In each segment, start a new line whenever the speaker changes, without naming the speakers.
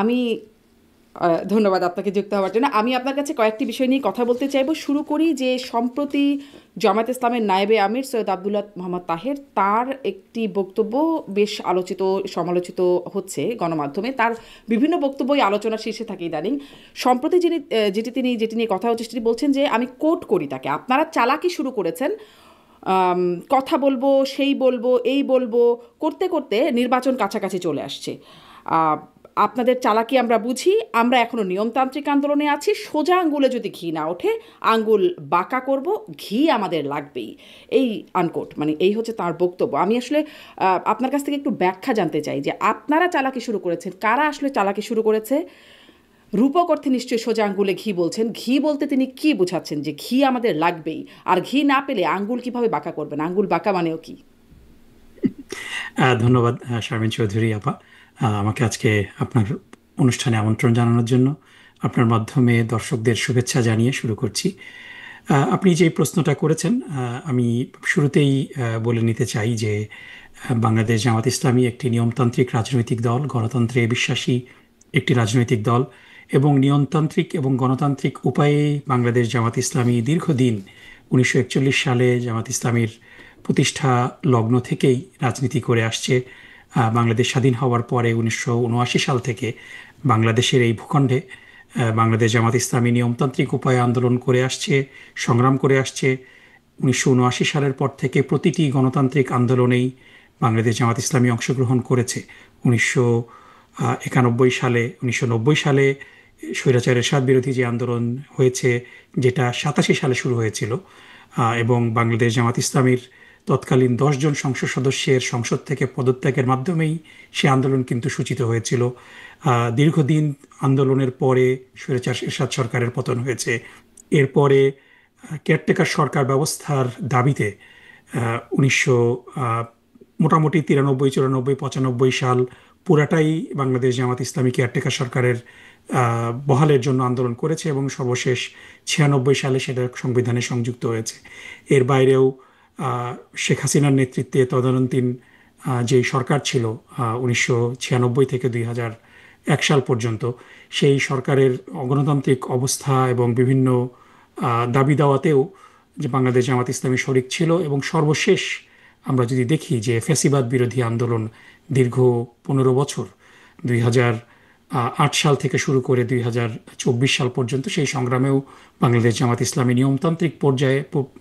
আমি ধন্যবাদ আপনাকে যুক্ত হওয়ার জন্য। আমি আপনার কাছে কয়েকটি বিষয় নিয়ে কথা বলতে চাইবো। শুরু করি যে সম্প্রতি জামায়াত ইসলামের নায়েবে আমির সৈয়দ আব্দুল্লাহ মোহাম্মদ তাহের তার একটি বক্তব্য বেশ আলোচিত সমালোচিত হচ্ছে গণমাধ্যমে। তার বিভিন্ন বক্তব্যই আলোচনার শীর্ষে থাকে ইদানিং। সম্প্রতি যেটি নিয়ে কথা হচ্ছে সেটি বলছেন যে, আমি কোট করি তাকে, আপনারা চালাকি শুরু করেছেন, কথা বলবো, সেই বলবো, এই বলবো করতে করতে নির্বাচন কাছাকাছি চলে আসছে। আহ, আপনাদের চালাকি আমরা বুঝি, আমরা এখনো নিয়মতান্ত্রিক আন্দোলনে আছি, সোজা আঙ্গুলে যদি ঘি না ওঠে আঙ্গুল বাঁকা করব, ঘি আমাদের লাগবেই, এই আনকোট। মানে এই হচ্ছে তার বক্তব্য। আমি আসলে আপনার কাছ থেকে একটু ব্যাখ্যা জানতে চাই যে আপনারা চালাকি শুরু করেছেন, কারা আসলে চালাকি শুরু করেছে? রূপক অর্থে নিশ্চয়ই সোজা আঙ্গুলে ঘি বলছেন, ঘি বলতে তিনি কি বোঝাচ্ছেন যে ঘি আমাদের লাগবেই, আর ঘি না পেলে আঙ্গুল কিভাবে বাঁকা করবেন? আঙ্গুল বাঁকা মানেও কি?
ধন্যবাদ শারমিন চৌধুরী আপা, আমাকে আজকে আপনার অনুষ্ঠানে আমন্ত্রণ জানানোর জন্য। আপনার মাধ্যমে দর্শকদের শুভেচ্ছা জানিয়ে শুরু করছি। আপনি যে প্রশ্নটা করেছেন, আমি শুরুতেই বলে নিতে চাই যে বাংলাদেশ জামাত ইসলামী একটি নিয়মতান্ত্রিক রাজনৈতিক দল, গণতন্ত্রে বিশ্বাসী একটি রাজনৈতিক দল, এবং নিয়মতান্ত্রিক এবং গণতান্ত্রিক উপায়ে বাংলাদেশ জামাত ইসলামী দীর্ঘদিন 1941 সালে জামাত ইসলামীর প্রতিষ্ঠা লগ্ন থেকেই রাজনীতি করে আসছে। বাংলাদেশ স্বাধীন হওয়ার পরে 1979 সাল থেকে বাংলাদেশের এই ভূখণ্ডে বাংলাদেশ জামাত ইসলামী নিয়মতান্ত্রিক উপায়ে আন্দোলন করে আসছে, সংগ্রাম করে আসছে। 1979 সালের পর থেকে প্রতিটি গণতান্ত্রিক আন্দোলনেই বাংলাদেশ জামাত ইসলামী অংশগ্রহণ করেছে। 1990 সালে স্বৈরাচার এরশাদ বিরোধী যে আন্দোলন হয়েছে, যেটা 87 সালে শুরু হয়েছিল, এবং বাংলাদেশ জামাত ইসলামীর তৎকালীন 10 জন সংসদ সদস্যের সংসদ থেকে পদত্যাগের মাধ্যমেই সে আন্দোলন কিন্তু সূচিত হয়েছিল। দীর্ঘদিন আন্দোলনের পরে স্বৈরাচার এরশাদ সরকারের পতন হয়েছে। এরপরে কেয়ারটেকার সরকার ব্যবস্থার দাবিতে 1900 মোটামুটি 93, 94, 95 সাল পুরাটাই বাংলাদেশ জামাত ইসলামী কেয়ারটেকার সরকারের বহালের জন্য আন্দোলন করেছে, এবং সর্বশেষ 96 সালে সেটা সংবিধানে সংযুক্ত হয়েছে। এর বাইরেও শেখ হাসিনার নেতৃত্বে তদানীন্তন যে সরকার ছিল 1996 থেকে 2001 সাল পর্যন্ত, সেই সরকারের অগণতান্ত্রিক অবস্থা এবং বিভিন্ন দাবি দাওয়াতেও যে বাংলাদেশ জামাত ইসলামী শরিক ছিল। এবং সর্বশেষ আমরা যদি দেখি যে ফ্যাসিবাদ বিরোধী আন্দোলন দীর্ঘ 15 বছর, 2008 সাল থেকে শুরু করে 2024 সাল পর্যন্ত, সেই সংগ্রামেও বাংলাদেশ জামাত ইসলামী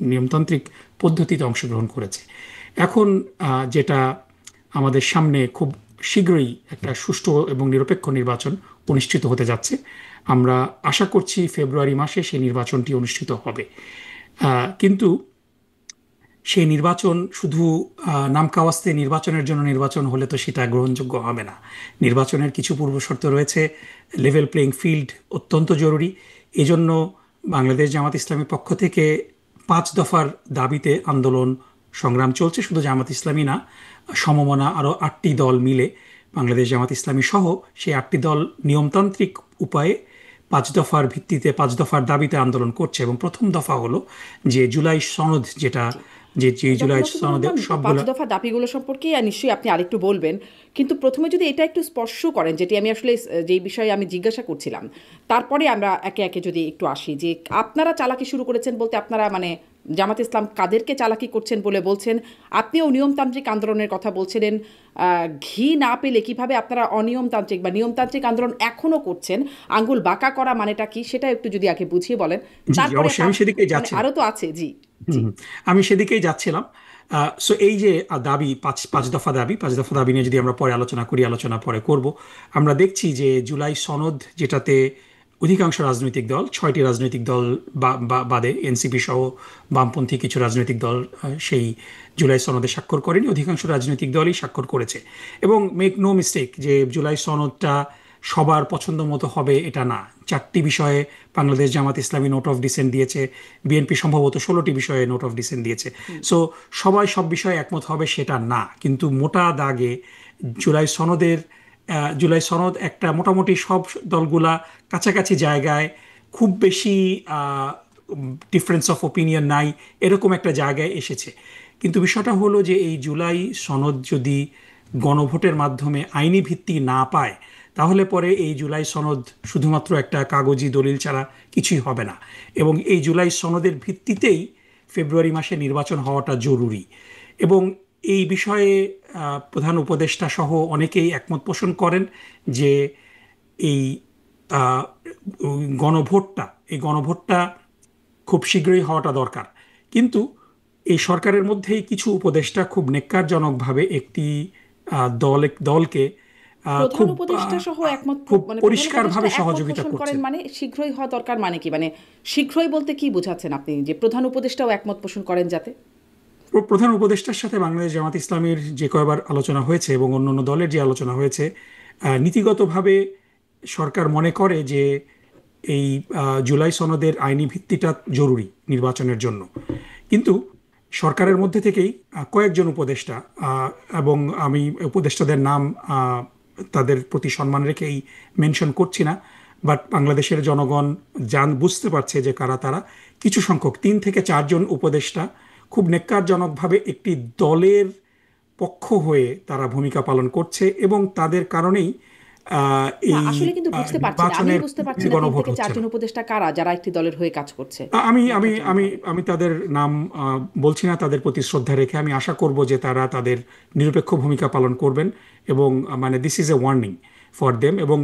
নিয়মতান্ত্রিক পদ্ধতিতে অংশগ্রহণ করেছে। এখন যেটা আমাদের সামনে, খুব শীঘ্রই একটা সুষ্ঠু এবং নিরপেক্ষ নির্বাচন অনুষ্ঠিত হতে যাচ্ছে। আমরা আশা করছি ফেব্রুয়ারি মাসে সেই নির্বাচনটি অনুষ্ঠিত হবে। কিন্তু সেই নির্বাচন শুধু নামকাওয়াস্তে নির্বাচনের জন্য নির্বাচন হলে তো সেটা গ্রহণযোগ্য হবে না। নির্বাচনের কিছু পূর্বশর্ত রয়েছে। লেভেল প্লেইং ফিল্ড অত্যন্ত জরুরি। এজন্য বাংলাদেশ জামাত ইসলামীর পক্ষ থেকে 5 দফার দাবিতে আন্দোলন সংগ্রাম চলছে। শুধু জামাত ইসলামী না, সমমনা আরও 8টি দল মিলে বাংলাদেশ জামাত ইসলামী সহ সেই 8টি দল নিয়মতান্ত্রিক উপায়ে 5 দফার ভিত্তিতে, 5 দফার দাবিতে আন্দোলন করছে। এবং প্রথম দফা হলো যে জুলাই সনদ, যেটা যে
যখন
জুলাই
আপনি
সনদে
বলবেন পাঁচ
সবগুলো।
দফা দাবিগুলো সম্পর্কে নিশ্চয়ই আপনি আরেকটু বলবেন, কিন্তু প্রথমে যদি এটা একটু স্পর্শ করেন, যেটি আমি আসলে যেই বিষয়ে আমি জিজ্ঞাসা করছিলাম, তারপরে আমরা একে একে যদি একটু আসি যে আপনারা চালাকি শুরু করেছেন বলতে আপনারা মানে জামাত ইসলাম কাদেরকে চালাকি করছেন বলে বলছেন? আপনিও নিয়মতান্ত্রিক আন্দোলনের কথা বলছিলেন, ঘি না পেলে কিভাবে আপনারা অনিয়মতান্ত্রিক বা নিয়মতান্ত্রিক আন্দোলন এখনও করছেন? আঙ্গুল বাঁকা করা মানেটা কি সেটা একটু যদি আগে বুঝিয়ে বলেন,
জি জি,
তারপরে
অবশ্যই আমি সেদিকেই
মানে
যাচ্ছিলাম।
আরও তো আছে। জি।
হুম
জি।
হুম, আমি সেদিকেই যাচ্ছিলাম। সো এই যে দাবি, পাঁচ পাঁচ দফা দাবি নিয়ে যদি আমরা পরে আলোচনা করি, আলোচনা পরে করব। আমরা দেখছি যে জুলাই সনদ, যেটাতে অধিকাংশ রাজনৈতিক দল, 6টি রাজনৈতিক দল বাদে এনসিপি সহ বামপন্থী কিছু রাজনৈতিক দল সেই জুলাই সনদে স্বাক্ষর করেনি, অধিকাংশ রাজনৈতিক দলই স্বাক্ষর করেছে। এবং মেক নো মিস্টেক, যে জুলাই সনদটা সবার পছন্দ মতো হবে এটা না। 4টি বিষয়ে Bangladesh Jamaat Islami note of dissent দিয়েছে, বিএনপি সম্ভবত 16টি বিষয়ে নোট অফ ডিসেন্ট দিয়েছে। সো সবাই সব বিষয়ে একমত হবে সেটা না, কিন্তু মোটা দাগে জুলাই সনদের জুলাই সনদ একটা মোটামুটি সব দলগুলা কাছাকাছি জায়গায়, খুব বেশি ডিফারেন্স অফ ওপিনিয়ন নাই, এরকম একটা জায়গায় এসেছে। কিন্তু বিষয়টা হলো যে এই জুলাই সনদ যদি গণভোটের মাধ্যমে আইনি ভিত্তি না পায়, তাহলে পরে এই জুলাই সনদ শুধুমাত্র একটা কাগজি দলিল ছাড়া কিছুই হবে না, এবং এই জুলাই সনদের ভিত্তিতেই ফেব্রুয়ারি মাসে নির্বাচন হওয়াটা জরুরি। এবং এই বিষয়ে প্রধান উপদেষ্টা সহ অনেকেই একমত পোষণ করেন যে এই আহ, গণভোটটা খুব শীঘ্রই হওয়াটা দরকার। কিন্তু এই সরকারের মধ্যেই কিছু উপদেষ্টা খুব নেক্কারজনকভাবে একটি দলকে
প্রধান
খুব
উপদেষ্টা সহ একমত
খুব
মানে প্রধান
পরিষ্কারভাবে
উপদেষ্টা একমত
সহযোগিতা
পোষণ করেন
করছেন।
মানে শীঘ্রই হওয়া দরকার মানে কি, মানে শীঘ্রই বলতে কি বোঝাচ্ছেন আপনি যে প্রধান উপদেষ্টাও একমত পোষণ করেন যাতে?
প্রধান উপদেষ্টার সাথে বাংলাদেশ জামাত ইসলামীর যে কয়বার আলোচনা হয়েছে এবং অন্যান্য দলের যে আলোচনা হয়েছে, নীতিগতভাবে সরকার মনে করে যে এই জুলাই সনদের আইনি ভিত্তিটা জরুরি নির্বাচনের জন্য। কিন্তু সরকারের মধ্যে থেকেই কয়েকজন উপদেষ্টা, এবং আমি উপদেষ্টাদের নাম তাদের প্রতি সম্মান রেখেই মেনশন করছি না, বাট বাংলাদেশের জনগণ বুঝতে পারছে যে কারা তারা, কিছু সংখ্যক 3 থেকে 4 জন উপদেষ্টা খুব নেক্কারজনকভাবে একটি দলের পক্ষ হয়ে তারা ভূমিকা পালন করছে, এবং তাদের কারণেই
না
এই
আসলে কিন্তু বুঝতে পারছি না, আমি
নির্বাচনের
বুঝতে পারছি না 3
গণভোট
থেকে
হচ্ছে না।
4 জন উপদেষ্টা কারা যারা একটি দলের হয়ে কাজ করছে
আমি আমি আমি
নেক্কারজনকভাবে।
আমি তাদের নাম বলছি না, তাদের প্রতি শ্রদ্ধা রেখে আমি আশা করব যে তারা তাদের নিরপেক্ষ ভূমিকা পালন করবেন, এবং মানে this is a warning for them. এবং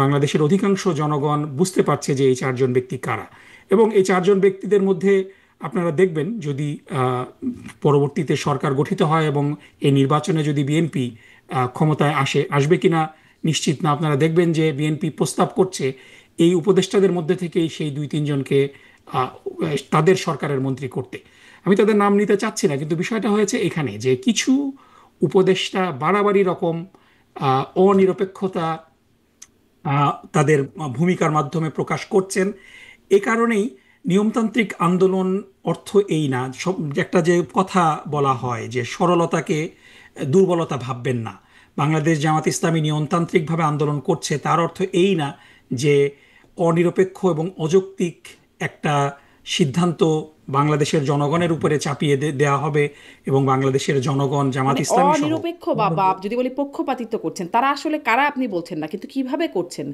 বাংলাদেশের অধিকাংশ জনগণ বুঝতে পারছে যে এই 4 জন ব্যক্তি কারা, এবং এই 4 জন ব্যক্তিদের মধ্যে আপনারা দেখবেন যদি পরবর্তীতে সরকার গঠিত হয় এবং এই নির্বাচনে যদি বিএনপি ক্ষমতায় আসবে কিনা নিশ্চিত না, আপনারা দেখবেন যে বিএনপি প্রস্তাব করছে এই উপদেষ্টাদের মধ্যে থেকেই সেই 2-3 জনকে আহ, তাদের সরকারের মন্ত্রী করতে। আমি তাদের নাম নিতে চাচ্ছি না, কিন্তু বিষয়টা হয়েছে এখানে যে কিছু উপদেষ্টা বাড়াবাড়ি রকম অনিরপেক্ষতা তাদের ভূমিকার মাধ্যমে প্রকাশ করছেন। এ কারণেই নিয়মতান্ত্রিক আন্দোলন অর্থ এই না, সব একটা যে কথা বলা হয় যে সরলতাকে দুর্বলতা ভাববেন না, বাংলাদেশ জামাত ইসলামী নিয়মতান্ত্রিকভাবে আন্দোলন করছে তার অর্থ এই না যে অনিরপেক্ষ এবং অযৌক্তিক একটা সিদ্ধান্ত বাংলাদেশের জনগণের উপরে চাপিয়ে দেওয়া হবে, এবং বাংলাদেশের জনগণ জামাত
মানে
ইসলামী সহ
অনিরপেক্ষ বা যদি বলি পক্ষপাতিত্ব করছেন, তারা আসলে কারা আপনি বলছেন না, কিন্তু কিভাবে করছেন?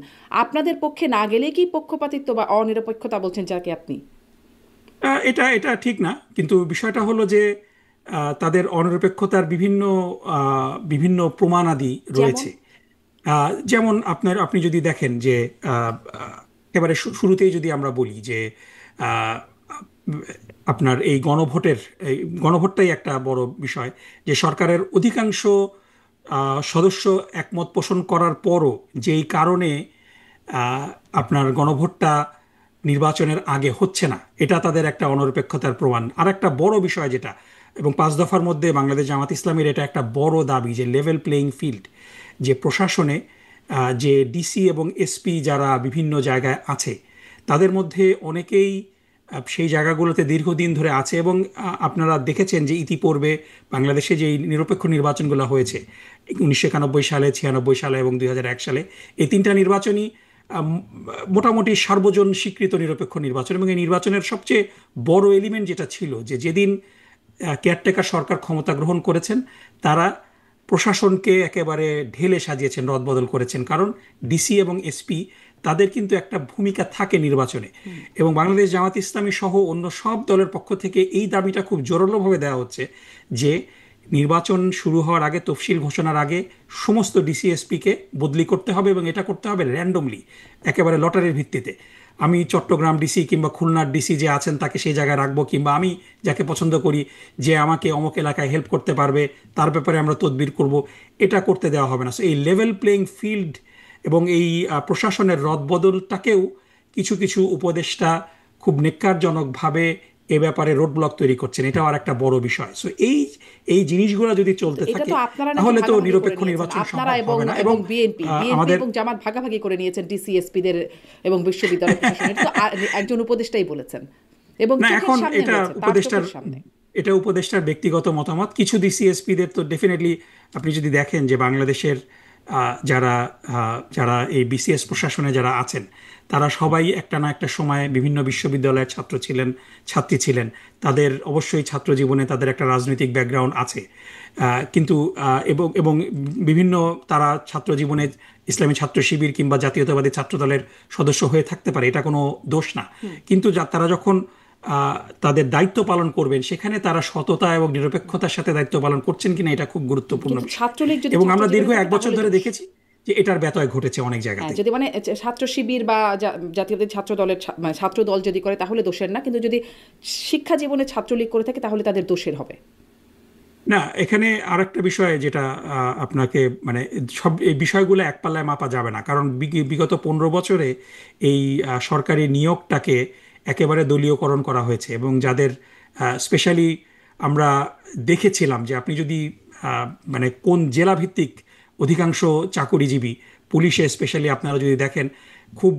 আপনাদের পক্ষে না গেলে কি পক্ষপাতিত্ব বা অনিরপেক্ষতা বলছেন যাকে আপনি?
এটা এটা ঠিক না, কিন্তু বিষয়টা হলো যে তাদের অনিরপেক্ষতার বিভিন্ন বিভিন্ন প্রমাণাদি
যেমন?
রয়েছে। যেমন আপনি যদি দেখেন যে আহ, আহ, একেবারে শুরুতেই যদি আমরা বলি যে আহ, আপনার এই গণভোটটাই একটা বড় বিষয়, যে সরকারের অধিকাংশ সদস্য একমত পোষণ করার পরও যেই কারণে আহ, আপনার গণভোটটা নির্বাচনের আগে হচ্ছে না, এটা তাদের একটা অনিরপেক্ষতার প্রমাণ। আর একটা বড় বিষয় যেটা, এবং 5 দফার মধ্যে বাংলাদেশ জামাত ইসলামীর এটা একটা বড় দাবি, যে লেভেল প্লেইং ফিল্ড, যে প্রশাসনে যে ডিসি এবং এসপি যারা বিভিন্ন জায়গায় আছে তাদের মধ্যে অনেকেই সেই জায়গাগুলোতে দীর্ঘদিন ধরে আছে, এবং আপনারা দেখেছেন যে ইতিপূর্বে বাংলাদেশে যে নিরপেক্ষ নির্বাচনগুলো হয়েছে 1991 সালে, 96 সালে এবং 2001 সালে, এই 3টা নির্বাচনই আম, মোটামুটি সার্বজন স্বীকৃত নিরপেক্ষ নির্বাচন। এবং এই নির্বাচনের সবচেয়ে বড় এলিমেন্ট যেটা ছিল যে যেদিন কেয়ারটেকার সরকার ক্ষমতা গ্রহণ করেছেন, তারা প্রশাসনকে একেবারে ঢেলে সাজিয়েছেন, রদবদল করেছেন, কারণ ডিসি এবং এসপি তাদের কিন্তু একটা ভূমিকা থাকে নির্বাচনে। এবং বাংলাদেশ জামাত ইসলামী সহ অন্য সব দলের পক্ষ থেকে এই দাবিটা খুব জোরালোভাবে দেওয়া হচ্ছে যে নির্বাচন শুরু হওয়ার আগে, তফসিল ঘোষণার আগে সমস্ত ডিসিএসপিকে বদলি করতে হবে, এবং এটা করতে হবে র্যান্ডমলি, একেবারে লটারির ভিত্তিতে। আমি চট্টগ্রাম ডিসি কিংবা খুলনার ডিসি যে আছেন তাকে সেই জায়গায় রাখবো, কিংবা আমি যাকে পছন্দ করি যে আমাকে অমুক এলাকায় হেল্প করতে পারবে তার ব্যাপারে আমরা তদবির করব, এটা করতে দেওয়া হবে না। সো এই লেভেল প্লেইং ফিল্ড এবং এই প্রশাসনের রদবদলটাকেও কিছু কিছু উপদেষ্টা খুব নেক্কারজনকভাবে এ ব্যাপারে রোড ব্লক তৈরি করছেন, এটাও আর একটা বড় বিষয়। সো এই এই জিনিসগুলো যদি চলতে
এটা
থাকে
তো আপনারা নাকি
তাহলে তো
ভাগাভাগি করে
নিরপেক্ষ
নিয়েছেন,
নির্বাচন
আপনারা
সম্ভব
এবং
হবে না।
এবং
এবং
বিএনপি বিএনপি
আমাদের
এবং জামাত ভাগাভাগি করে নিয়েছেন ডিসিএসপিদের এবং বিশ্ববিদ্যালয় প্রশাসন, এটা তো একজন উপদেষ্টাই বলেছেন এবং
না,
চোখের
এখন
সামনে
এটা
হয়েছে, তার
উপদেষ্টার
চোখের সামনে।
উপদেষ্টার ব্যক্তিগত মতামত। কিছু ডিসিএসপিদের তো ডেফিনেটলি, আপনি যদি দেখেন যে বাংলাদেশের যারা যারা এই বিসিএস প্রশাসনে যারা আছেন তারা সবাই একটা না একটা সময় বিভিন্ন বিশ্ববিদ্যালয়ের ছাত্র ছিলেন, ছাত্রী ছিলেন। তাদের অবশ্যই ছাত্র জীবনে তাদের একটা রাজনৈতিক ব্যাকগ্রাউন্ড আছে, কিন্তু এবং বিভিন্ন তারা ছাত্র জীবনে ইসলামী ছাত্র শিবির কিংবা জাতীয়তাবাদী ছাত্রদলের সদস্য হয়ে থাকতে পারে, এটা কোনো দোষ না। কিন্তু তারা যখন তাদের দায়িত্ব পালন করবেন, সেখানে তারা সততা এবং নিরপেক্ষতার সাথে দায়িত্ব পালন করছেন কিনা এটা খুব গুরুত্বপূর্ণ
কিন্তু
বিষয়।
ছাত্রলীগ যদি
এবং
ছাত্র
আমরা দীর্ঘ
জীবনে
এক
থাকে
বছর
তাহলে
ধরে
দোষ।
দেখেছি যে এটার ব্যতয় ঘটেছে অনেক
হ্যাঁ,
জায়গাতে।
যদি মানে ছাত্র শিবির বা জাতীয়তাবাদী ছাত্র দলের মানে ছাত্র দল যদি করে তাহলে দোষের না, কিন্তু যদি শিক্ষা জীবনে ছাত্রলীগ করে থাকে তাহলে তাদের দোষের হবে।
না, এখানে আরেকটা বিষয় যেটা আপনাকে মানে সব এই বিষয়গুলো এক পাল্লায় মাপা যাবে না, কারণ বিগত 15 বছরে এই সরকারি নিয়োগটাকে একেবারে দলীয়করণ করা হয়েছে। এবং যাদের স্পেশালি আমরা দেখেছিলাম যে আপনি যদি মানে কোন জেলা ভিত্তিক অধিকাংশ চাকুরিজীবী, পুলিশে স্পেশালি আপনারা যদি দেখেন, খুব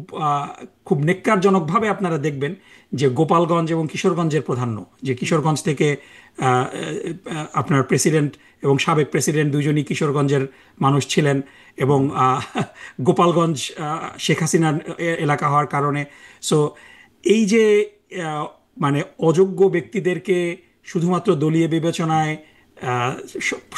খুব নেক্কারজনকভাবে আপনারা দেখবেন যে গোপালগঞ্জ এবং কিশোরগঞ্জের প্রাধান্য, যে কিশোরগঞ্জ থেকে আপনার প্রেসিডেন্ট এবং সাবেক প্রেসিডেন্ট দুজনই কিশোরগঞ্জের মানুষ ছিলেন। এবং গোপালগঞ্জ শেখ হাসিনার এলাকা হওয়ার কারণে, সো এই যে আহ, মানে অযোগ্য ব্যক্তিদেরকে শুধুমাত্র দলীয় বিবেচনায় আহ,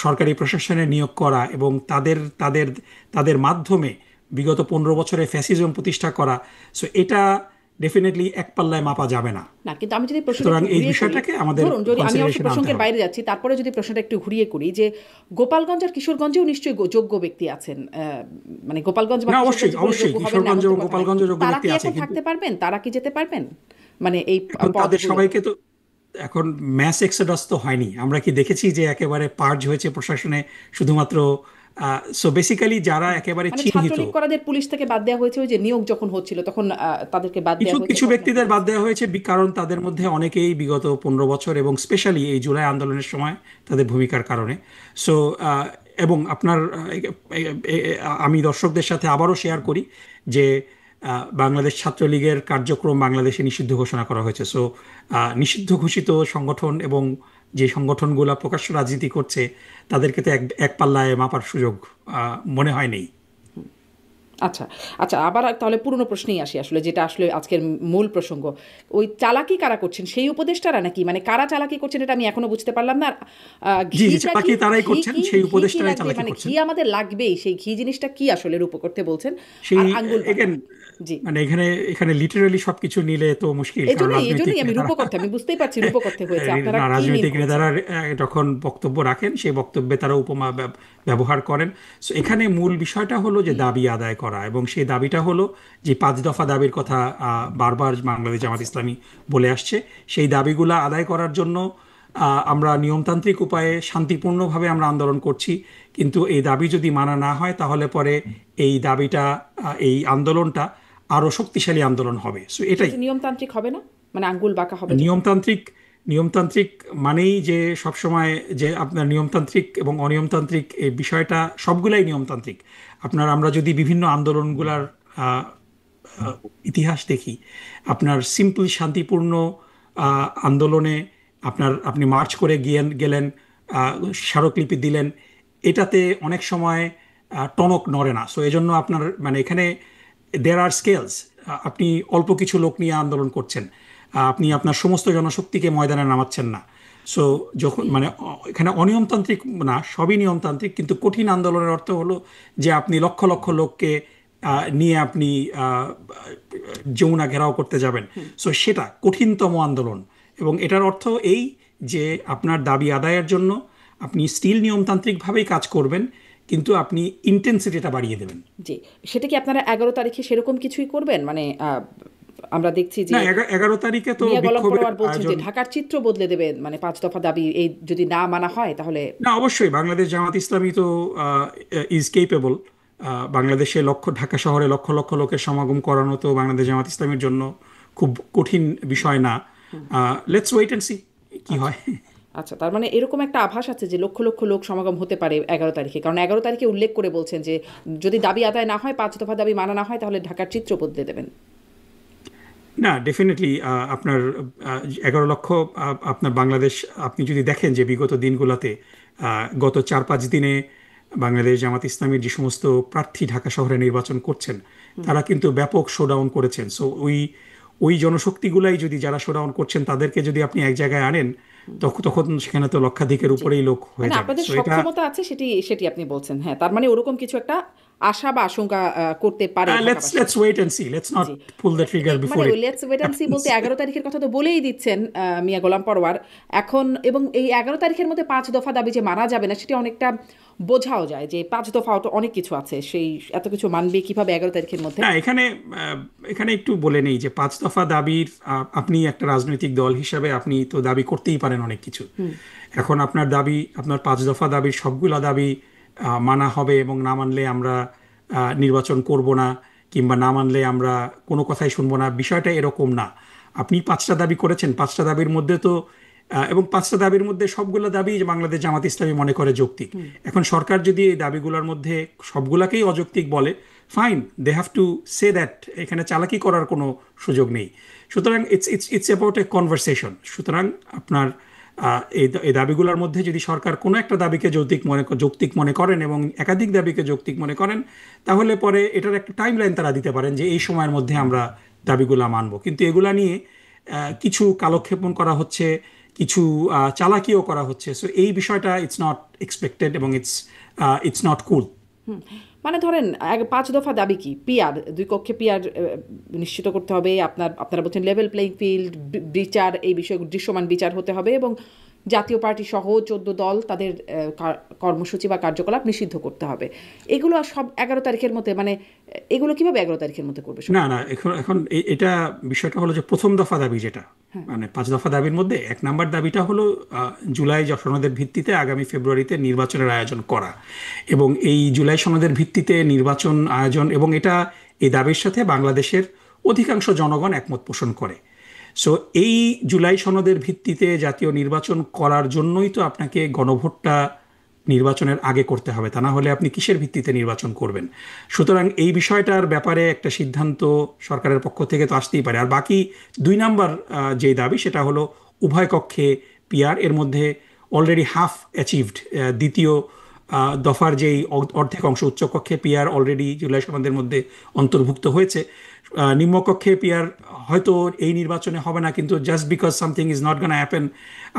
সরকারি প্রশাসনে নিয়োগ করা এবং তাদের তাদের তাদের মাধ্যমে বিগত 15 বছরে ফ্যাসিজম প্রতিষ্ঠা করা, সো এটা ডেফিনেটলি এক পাল্লায় মাপা যাবে না।
না, কিন্তু আমি যদি প্রশ্নটা
সুতরাং
একটু
এই
ঘুরিয়ে করি,
বিষয়টাকে আমাদের
ধরুন যদি আমি অবশ্য
কনসিডারেশনে আনতে
প্রসঙ্গের
হবে।
বাইরে যাচ্ছি, তারপরে যদি প্রশ্নটা একটু ঘুরিয়ে করি যে গোপালগঞ্জ আর কিশোরগঞ্জেও নিশ্চয়ই যোগ্য ব্যক্তি আছেন, মানে গোপালগঞ্জ বা
না, অবশ্যই
কিশোরগঞ্জ বলে
অবশ্যই
যোগ্য হবেন না
কিশোরগঞ্জ
এমন তো
এবং
কথা নাই।
গোপালগঞ্জে যোগ্য
তারা
ব্যক্তি
কি
আছে,
এখন
কিন্তু
থাকতে পারবেন? তারা কি যেতে পারবেন মানে এই
এখন তাদের
পদগুলো?
সবাইকে তো এখন ম্যাস এক্সোডাস তো হয়নি। আমরা কি দেখেছি যে একেবারে পার্জ হয়েছে প্রশাসনে শুধুমাত্র? সো বেসিক্যালি যারা একেবারে
মানে
চিহ্নিত,
ছাত্রলীগ করাদের পুলিশ থেকে বাদ দেওয়া হয়েছে, ওই যে নিয়োগ যখন হচ্ছিল তখন তাদেরকে বাদ
কিছু
দেওয়া হয়েছে,
কিছু
ঘটনা
ব্যক্তিদের বাদ
ঘটেছে।
দেওয়া হয়েছে কারণ তাদের মধ্যে অনেকেই বিগত 15 বছর এবং স্পেশালি এই জুলাই আন্দোলনের সময় তাদের ভূমিকার কারণে। সো এবং আপনার আমি দর্শকদের সাথে আবারও শেয়ার করি যে বাংলাদেশ ছাত্রলীগের কার্যক্রম বাংলাদেশে নিষিদ্ধ ঘোষণা করা হয়েছে। সো নিষিদ্ধ ঘোষিত সংগঠন এবং যে সংগঠনগুলো প্রকাশ্য রাজনীতি করছে তাদেরকে তো এক এক পাল্লায় মাপার সুযোগ মনে হয় নেই।
আচ্ছা, আচ্ছা, আবার তাহলে পুরনো প্রশ্নেই আসি, আসলে যেটা আসলে আজকের মূল প্রসঙ্গ। ওই চালাকি কারা করছেন, সেই উপদেষ্টারা নাকি? মানে কারা চালাকি করছেন এটা আমি এখনো বুঝতে পারলাম না। আর
জি জি,
ঘিটা
চালাকি
কি,
তারাই
ঘি
করছেন,
কি,
সেই
ঘি কি
উপদেষ্টারাই
লাগবে,
চালাকি
মানে ঘি
করছেন।
আমাদের লাগবেই, সেই ঘি জিনিসটা কি আসলে রূপ করতে বলছেন?
সেই
আর আঙ্গুল বাঁকা।
এগেন
জি,
মানে এখানে এখানে লিটারালি সবকিছু নিলে তো মুশকিল, কারণ
এজন্যই
রাজনৈতিক
এজন্যই আমি
নেতারা
রূপকথা, আমি বুঝতেই পারছি রূপকথা হয়েছে, আপনারা
না,
কি মিন
রাজনৈতিক
করেছেন।
নেতারা যখন বক্তব্য রাখেন সেই বক্তব্যে তারা উপমা ব্যবহার করেন। সো এখানে মূল বিষয়টা হলো যে দাবি আদায় করা, এবং সেই দাবিটা হলো যে 5 দফা দাবির কথা বারবার বাংলাদেশ জামাত
আচ্ছা,
ইসলামী বলে আসছে। সেই দাবিগুলো আদায় করার জন্য আমরা নিয়মতান্ত্রিক উপায়ে শান্তিপূর্ণভাবে আমরা আন্দোলন করছি। কিন্তু এই দাবি যদি মানা না হয় তাহলে পরে এই দাবিটা এই আন্দোলনটা আরো শক্তিশালী আন্দোলন হবে। সো এটাই
সেটা নিয়মতান্ত্রিক হবে না, মানে আঙ্গুল বাঁকা হবে যখন।
নিয়মতান্ত্রিক। নিয়মতান্ত্রিক মানেই যে সবসময় যে আপনার নিয়মতান্ত্রিক এবং অনিয়মতান্ত্রিক এই বিষয়টা সবগুলাই নিয়মতান্ত্রিক। আমরা যদি বিভিন্ন আন্দোলনগুলার আহ, আহ, ইতিহাস দেখি, আপনার সিম্পল শান্তিপূর্ণ আন্দোলনে আপনি মার্চ করে গেলেন, আহ, স্মারকলিপি দিলেন, এটাতে অনেক সময় টনক নড়ে না। সো এজন্য আপনার মানে এখানে দেয়ার আর স্কেলস। আপনি অল্প কিছু লোক নিয়ে আন্দোলন করছেন, আপনি আপনার সমস্ত জনশক্তিকে ময়দানে নামাচ্ছেন না। সো যখন মানে এখানে অনিয়মতান্ত্রিক না, সবই নিয়মতান্ত্রিক, কিন্তু কঠিন আন্দোলনের অর্থ হলো যে আপনি লক্ষ লক্ষ লোককে নিয়ে আপনি যমুনা ঘেরাও করতে যাবেন। সো সেটা কঠিনতম আন্দোলন, এবং এটার অর্থ এই যে আপনার দাবি আদায়ের জন্য আপনি স্টিল নিয়মতান্ত্রিকভাবেই কাজ করবেন, কিন্তু আপনি ইন্টেন্সিটিটা বাড়িয়ে দেবেন।
জি, সেটা কি আপনারা 11 তারিখে সেরকম কিছুই করবেন? মানে আমরা দেখছি যে
না, 11 তারিখে তো
মিয়া গোলাম
বিক্ষোভের
পরোয়ার বলছেন যে
আয়োজন।
ঢাকার চিত্র বদলে দেবেন, মানে 5 দফা দাবি এই যদি না মানা হয় তাহলে।
না, অবশ্যই বাংলাদেশ জামাত ইসলামী তো ইজ কেপেবল। বাংলাদেশে ঢাকা শহরে লক্ষ লক্ষ লোকের সমাগম করানো তো বাংলাদেশ জামাত ইসলামের জন্য খুব কঠিন বিষয় না। লেটস ওয়েট অ্যান্ড সি কি
আচ্ছা,
হয়।
আচ্ছা, তার মানে এরকম একটা আভাস আছে যে লক্ষ লক্ষ লোক সমাগম হতে পারে 11 তারিখে, কারণ 11 তারিখে উল্লেখ করে বলছেন যে যদি দাবি আদায় না হয়, 5 দফা দাবি মানা না হয়, তাহলে ঢাকার চিত্র বদলে দেবেন।
না, ডেফিনেটলি আপনার 11 লক্ষ আপনার বাংলাদেশ, আপনি যদি দেখেন যে বিগত দিনগুলোতে গত 4-5 দিনে বাংলাদেশ জামাত ইসলামীর যে সমস্ত প্রার্থী ঢাকা শহরে নির্বাচন করছেন, তারা কিন্তু ব্যাপক শোডাউন করেছেন। সো ওই ওই জনশক্তিগুলাই যদি যারা শোডাউন করছেন তাদেরকে যদি আপনি এক জায়গায় আনেন, তখন তখন সেখানে তো লক্ষাধিকের
জি,
উপরেই লোক হয়ে
মানে
যাবে।
আপনাদের
সো এটা
সক্ষমতা আছে, সেটি সেটি আপনি বলছেন। হ্যাঁ, তার মানে ওরকম কিছু একটা আশা বা আশঙ্কা করতে পারে ঢাকাবাসী।
Let's wait and see, let's not
gee,
pull the trigger
মানে
বিফোর
ওই
it
let's wait and see
happens.
বলতে 11 তারিখের কথা তো বলেই দিচ্ছেন মিয়া গোলাম পরোয়ার এখন। এবং এই 11 তারিখের মধ্যে 5 দফা দাবি যে মানা যাবে না, সেটা অনেকটা বোঝাও যায় যে 5 দফা অনেক কিছু আছে, সেই এত কিছু মানবে কিভাবে 11 তারিখের মধ্যে।
না, এখানে একটু বলে নেই যে 5 দফা দাবির আপনি একটা রাজনৈতিক দল হিসাবে আপনি তো দাবি করতেই পারেন অনেক কিছু। এখন আপনার দাবি, আপনার 5 দফা দাবির সবগুলা দাবি মানা হবে এবং না মানলে আমরা নির্বাচন করব না, কিংবা না মানলে আমরা কোনো কথাই শুনবো না, বিষয়টা এরকম না। আপনি 5টা দাবি করেছেন, 5টা দাবির মধ্যে তো এবং 5টা দাবির মধ্যে সবগুলো দাবি যে বাংলাদেশ জামাত ইসলামী মনে করে যৌক্তিক। এখন সরকার যদি এই দাবিগুলোর মধ্যে সবগুলাকেই অযৌক্তিক বলে, fine, they have to say that, এখানে চালাকি করার কোনো সুযোগ নেই। সুতরাং it's it's it's about a conversation. সুতরাং আপনার এই দাবিগুলোর মধ্যে যদি সরকার কোনো একটা দাবিকে যৌক্তিক মনে করেন এবং একাধিক দাবিকে যৌক্তিক মনে করেন, তাহলে পরে এটার একটা টাইম লাইন তারা দিতে পারেন যে এই সময়ের মধ্যে আমরা দাবিগুলো মানব। কিন্তু এগুলা নিয়ে কিছু কালক্ষেপণ করা হচ্ছে, কিছু চালাকিও করা হচ্ছে। সো এই বিষয়টা ইটস নট এক্সপেক্টেড এবং ইটস নট কুল।
মানে ধরেন 5 দফা দাবি কি? পিয়ার, 2 কক্ষে পিয়ার নিশ্চিত করতে হবে। আপনারা বলছেন লেভেল প্লেইং ফিল্ড, বিচার, এই বিষয়ে দৃশ্যমান বিচার হতে হবে, এবং জাতীয় পার্টি সহ 14 দল তাদের কর্মসূচি বা কার্যকলাপ নিষিদ্ধ করতে হবে। এগুলো সব 11 তারিখের মধ্যে, মানে এগুলো কিভাবে 11 তারিখের মধ্যে করবে?
না না, এখন এখন এটা বিষয়টা হলো যে প্রথম দফা দাবি যেটা, মানে 5 দফা দাবির মধ্যে 1 নম্বর দাবিটা হলো জুলাই সনদের ভিত্তিতে আগামী ফেব্রুয়ারিতে নির্বাচনের আয়োজন করা। এবং এই জুলাই সনদের ভিত্তিতে নির্বাচন আয়োজন, এবং এই দাবির সাথে বাংলাদেশের অধিকাংশ জনগণ একমত পোষণ করে। সো এই জুলাই সনদের ভিত্তিতে জাতীয় নির্বাচন করার জন্যই তো আপনাকে গণভোটটা নির্বাচনের আগে করতে হবে, তা না হলে আপনি কিসের ভিত্তিতে নির্বাচন করবেন? সুতরাং এই বিষয়টার ব্যাপারে একটা সিদ্ধান্ত সরকারের পক্ষ থেকে তো আসতেই পারে। আর বাকি 2 নম্বর যে দাবি, সেটা হলো উভয় কক্ষে পিআর। এর মধ্যে অলরেডি হাফ অ্যাচিভড। দ্বিতীয় দফার যেই অর্ধেক অংশ, উচ্চকক্ষে পিআর অলরেডি জুলাই সনদের মধ্যে অন্তর্ভুক্ত হয়েছে। নিম্নকক্ষে পিআর হয়তো এই নির্বাচনে হবে না, কিন্তু just because something is not gonna happen,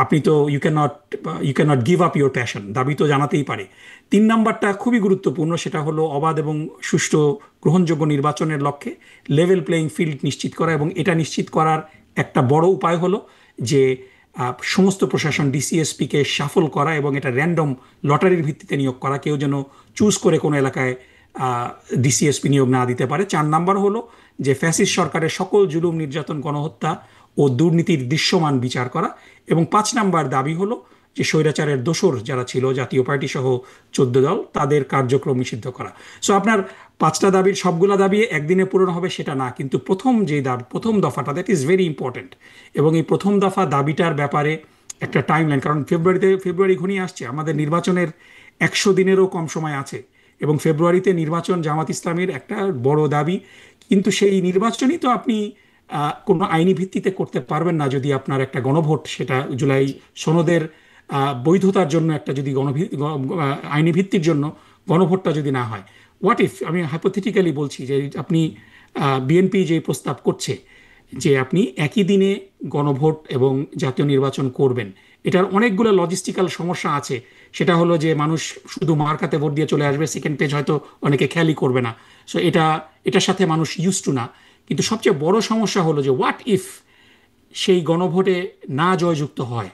আপনি তো you can not give up your passion, দাবি তো জানাতেই পারে। 3 নম্বরটা খুবই গুরুত্বপূর্ণ, সেটা হলো অবাধ এবং সুষ্ঠু গ্রহণযোগ্য নির্বাচনের লক্ষ্যে লেভেল প্লেইং ফিল্ড নিশ্চিত করা। এবং এটা নিশ্চিত করার একটা বড় উপায় হলো যে সমস্ত প্রশাসন ডিসিএসপিকে শাফল করা এবং এটা র্যান্ডম লটারির ভিত্তিতে নিয়োগ করা, কেউ যেন চুজ করে কোনো এলাকায় ডিসিএসপি নিয়োগ না দিতে পারে। 4 নম্বর হলো যে ফ্যাসিস্ট সরকারের সকল জুলুম, নির্যাতন, গণহত্যা ও দুর্নীতির দৃশ্যমান বিচার করা। এবং 5 নম্বর দাবি হলো যে স্বৈরাচারের দোসর যারা ছিল, জাতীয় পার্টি সহ 14 দল, তাদের কার্যক্রম নিষিদ্ধ করা। সো আপনার 5টা দাবির সবগুলা দাবি একদিনে পূরণ হবে সেটা না, কিন্তু প্রথম দফাটা, দ্যাট ইজ ভেরি ইম্পর্টেন্ট। এবং এই প্রথম দফা দাবিটার ব্যাপারে একটা টাইম লাইন, কারণ ফেব্রুয়ারি ঘনিয়ে আসছে, আমাদের নির্বাচনের 100 দিনেরও কম সময় আছে। এবং ফেব্রুয়ারিতে নির্বাচন জামাত ইসলামীর একটা বড় দাবি, কিন্তু সেই নির্বাচনই তো আপনি কোনো আইনি ভিত্তিতে করতে পারবেন না যদি আপনার একটা গণভোট, সেটা জুলাই সনদের বৈধতার জন্য একটা যদি আইনি ভিত্তির জন্য গণভোটটা যদি না হয়। হোয়াট ইফ, আমি হাইপোথেটিক্যালি বলছি যে আপনি বিএনপি যে প্রস্তাব করছে যে আপনি একই দিনে গণভোট এবং জাতীয় নির্বাচন করবেন, এটার অনেকগুলো লজিস্টিক্যাল সমস্যা আছে। সেটা হলো যে মানুষ শুধু মার্কাতে ভোট দিয়ে চলে আসবে, সেকেন্ড পেজ হয়তো অনেকে খেয়ালই করবে না। সো এটার সাথে মানুষ ইউজ টু না। কিন্তু সবচেয়ে বড় সমস্যা হলো যে হোয়াট ইফ সেই গণভোটে না জয়যুক্ত হয়,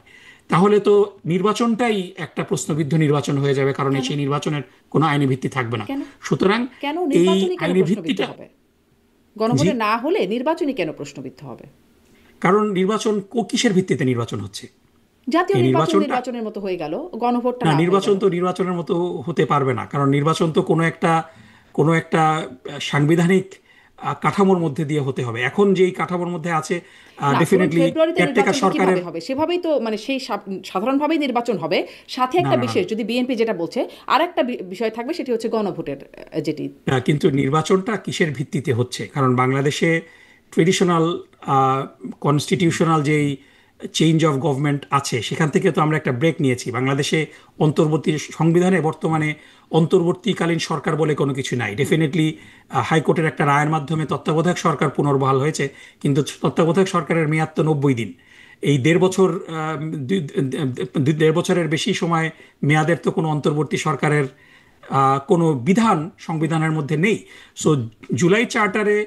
তাহলে তো নির্বাচনটাই একটা প্রশ্নবিদ্ধ নির্বাচন হয়ে যাবে, কারণ সেই নির্বাচনের কোনো আইনি ভিত্তি থাকবে না। সুতরাং
কেন
এই
নির্বাচনই কেন
আইনি
প্রশ্নবিদ্ধ
ভিত্তিটা,
হবে? গণভোটে না হলে নির্বাচনই কেন প্রশ্নবিদ্ধ হবে?
কারণ নির্বাচন কিসের ভিত্তিতে নির্বাচন হচ্ছে?
জাতীয়
এই
নির্বাচন
নির্বাচনটা,
নির্বাচনের মতো হয়ে গেল, গণভোটটা
না,
না হয়ে
নির্বাচন
গেল।
তো নির্বাচনের মতো হতে পারবে না, কারণ নির্বাচন তো কোনো একটা সাংবিধানিক কাঠামোর মধ্যে দিয়ে হতে হবে। এখন যেই কাঠামোর মধ্যে আছে,
না, ধরুন
ডেফিনেটলি
ফেব্রুয়ারিতে
কেয়ারটেকার
নির্বাচনটা
সরকারের।
কিভাবে হবে? সেভাবেই তো, মানে সেই সাধারণভাবেই নির্বাচন হবে, সাথে
না
একটা
না না
বিশেষ, যদি বিএনপি যেটা বলছে, আর একটা বিষয় থাকবে, সেটি হচ্ছে গণভোটের যেটি।
না, কিন্তু নির্বাচনটা কিসের ভিত্তিতে হচ্ছে? কারণ বাংলাদেশে ট্রেডিশনাল কনস্টিটিউশনাল যেই চেঞ্জ অফ গভর্নমেন্ট আছে, সেখান থেকে তো আমরা একটা ব্রেক নিয়েছি। বাংলাদেশে অন্তর্বর্তী সংবিধানে বর্তমানে অন্তর্বর্তীকালীন সরকার বলে কোনো কিছু নাই। ডেফিনেটলি হাইকোর্টের একটা রায়ের মাধ্যমে তত্ত্বাবধায়ক সরকার পুনর্বহাল হয়েছে, কিন্তু তত্ত্বাবধায়ক সরকারের মেয়াদ তো 90 দিন। এই 1.5 বছর, 1.5 বছরের বেশি সময় মেয়াদের তো কোনো অন্তর্বর্তী সরকারের কোনো বিধান সংবিধানের মধ্যে নেই। সো জুলাই চার্টারে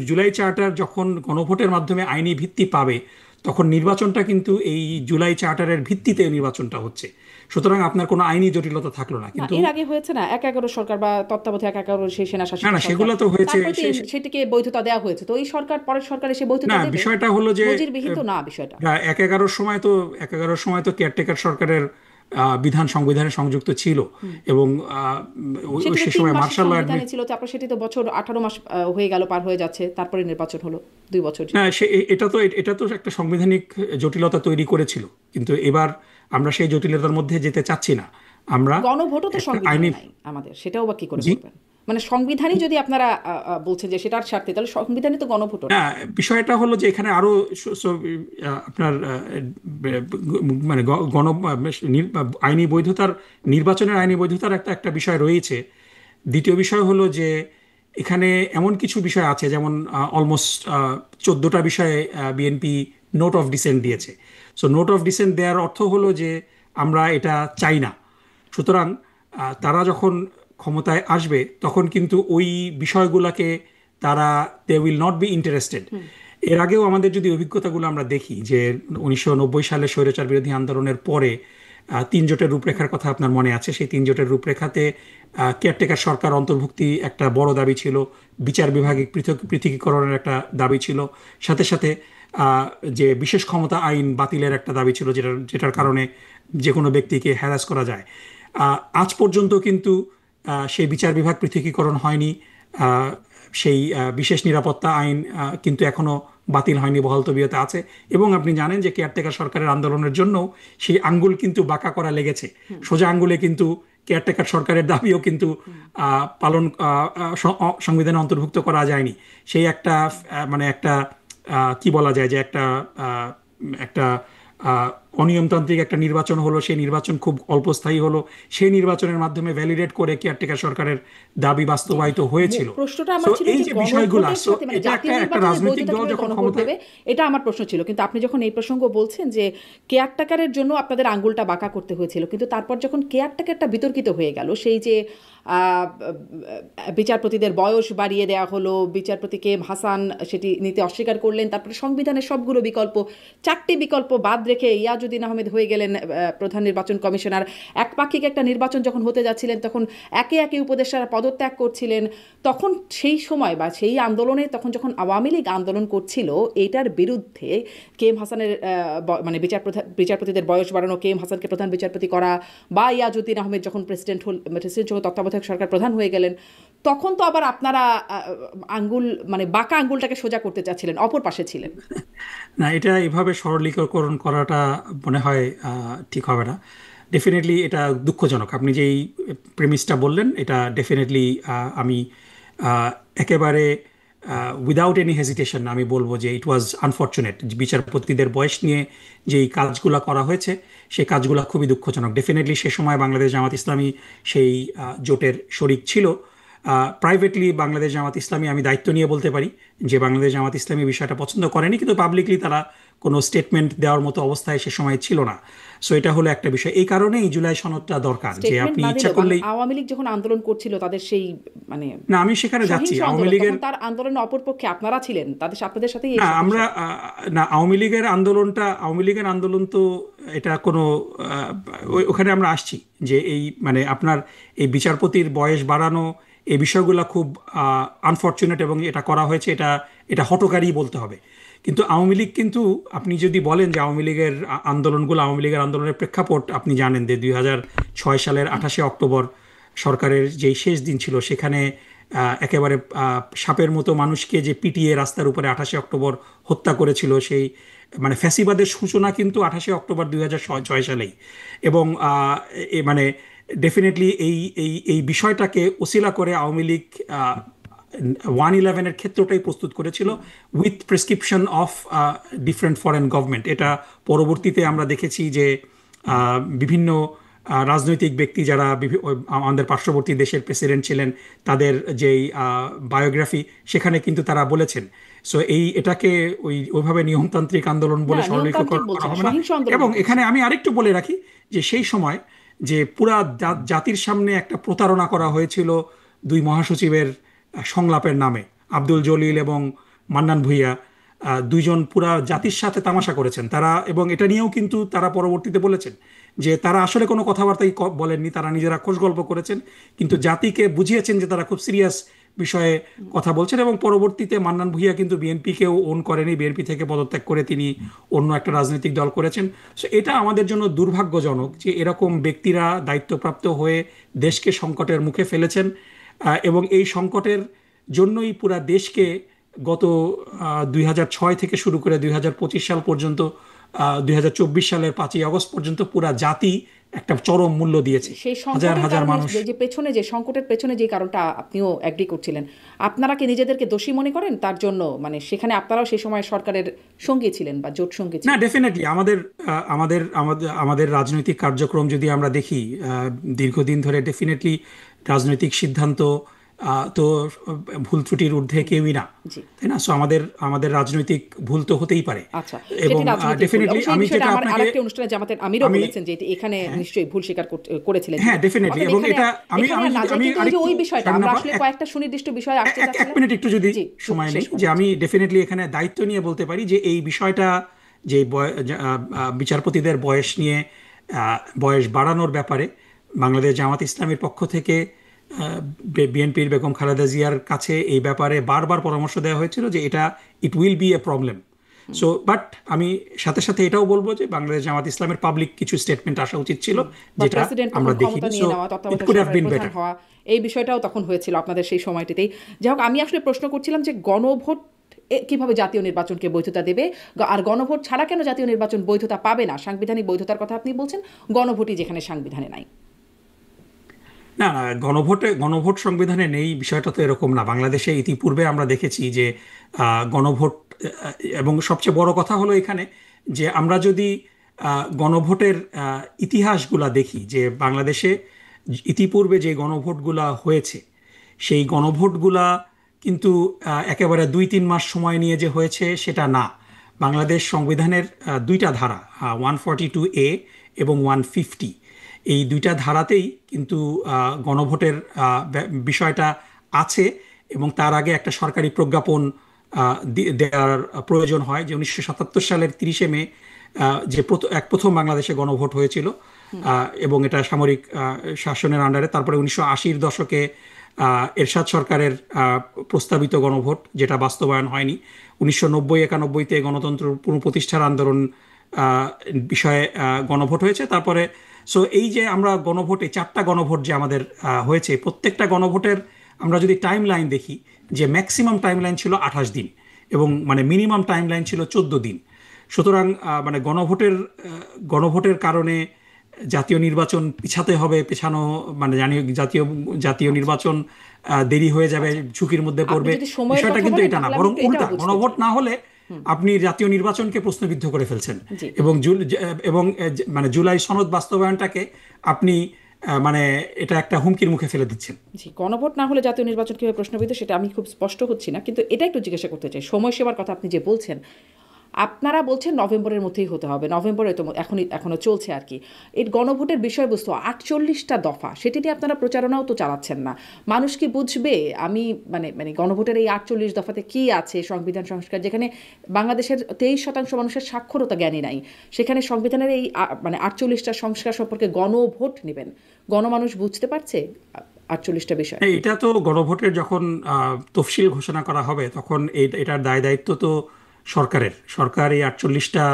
জুলাই চার্টার যখন গণভোটের মাধ্যমে আইনি ভিত্তি পাবে, তখন নির্বাচনটা কিন্তু এই জুলাই চার্টারের ভিত্তিতে নির্বাচনটা হচ্ছে। সুতরাং আপনার কোনো আইনি জটিলতা থাকলো না।
না,
কিন্তু
এর আগে হয়েছে না ১/১১ সরকার বা তত্ত্বাবধায়ক ১/১১ সেই সেনা শাসিত
না,
সরকার,
সেগুলো তো হয়েছে।
তারপরে তো সেটিকে বৈধতা দেওয়া হয়েছে। তো এই সরকার পরের সরকার এসে বৈধতা
না,
দেবে?
বিষয়টা হলো যে
নজিরবিহীন তো না বিষয়টা।
১/১১ সময় তো কেয়ারটেকার সরকারের বিধান সংবিধানে সংযুক্ত ছিল, এবং
সেটি তো
সে
৩
সময়
মাসের
মার্শাল ল
সংবিধানে ছিল, তারপর সেটি তো বছর ১৮ মাস হয়ে গেল, পার হয়ে যাচ্ছে, তারপরে নির্বাচন হলো ২ বছর।
না, এটা তো একটা সাংবিধানিক জটিলতা তৈরি করেছিল, কিন্তু এবার আমরা সেই জটিলতার মধ্যে যেতে চাচ্ছি না। আমরা
গণভোটও তো
একটা
সংবিধানে
আইনি
নাই আমাদের, সেটাও বা কি করে
জি
করবেন? মানে সংবিধানই যদি আপনারা বলছেন যে সেটার স্বার্থে, তাহলে সংবিধানে তো গণভোটও
না,
নাই।
বিষয়টা হলো যে এখানে আরো আপনার মানে আইনি বৈধতার, নির্বাচনের আইনি বৈধতার একটা একটা বিষয় রয়েছে। দ্বিতীয় বিষয় হলো যে এখানে এমন কিছু বিষয় আছে, যেমন অলমোস্ট 14টা বিষয়ে বিএনপি নোট অফ ডিসেন্ট দিয়েছে। সো নোট অফ ডিসেন্ট দেওয়ার অর্থ হলো যে আমরা এটা চাই না। সুতরাং তারা যখন ক্ষমতায় আসবে, তখন কিন্তু ওই বিষয়গুলোকে তারা উইল নট বি ইন্টারেস্টেড। এর আগেও আমাদের যদি অভিজ্ঞতাগুলো আমরা দেখি, যে 1990 সালে স্বৈরাচার বিরোধী আন্দোলনের পরে 3 জোটের রূপরেখার কথা আপনার মনে আছে। সেই 3 জোটের রূপরেখাতে কেয়ারটেকার সরকার অন্তর্ভুক্তি একটা বড় দাবি ছিল, বিচার বিভাগিক পৃথকীকরণের একটা দাবি ছিল, সাথে সাথে যে বিশেষ ক্ষমতা আইন বাতিলের একটা দাবি ছিল, যেটার কারণে যে কোনো ব্যক্তিকে হ্যারাস করা যায়। আজ পর্যন্ত কিন্তু সেই বিচার বিভাগ পৃথকীকরণ হয়নি। সেই বিশেষ নিরাপত্তা আইন কিন্তু এখনো বাতিল হয়নি, বহাল তবিয়তে আছে। এবং আপনি জানেন যে কেয়ারটেকার সরকারের আন্দোলনের জন্য সেই আঙ্গুল কিন্তু বাঁকা করা লেগেছে। সোজা আঙ্গুলে কিন্তু কেয়ারটেকার সরকারের দাবিও কিন্তু পালন সংবিধানে অন্তর্ভুক্ত করা যায়নি। সেই একটা মানে একটা কি বলা যায়, যে একটা একটা অনিয়মতান্ত্রিক একটা নির্বাচন হলো। সেই নির্বাচন খুব অল্পস্থায়ী হলো। সেই নির্বাচনের মাধ্যমে ভ্যালিডেট করে কেয়ারটেকার সরকারের দাবি বাস্তবায়িত হয়েছিল।
প্রশ্নটা
সো
আমার ছিল
এই
যে
যে বিষয়গুলো,
গণভোটের
সো
সাথে, মানে
এটা
জাতীয়
একটা
নির্বাচনের
রাজনৈতিক
বৈধতা
দল
কিভাবে
যখন
গণভোট
ক্ষমতায়,
হবে, এটা আমার প্রশ্ন ছিল। কিন্তু আপনি যখন এই প্রসঙ্গ বলছেন যে কেয়ারটেকারের জন্য আপনাদের আঙ্গুলটা বাঁকা করতে হয়েছিল, কিন্তু তারপর যখন কেয়ারটেকারটা বিতর্কিত হয়ে গেল, সেই যে বিচারপতিদের বয়স বাড়িয়ে দেওয়া হলো, বিচারপতি কে এম হাসান সেটি নিতে অস্বীকার করলেন, তারপরে সংবিধানের সবগুলো বিকল্প, 4টি বিকল্প বাদ রেখে ইয়াজউদ্দিন আহমেদ হয়ে গেলেন প্রধান নির্বাচন কমিশনার। একপাক্ষিক একটা নির্বাচন যখন হতে যাচ্ছিলেন, তখন একে একে উপদেষ্টারা পদত্যাগ করছিলেন। তখন সেই সময় বা সেই আন্দোলনে, তখন যখন আওয়ামী লীগ আন্দোলন করছিল এইটার বিরুদ্ধে, কে এম হাসানের মানে বিচারপতিদের বয়স বাড়ানো, কে এম হাসানকে প্রধান বিচারপতি করা, বা ইয়াজউদ্দিন আহমেদ যখন প্রেসিডেন্ট যখন তত্ত্বাবধায়ক সরকার প্রধান হয়ে গেলেন, তখন তো আবার আপনারা আঙ্গুল, মানে বাঁকা আঙ্গুলটাকে সোজা করতে চাচ্ছিলেন, অপর পাশে ছিলেন।
না, এটা এভাবে সরলীকরণ করাটা মনে হয় ঠিক হবে না। ডেফিনেটলি এটা দুঃখজনক। আপনি যেই প্রেমিসটা বললেন, এটা ডেফিনেটলি আমি একেবারে উইদাউট এনি হেজিটেশন আমি বলবো যে ইট ওয়াজ আনফর্চুনেট। বিচারপতিদের বয়স নিয়ে যেই কাজগুলো করা হয়েছে, সেই কাজগুলো খুবই দুঃখজনক। ডেফিনেটলি সে সময় বাংলাদেশ জামাত ইসলামী সেই জোটের শরিক ছিল। প্রাইভেটলি বাংলাদেশ জামাত ইসলামী, আমি দায়িত্ব নিয়ে বলতে পারি যে বাংলাদেশ জামাত ইসলামী বিষয়টা পছন্দ করেনি, কিন্তু পাবলিকলি তারা কোনো স্টেটমেন্ট দেওয়ার মতো অবস্থায় সে সময় ছিল না। সো এটা হলো একটা বিষয়। এই কারণেই জুলাই সনদটা দরকার, যে
স্টেটমেন্ট
আপনি
না
ইচ্ছা
দিলেও
করলেই।
আওয়ামী লীগ যখন আন্দোলন করছিল, তাদের সেই মানে
না, আমি সেখানে যাচ্ছি।
সহিংস
আওয়ামী
আন্দোলন,
লীগের,
তখন তার আন্দোলনের অপরপক্ষে আপনারা ছিলেন, আপনাদের সাথেই এই
না
সহিংস।
আমরা না, আওয়ামী লীগের আন্দোলন তো এটা কোনো ওখানে আমরা আসছি যে এই মানে আপনার এই বিচারপতির বয়স বাড়ানো, এই বিষয়গুলো খুব আনফর্চুনেট, এবং এটা করা হয়েছে, এটা এটা হঠকারী বলতে হবে। কিন্তু আওয়ামী লীগ কিন্তু, আপনি যদি বলেন যে আওয়ামী লীগের আন্দোলনের প্রেক্ষাপট আপনি জানেন যে 2006 সালের 28শে অক্টোবর সরকারের যেই শেষ দিন ছিল, সেখানে একেবারে সাপের মতো মানুষকে যে পিটিয়ে রাস্তার উপরে 28শে অক্টোবর হত্যা করেছিল, সেই মানে ফ্যাসিবাদের সূচনা কিন্তু 28শে অক্টোবর 2006 সালেই। এবং মানে ডেফিনেটলি এই এই এই বিষয়টাকে ওসিলা করে আওয়ামী লীগ 111-এর ক্ষেত্রটাই প্রস্তুত করেছিল, with prescription of different foreign government. এটা পরবর্তীতে আমরা দেখেছি যে বিভিন্ন রাজনৈতিক ব্যক্তি যারা আমাদের পার্শ্ববর্তী দেশের প্রেসিডেন্ট ছিলেন তাদের যেই বায়োগ্রাফি, সেখানে কিন্তু তারা বলেছেন। সো এটাকে ওইভাবে নিয়মতান্ত্রিক আন্দোলন বলে
না,
সরলীকরণ
নিয়মতান্ত্রিক
করা
বলছেন,
হবে না।
সহিংস আন্দোলন
এবং
বলছেন।
এখানে আমি আরেকটু বলে রাখি যে সেই সময় যে পুরা জাতির সামনে একটা প্রতারণা করা হয়েছিল দুই মহাসচিবের সংলাপের নামে, আব্দুল জলিল এবং মান্নান ভূঁইয়া, দুইজন পুরা জাতির সাথে তামাশা করেছেন তারা। এবং এটা নিয়েও কিন্তু তারা পরবর্তীতে বলেছেন যে তারা আসলে কোনো কথাবার্তাই বলেননি, তারা নিজেরা খোশ গল্প করেছেন, কিন্তু জাতিকে বুঝিয়েছেন যে তারা খুব সিরিয়াস বিষয়ে কথা বলছেন। এবং পরবর্তীতে মান্নান ভূঁইয়া কিন্তু বিএনপিকেও ওন করেনি, বিএনপি থেকে পদত্যাগ করে তিনি অন্য একটা রাজনৈতিক দল করেছেন। সো এটা আমাদের জন্য দুর্ভাগ্যজনক যে এরকম ব্যক্তিরা দায়িত্বপ্রাপ্ত হয়ে দেশকে সংকটের মুখে ফেলেছেন। এবং এই সংকটের জন্যই পুরা দেশকে গত 2006 থেকে শুরু করে 2025 সাল পর্যন্ত, 2024 সালের 5ই আগস্ট পর্যন্ত পুরা জাতি একটা চরম মূল্য দিয়েছে।
সেই
হাজার
সংকটের
হাজার
কারণে
মানুষ।
যে পেছনে, যে সংকটের পেছনে যে কারণটা আপনিও অ্যাগ্রি করছিলেন, আপনারা কি নিজেদেরকে দোষী মনে করেন তার জন্য? মানে সেখানে আপনারাও সেই সময় সরকারের সঙ্গী ছিলেন বা জোট সঙ্গী
না,
ছিলেন?
ডেফিনেটলি আমাদের আমাদের আমাদের আমাদের রাজনৈতিক কার্যক্রম যদি আমরা দেখি দীর্ঘদিন ধরে, ডেফিনেটলি রাজনৈতিক সিদ্ধান্ত তো ভুল ত্রুটির ঊর্ধ্বে কেউই না,
জি।
তাই না? সো আমাদের আমাদের রাজনৈতিক ভুল তো হতেই পারে।
আচ্ছা,
এবং
সেটি রাজনৈতিক ভুল।
ডেফিনেটলি
অবশ্যই এই
আমি
বিষয়টা
যেটা
আমার
আপনাকে
আরেকটি অনুষ্ঠানে জামাতের আমিরও
আমি
বলেছেন যে এখানে নিশ্চয়ই ভুল স্বীকার করেছিলেন
হ্যাঁ,
তিনি।
ডেফিনেটলি।
অতএব
এবং
এখানে
এটা আমি
এখানে
আমি
না যাই,
আমি
কিন্তু ওই যে
আরেকটু
ওই বিষয়টা আমরা
স্বামীনাপা,
আসলে কয়েকটা সুনির্দিষ্ট বিষয় আসতে
এক
চাচ্ছিলাম।
মিনিট একটু যদি
জি,
সময় নেই,
শেষ
যে
করুন।
আমি ডেফিনেটলি এখানে দায়িত্ব নিয়ে বলতে পারি যে এই বিষয়টা যে বিচারপতিদের বয়স নিয়ে বয়স বাড়ানোর ব্যাপারে বাংলাদেশ জামাত ইসলামীর পক্ষ থেকে বিএনপির বেগম খালেদা জিয়ার কাছে এই ব্যাপারে বারবার পরামর্শ দেওয়া হয়েছিল যে it will B A problem. So but আমি সাথে সাথে এটাও বলবো যে বাংলাদেশ জামাত ইসলামের পাবলিক কিছু স্টেটমেন্ট আসা উচিত ছিল, যেটা
প্রেসিডেন্ট
আমরা
তখন
দেখিনি।
ক্ষমতা
সো
নিয়ে নেওয়া,
ইট
তত্ত্বাবধায়ক
কুড হ্যাভ
সরকারের
বিন
প্রধান
বেটার।
হওয়া, এই বিষয়টাও তখন হয়েছিল আপনাদের সেই সময়টিতেই। যাই হোক, আমি আসলে প্রশ্ন করছিলাম যে গণভোট কিভাবে জাতীয় নির্বাচনকে বৈধতা দেবে, আর গণভোট ছাড়া কেন জাতীয় নির্বাচন বৈধতা পাবে না? সাংবিধানিক বৈধতার কথা আপনি বলছেন, গণভোটই যেখানে সাংবিধানে নাই।
না না, গণভোট সংবিধানে নেই বিষয়টা তো এরকম না। বাংলাদেশে ইতিপূর্বে আমরা দেখেছি যে গণভোট, এবং সবচেয়ে বড় কথা হলো এখানে যে আমরা যদি গণভোটের ইতিহাসগুলা দেখি, যে বাংলাদেশে ইতিপূর্বে যে গণভোটগুলা হয়েছে সেই গণভোটগুলা কিন্তু একেবারে 2-3 মাস সময় নিয়ে যে হয়েছে সেটা না। বাংলাদেশ সংবিধানের দুইটা ধারা, 142A এবং 150, এই দুইটা ধারাতেই কিন্তু গণভোটের বিষয়টা আছে। এবং তার আগে একটা সরকারি প্রজ্ঞাপন দেওয়ার প্রয়োজন হয়, যে 1977 সালের 30শে মে যে প্রথম বাংলাদেশে গণভোট হয়েছিল, এবং এটা সামরিক শাসনের আন্ডারে। তারপরে 1980-র দশকে এরশাদ সরকারের প্রস্তাবিত গণভোট, যেটা বাস্তবায়ন হয়নি। 1990-91-তে গণতন্ত্র পুনঃপ্রতিষ্ঠার আন্দোলন বিষয়ে গণভোট হয়েছে। তারপরে সো এই যে আমরা গণভোটে 4টা গণভোট যে আমাদের হয়েছে, প্রত্যেকটা গণভোটের আমরা যদি টাইম লাইন দেখি, যে ম্যাক্সিমাম টাইম লাইন ছিল 28 দিন এবং মানে মিনিমাম টাইম লাইন ছিল 14 দিন। সুতরাং মানে গণভোটের কারণে জাতীয় নির্বাচন পিছাতে হবে, পেছানো মানে জাতীয় নির্বাচন দেরি হয়ে যাবে, ঝুঁকির মধ্যে পড়বে, বিষয়টা কিন্তু এটা না। বরং উল্টা, গণভোট না হলে আপনি জাতীয় নির্বাচনকে প্রশ্নবিদ্ধ করে ফেলছেন। এবং মানে জুলাই সনদ বাস্তবায়নটাকে আপনি মানে এটা একটা হুমকির মুখে ফেলে দিচ্ছেন।
জি, গণভোট না হলে জাতীয় নির্বাচন কিভাবে প্রশ্নবিদ্ধ, সেটা আমি খুব স্পষ্ট হচ্ছি না, কিন্তু এটা একটু জিজ্ঞাসা করতে চাই। সময়সীমার কথা আপনি যে বলছেন, আপনারা বলছেন নভেম্বরের মধ্যেই হতে হবে, নভেম্বরে তো এখনো চলছে আর কি। এই গণভোটের বিষয়বস্তু 48টা দফা, সেটি নিয়ে আপনারা প্রচারণাও তো চালাচ্ছেন না। মানুষ কি বুঝবে? আমি মানে গণভোটের এই 48 দফাতে কি আছে? সংবিধান সংস্কার, যেখানে বাংলাদেশের 23% মানুষের সাক্ষরতা জ্ঞানী নাই, সেখানে সংবিধানের এই মানে 48টা সংস্কার সম্পর্কে গণভোট নেবেন, গণমানুষ বুঝতে পারছে 48টা বিষয়?
এটা তো গণভোটের যখন তফসিল ঘোষণা করা হবে তখন এটার দায় দায়িত্ব তো সরকার এই 48টা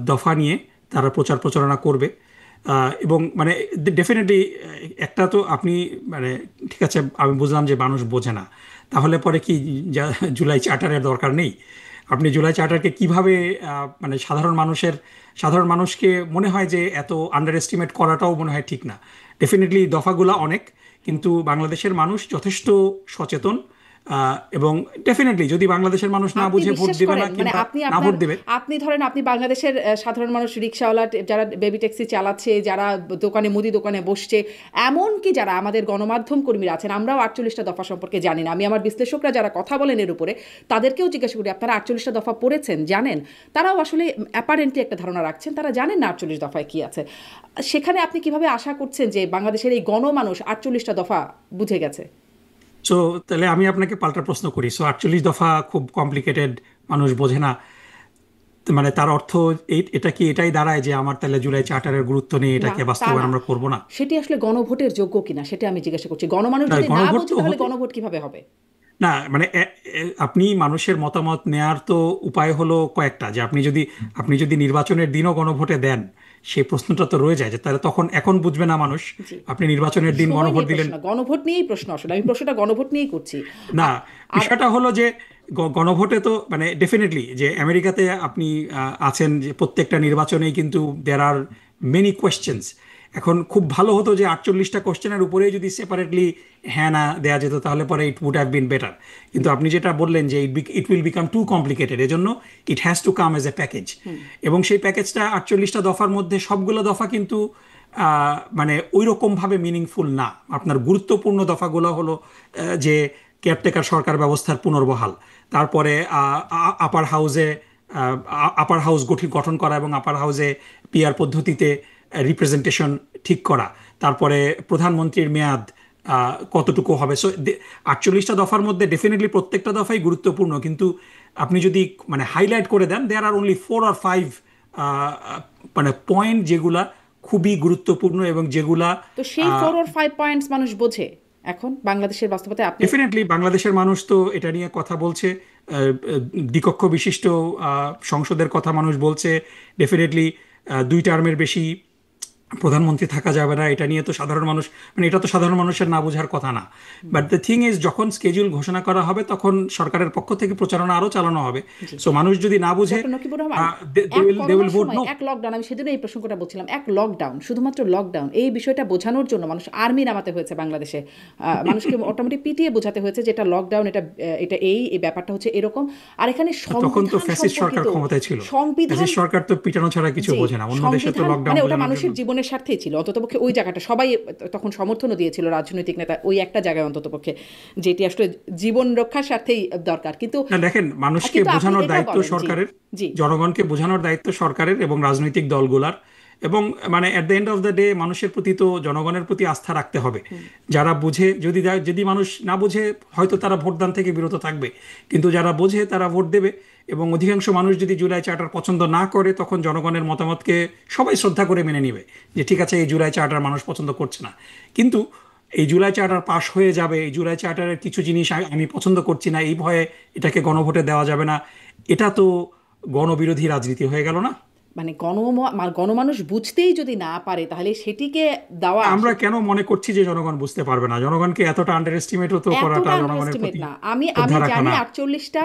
দফা নিয়ে তারা প্রচারণা করবে। এবং মানে ডেফিনেটলি একটা তো আপনি মানে ঠিক আছে, আমি বুঝলাম যে মানুষ বোঝে না, তাহলে পরে কি জুলাই চার্টারের দরকার নেই? আপনি জুলাই চার্টারকে কিভাবে মানে সাধারণ মানুষকে মনে হয় যে এত আন্ডার এস্টিমেট করাটাও মনে হয় ঠিক না। ডেফিনেটলি দফাগুলা অনেক, কিন্তু বাংলাদেশের মানুষ যথেষ্ট সচেতন এবং ডেফিনেটলি যদি বাংলাদেশের মানুষ না
আপনি
বুঝে ভোট
বিশ্বাস
দিবে
করেন
না
মানে
কিংবা
আপনি
না
আপনার
ভোট দেবে।
আপনি ধরেন আপনি বাংলাদেশের সাধারণ মানুষ রিক্সাওয়ালা যারা বেবি ট্যাক্সি চালাচ্ছে, যারা দোকানে মুদি দোকানে বসছে, এমনকি যারা আমাদের গণমাধ্যম কর্মীরা আছেন, আমরাও 48টা দফা সম্পর্কে জানি না। আমি আমার বিশ্লেষকরা যারা কথা বলেন এর উপরে তাদেরকেও জিজ্ঞাসা করি আপনারা 48টা দফা পড়েছেন, জানেন? তারাও আসলে অ্যাপারেন্টলি একটা ধারণা রাখছেন, তারা জানেন না 48 দফায় কি আছে। সেখানে আপনি কিভাবে আশা করছেন যে বাংলাদেশের এই গণমানুষ 48টা দফা বুঝে গেছে?
সো তাহলে আমি আপনাকে পাল্টা প্রশ্ন করি, সো 48 দফা খুব কমপ্লিকেটেড, মানুষ বোঝে না, তো মানে তার অর্থ এটা কি এটাই দাঁড়ায় যে আমার তাহলে জুলাই চার্টারের গুরুত্ব নেই,
না,
এটাকে
তা
বাস্তবায়ন
না।
আমরা করব না?
সেটি আসলে গণভোটের যোগ্য কিনা সেটা আমি জিজ্ঞাসা করছি। গণমানুষ
না,
যদি না
গণভোট
বোঝে
তো
তাহলে
হতে,
গণভোট কিভাবে হবে?
না মানে আপনি মানুষের মতামত নেয়ার তো উপায় হলো কয়েকটা, যে আপনি যদি নির্বাচনের দিনও গণভোটে দেন, সেই প্রশ্নটা তো রয়ে যায় যে তাহলে তখন এখন বুঝবে না মানুষ,
জি,
আপনি নির্বাচনের দিন
সময়
গণভোট
নিয়ে
দিলেন।
প্রশ্ন না, গণভোট নিয়েই প্রশ্ন আসলে, আমি প্রশ্নটা গণভোট নিয়েই করছি।
না,
আর
বিষয়টা হলো যে গণভোটে তো মানে ডেফিনেটলি যে আমেরিকাতে আপনি আছেন, যে প্রত্যেকটা নির্বাচনেই কিন্তু দেয়ার আর মেনি কোয়েশ্চেন্স। এখন খুব ভালো হতো যে 48টা কোশ্চেনের উপরেই যদি সেপারেটলি হ্যাঁ না দেওয়া যেত, তাহলে পরে it would have been better. কিন্তু আপনি যেটা বললেন যে it will become too complicated, এজন্য it has to come as a package. এবং সেই প্যাকেজটা 48টা দফার মধ্যে সবগুলো দফা কিন্তু মানে ওই রকমভাবে মিনিংফুল না। আপনার গুরুত্বপূর্ণ দফাগুলো হলো যে কেয়ারটেকার সরকার ব্যবস্থার পুনর্বহাল, তারপরে আপার হাউস গঠন করা এবং আপার হাউসে পিআর পদ্ধতিতে রিপ্রেজেন্টেশন ঠিক করা, তারপরে প্রধানমন্ত্রীর মেয়াদ কতটুকু হবে। সো 48টা দফার মধ্যে ডেফিনেটলি প্রত্যেকটা দফাই গুরুত্বপূর্ণ, কিন্তু আপনি যদি মানে হাইলাইট করে দেন, দেয়ার আর অনলি 4 or 5 মানে পয়েন্ট যেগুলা খুবই গুরুত্বপূর্ণ এবং যেগুলা
তো সেই 4 or 5 পয়েন্টস মানুষ বোঝে এখন বাংলাদেশের বাস্তবতায়? আপনি
ডেফিনেটলি বাংলাদেশের মানুষ তো এটা নিয়ে কথা বলছে, দ্বিকক্ষ বিশিষ্ট সংসদের কথা মানুষ বলছে। ডেফিনেটলি 2 টার্মের বেশি প্রধানমন্ত্রী থাকা যাবে না, এটা নিয়ে তো সাধারণ মানুষ, মানে এটা তো সাধারণ মানুষের না বোঝার কথা না। বাট দ্য থিং ইজ, যখন স্কেডিউল ঘোষণা করা হবে তখন সরকারের পক্ষ থেকে প্রচারণা আরো চালানো হবে।
জি,
সো মানুষ যদি না বুঝে,
ডক্টর নকিবুর রহমান,
দে
এক
উইল
করোনার
ভোট
সময়
নো।
এক লকডাউন, আমি সেদিন এই প্রসঙ্গটা বলছিলাম, এক লকডাউন, শুধুমাত্র লকডাউন, এই বিষয়টা বোঝানোর জন্য মানুষ আর্মি নামাতে হয়েছে বাংলাদেশে। মানুষকে অটোমেটিক পিটিয়ে বোঝাতে হয়েছে যে এটা লকডাউন, এটা এই ব্যাপারটা হচ্ছে এরকম। আর এখানে
তখন তো
সংবিধান
ফ্যাসিস্ট সরকার
সম্পর্কিত
ক্ষমতায় ছিল,
সংবিধান,
ফ্যাসিস্ট সরকার তো পিটানো ছাড়া কিছু
জি,
বোঝে না, অন্য দেশে তো
সংবিধান
লকডাউন
মানে ওটা
বোঝানোর
মানুষের
জন্য।
জীবনের স্বার্থেই ছিল অন্ততপক্ষে ওই জায়গাটা, সবাই তখন সমর্থনও দিয়েছিল রাজনৈতিক নেতা ওই একটা জায়গায় অন্ততপক্ষে, যেটি আসলে জীবন রক্ষার স্বার্থেই দরকার। কিন্তু
না দেখেন, মানুষকে
কিন্তু আপনি
বোঝানোর
এটা
দায়িত্ব
বলেন, জি,
সরকারের,
জি,
জনগণকে বোঝানোর দায়িত্ব সরকারের এবং রাজনৈতিক দলগুলার। এবং মানে at the end of the day মানুষের প্রতি তো জনগণের প্রতি আস্থা রাখতে হবে। যারা বুঝে, যদি মানুষ না বুঝে হয়তো তারা ভোটদান থেকে বিরত থাকবে, কিন্তু যারা বোঝে তারা ভোট দেবে। এবং অধিকাংশ মানুষ যদি জুলাই চার্টার পছন্দ না করে, তখন জনগণের মতামতকে সবাই শ্রদ্ধা করে মেনে নিবে যে ঠিক আছে, এই জুলাই চার্টার মানুষ পছন্দ করছে না, কিন্তু এই জুলাই চার্টার পাশ হয়ে যাবে, এই জুলাই চার্টারের কিছু জিনিস আমি পছন্দ করছি না, এই ভয়ে এটাকে গণভোটে দেওয়া যাবে না, এটা তো গণবিরোধী রাজনীতি হয়ে গেল না?
মানে গণমানুষ বুঝতেই যদি না পারে তাহলে সেটিকে দেওয়া,
আমরা কেন মনে করছি যে জনগণ বুঝতে পারবে না? জনগণকে এতটা আন্ডার এস্টিমেটও তো করাটা
এতটা
জনগণের
আন্ডারএস্টিমেট
প্রতি
না। আমি আমি
শ্রদ্ধা রাখা
জানি
না।
48টা,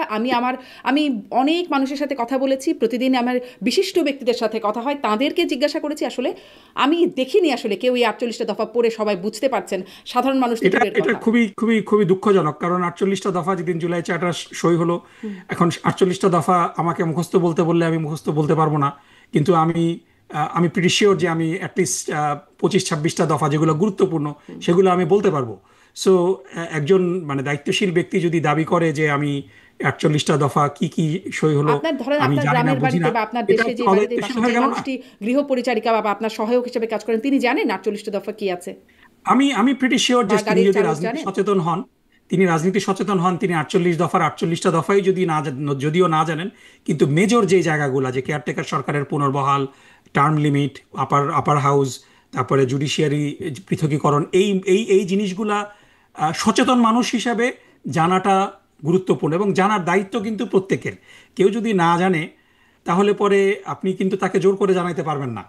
আমি অনেক মানুষের সাথে কথা বলেছি, প্রতিদিন আমার বিশিষ্ট ব্যক্তিদের সাথে কথা হয়, তাদেরকে জিজ্ঞাসা করেছি, আসলে আমি দেখিনি আসলে কেউ এই 48টা দফা পড়ে সবাই বুঝতে পারছেন, সাধারণ মানুষ তো
এটা
দূরের
এটা
কথা।
খুবই খুবই খুবই দুঃখজনক, কারণ 48টা দফা যেদিন জুলাই চার্টার সই হলো, এখন 48টা দফা আমাকে মুখস্থ বলতে বললে আমি মুখস্থ বলতে পারবো না, কিন্তু আমি প্রিটি শিওর যে আমি অ্যাটলিস্ট 25-26টা দফা যেগুলো গুরুত্বপূর্ণ সেগুলো আমি বলতে পারবো। সো একজন মানে দায়িত্বশীল ব্যক্তি যদি দাবি করে যে আমি 48টা দফা কি কি সই হলো
আপনার ধরেন
আমি
আপনার
জানি না,
গ্রামের
বুঝি
বাড়িতে
না,
বা আপনার
এটা
দেশে
তো
যে বাড়িতে
অদায়িত্বশীল হয়ে
যে
গেল না?
মানুষটি গৃহপরিচারিকা বা আপনার সহায়ক হিসেবে কাজ করেন, তিনি জানেন 48টা দফা কি আছে?
আমি প্রিটি শিওর
বা
যে তিনি
গাড়ির
যদি
চালক
রাজনীতি
জানেন?
সচেতন হন, তিনি 48টা দফাই যদি না যদিও না জানেন, কিন্তু মেজর যে জায়গাগুলো, যে কেয়ারটেকার সরকারের পুনর্বহাল, টার্ম লিমিট, আপার হাউস, তারপরে জুডিশিয়ারি পৃথকীকরণ, এই এই এই জিনিসগুলা সচেতন মানুষ হিসাবে জানাটা গুরুত্বপূর্ণ এবং জানার দায়িত্ব কিন্তু প্রত্যেকের। কেউ যদি না জানে তাহলে পরে আপনি কিন্তু তাকে জোর করে জানাইতে পারবেন না।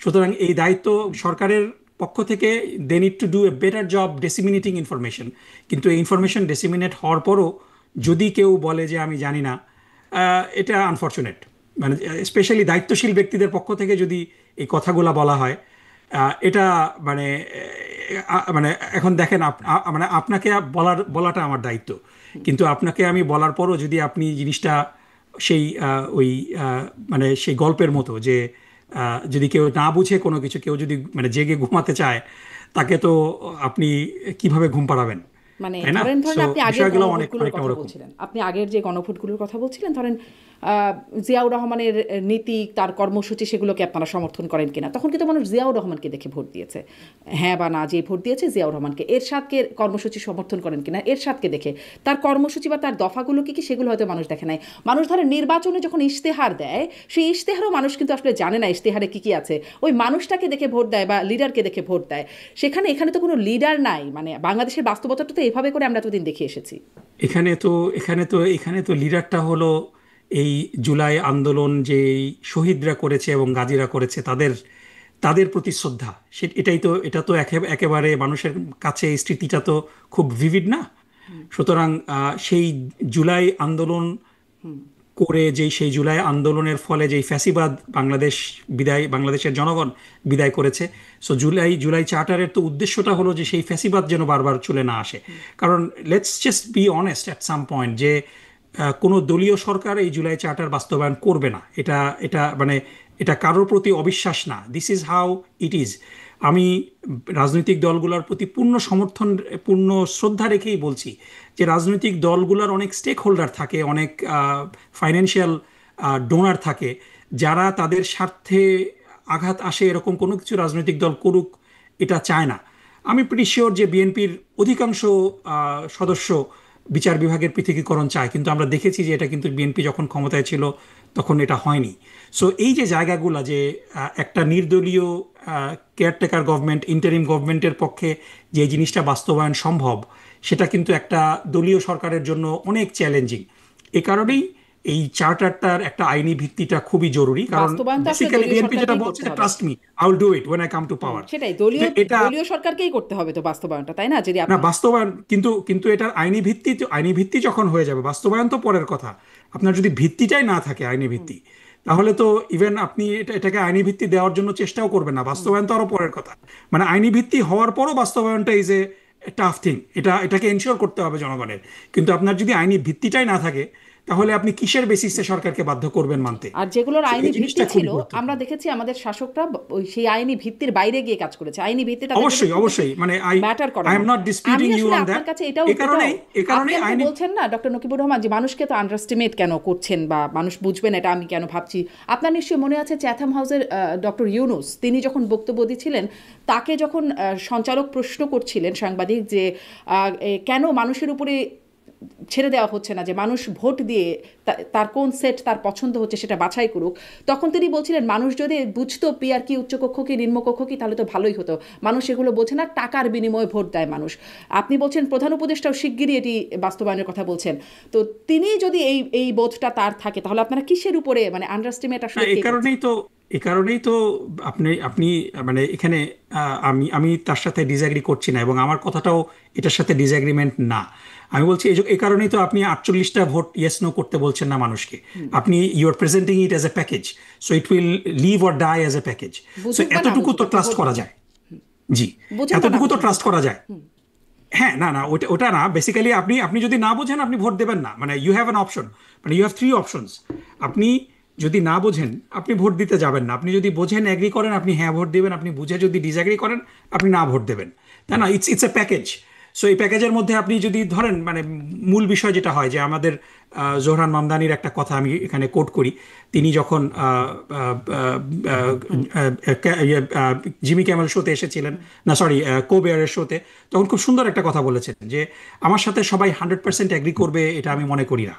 সুতরাং এই দায়িত্ব সরকারের পক্ষ থেকে, they need to do a better job disseminating information. কিন্তু এই ইনফরমেশন ডিসিমিনেট হওয়ার পরও যদি কেউ বলে যে আমি জানি না, এটা আনফর্চুনেট। মানে স্পেশালি দায়িত্বশীল ব্যক্তিদের পক্ষ থেকে যদি এই কথাগুলো বলা হয়, এটা মানে মানে এখন দেখেন, মানে আপনাকে বলাটা আমার দায়িত্ব। কিন্তু আপনাকে আমি বলার পরও যদি আপনি জিনিসটা সেই ওই মানে সেই গল্পের মতো যে যদি কেউ না বুঝে কোনো কিছু, কেউ যদি মানে জেগে ঘুমাতে চায়, তাকে তো আপনি কিভাবে ঘুম পাড়াবেন,
মানে
তাই না?
ধরেন
সো
আপনি আগের
বিষয়গুলো
গণভোটগুলোর
অনেকটা
কথা
ওরকম।
বলছিলেন, আপনি আগের যে গণভোটগুলোর কথা বলছিলেন, ধরেন জিয়াউর রহমানের নীতি, তার কর্মসূচি, সেগুলোকে আপনারা সমর্থন করেন কিনা? তখন কিন্তু মানুষ জিয়াউর রহমানকে দেখে ভোট দিয়েছে, হ্যাঁ বা না যে ভোট দিয়েছে জিয়াউর রহমানকে। এরশাদকে কর্মসূচি সমর্থন করেন কিনা? এরশাদকে দেখে। তার কর্মসূচি বা তার দফাগুলো কি সেগুলো হয়তো মানুষ দেখে নাই। মানুষ ধরেন নির্বাচনে যখন ইশতেহার দেয়, সেই ইশতেহারও মানুষ কিন্তু আসলে জানে না ইশতেহারে কি আছে, ওই মানুষটাকে দেখে ভোট দেয় বা লিডারকে দেখে ভোট দেয়। এখানে তো কোনো লিডার নাই। মানে বাংলাদেশের বাস্তবতাটা তো এভাবে করে আমরা এতদিন দেখে এসেছি।
এখানে তো লিডারটা হলো এই জুলাই আন্দোলন যে শহীদরা করেছে এবং গাজীরা করেছে, তাদের তাদের প্রতি শ্রদ্ধা। এটা তো একেবারে মানুষের কাছে এই স্মৃতিটা তো খুব ভিভিড না? সুতরাং সেই জুলাই আন্দোলন করে সেই জুলাই আন্দোলনের ফলে যেই ফ্যাসিবাদ বাংলাদেশের জনগণ বিদায় করেছে। সো জুলাই চার্টারের তো উদ্দেশ্যটা হলো যে সেই ফ্যাসিবাদ যেন বারবার চলে না আসে। কারণ let's just be honest at some point যে কোনো দলীয় সরকার এই জুলাই চার্টার বাস্তবায়ন করবে না। এটা এটা মানে এটা কারোর প্রতি অবিশ্বাস না। This is how it is. আমি রাজনৈতিক দলগুলোর প্রতি পূর্ণ সমর্থন, পূর্ণ শ্রদ্ধা রেখেই বলছি যে রাজনৈতিক দলগুলোর অনেক স্টেক হোল্ডার থাকে, অনেক ফাইন্যান্সিয়াল ডোনার থাকে, যারা তাদের স্বার্থে আঘাত আসে এরকম কোনো কিছু রাজনৈতিক দল করুক এটা চায় না। আমি প্রিটি শিওর যে বিএনপির অধিকাংশ সদস্য বিচার বিভাগের পৃথকীকরণ চায়, কিন্তু আমরা দেখেছি যে এটা কিন্তু বিএনপি যখন ক্ষমতায় ছিল তখন এটা হয়নি। সো এই যে জায়গাগুলো যে একটা নির্দলীয় কেয়ারটেকার গভর্নমেন্ট, ইন্টারিম গভর্নমেন্টের পক্ষে যে জিনিসটা বাস্তবায়ন সম্ভব, সেটা কিন্তু একটা দলীয় সরকারের জন্য অনেক চ্যালেঞ্জিং। এ কারণেই এই চার্টারটার একটা আইনি ভিত্তিটা খুবই জরুরি। কারণ
বাস্তবায়ন তো আসলে
বেসিক্যালি
দলীয়
বিএনপি যেটা
সরকারকেই
বলছে
করতে
যে
হবে।
Trust me, I will do it when I come to power.
সেটাই,
কিন্তু এটা
দলীয় সরকারকেই করতে হবে তো বাস্তবায়নটা, তাই না? যদি
না,
আপনি
বাস্তবায়ন কিন্তু এটার আইনি ভিত্তি যখন হয়ে যাবে, বাস্তবায়ন তো পরের কথা। আপনার যদি ভিত্তিটাই না থাকে আইনি ভিত্তি, তাহলে তো ইভেন আপনি এটাকে আইনি ভিত্তি দেওয়ার জন্য চেষ্টাও করবেন না, বাস্তবায়ন তো আরো পরের কথা। মানে আইনি ভিত্তি হওয়ার পরও বাস্তবায়নটা ইজ এ টাফ থিং। এটাকে এনশিওর করতে হবে জনগণের। কিন্তু আপনার যদি আইনি ভিত্তিটাই না থাকে, তাহলে আপনি কিসের বেসিসে সরকারকে বাধ্য করবেন মানতে?
আর যেগুলোর
So,
আইনি
এই
ভিত্তি
জিনিসটা
ছিল,
খুবই
আমরা
গুরুত্বপূর্ণ।
দেখেছি আমাদের শাসকরা ওই সেই আইনি ভিত্তির বাইরে গিয়ে কাজ করেছে। আইনি ভিত্তি তাদের জন্য
অবশ্যই
খুব বেশি
অবশ্যই মানে আই
ম্যাটার করে
আই
না।
এম নট
আমি
ডিসপিউটিং ইউ
আসলে
অন
আপনার
দ্যাট।
কাছে
এ কারণেই
আপনি আমাকে
আইনি
বলছেন না ডক্টর নকিবুর রহমান, যে মানুষকে তো আন্ডারস্টিমেট কেন করছেন বা মানুষ বুঝবেন এটা আমি কেন ভাবছি। আপনার নিশ্চয়ই মনে আছে চ্যাথাম হাউসের ডক্টর ইউনুস, তিনি যখন বক্তব্য দিচ্ছিলেন, তাকে যখন সঞ্চালক প্রশ্ন করছিলেন, সাংবাদিক, যে কেন মানুষের উপরে ছেড়ে দেওয়া হচ্ছে না, যে মানুষ ভোট দিয়ে তার কোন সেট তার পছন্দ হচ্ছে সেটা বাছাই করুক, তখন তিনি বলছিলেন মানুষ যদি বুঝতো পিআর কি, উচ্চকক্ষ কি, নিম্নকক্ষ কি, তাহলে তো ভালোই হতো। মানুষ এগুলো বোঝে না, টাকার বিনিময়ে ভোট দেয় মানুষ। আপনি বলছেন প্রধান উপদেষ্টাও শিগগিরই এটি বাস্তবায়নের কথা বলছেন। তো তিনি যদি এই বোধটা তার থাকে, তাহলে আপনারা কিসের উপরে মানে আন্ডারস্টিমেট
না,
আসলে
এ
কে করছে?
কারণেই তো এ কারণেই তো আপনি আপনি মানে এখানে আমি তার সাথে ডিসএগ্রি করছি না, এবং আমার কথাটাও এটার সাথে ডিসএগ্রিমেন্ট না। আমি বলছি এই কারণেই তো আপনি 48টা ভোট ইয়েস নো করতে বলছেন না মানুষকে। আপনি you are presenting it as a package, so it will live or die as a package. So
বুঝুক বা না
এতটুকু
বুঝুক,
তো
আপনি
ট্রাস্ট
ভোট
করা
দিবেন।
যায়। জি,
বুঝুক বা না
এতটুকু তো
বুঝুক,
ট্রাস্ট
ভোট
করা
দিবেন।
যায়। হ্যাঁ, না না, ওটা না, বেসিক্যালি আপনি যদি না বোঝেন আপনি ভোট দেবেন না, মানে ইউ হ্যাভ অ্যান অপশন, মানে ইউ হ্যাভ 3 অপশনস। আপনি যদি না বোঝেন আপনি ভোট দিতে যাবেন না, আপনি যদি বোঝেন এগ্রি করেন আপনি হ্যাঁ ভোট দেবেন, আপনি বুঝে যদি ডিসএগ্রি করেন আপনি না ভোট দেবেন, তাই না? It's a package. সো এই প্যাকেজের মধ্যে আপনি যদি ধরেন মানে মূল বিষয় যেটা হয় যে আমাদের জোহরান মামদানির একটা কথা আমি এখানে কোট করি। তিনি যখন জিমি ক্যামেল শোতে এসেছিলেন, না সরি কোবেয়ারের শোতে, তখন খুব সুন্দর একটা কথা বলেছেন যে আমার সাথে সবাই 100% এগ্রি করবে এটা আমি মনে করি না।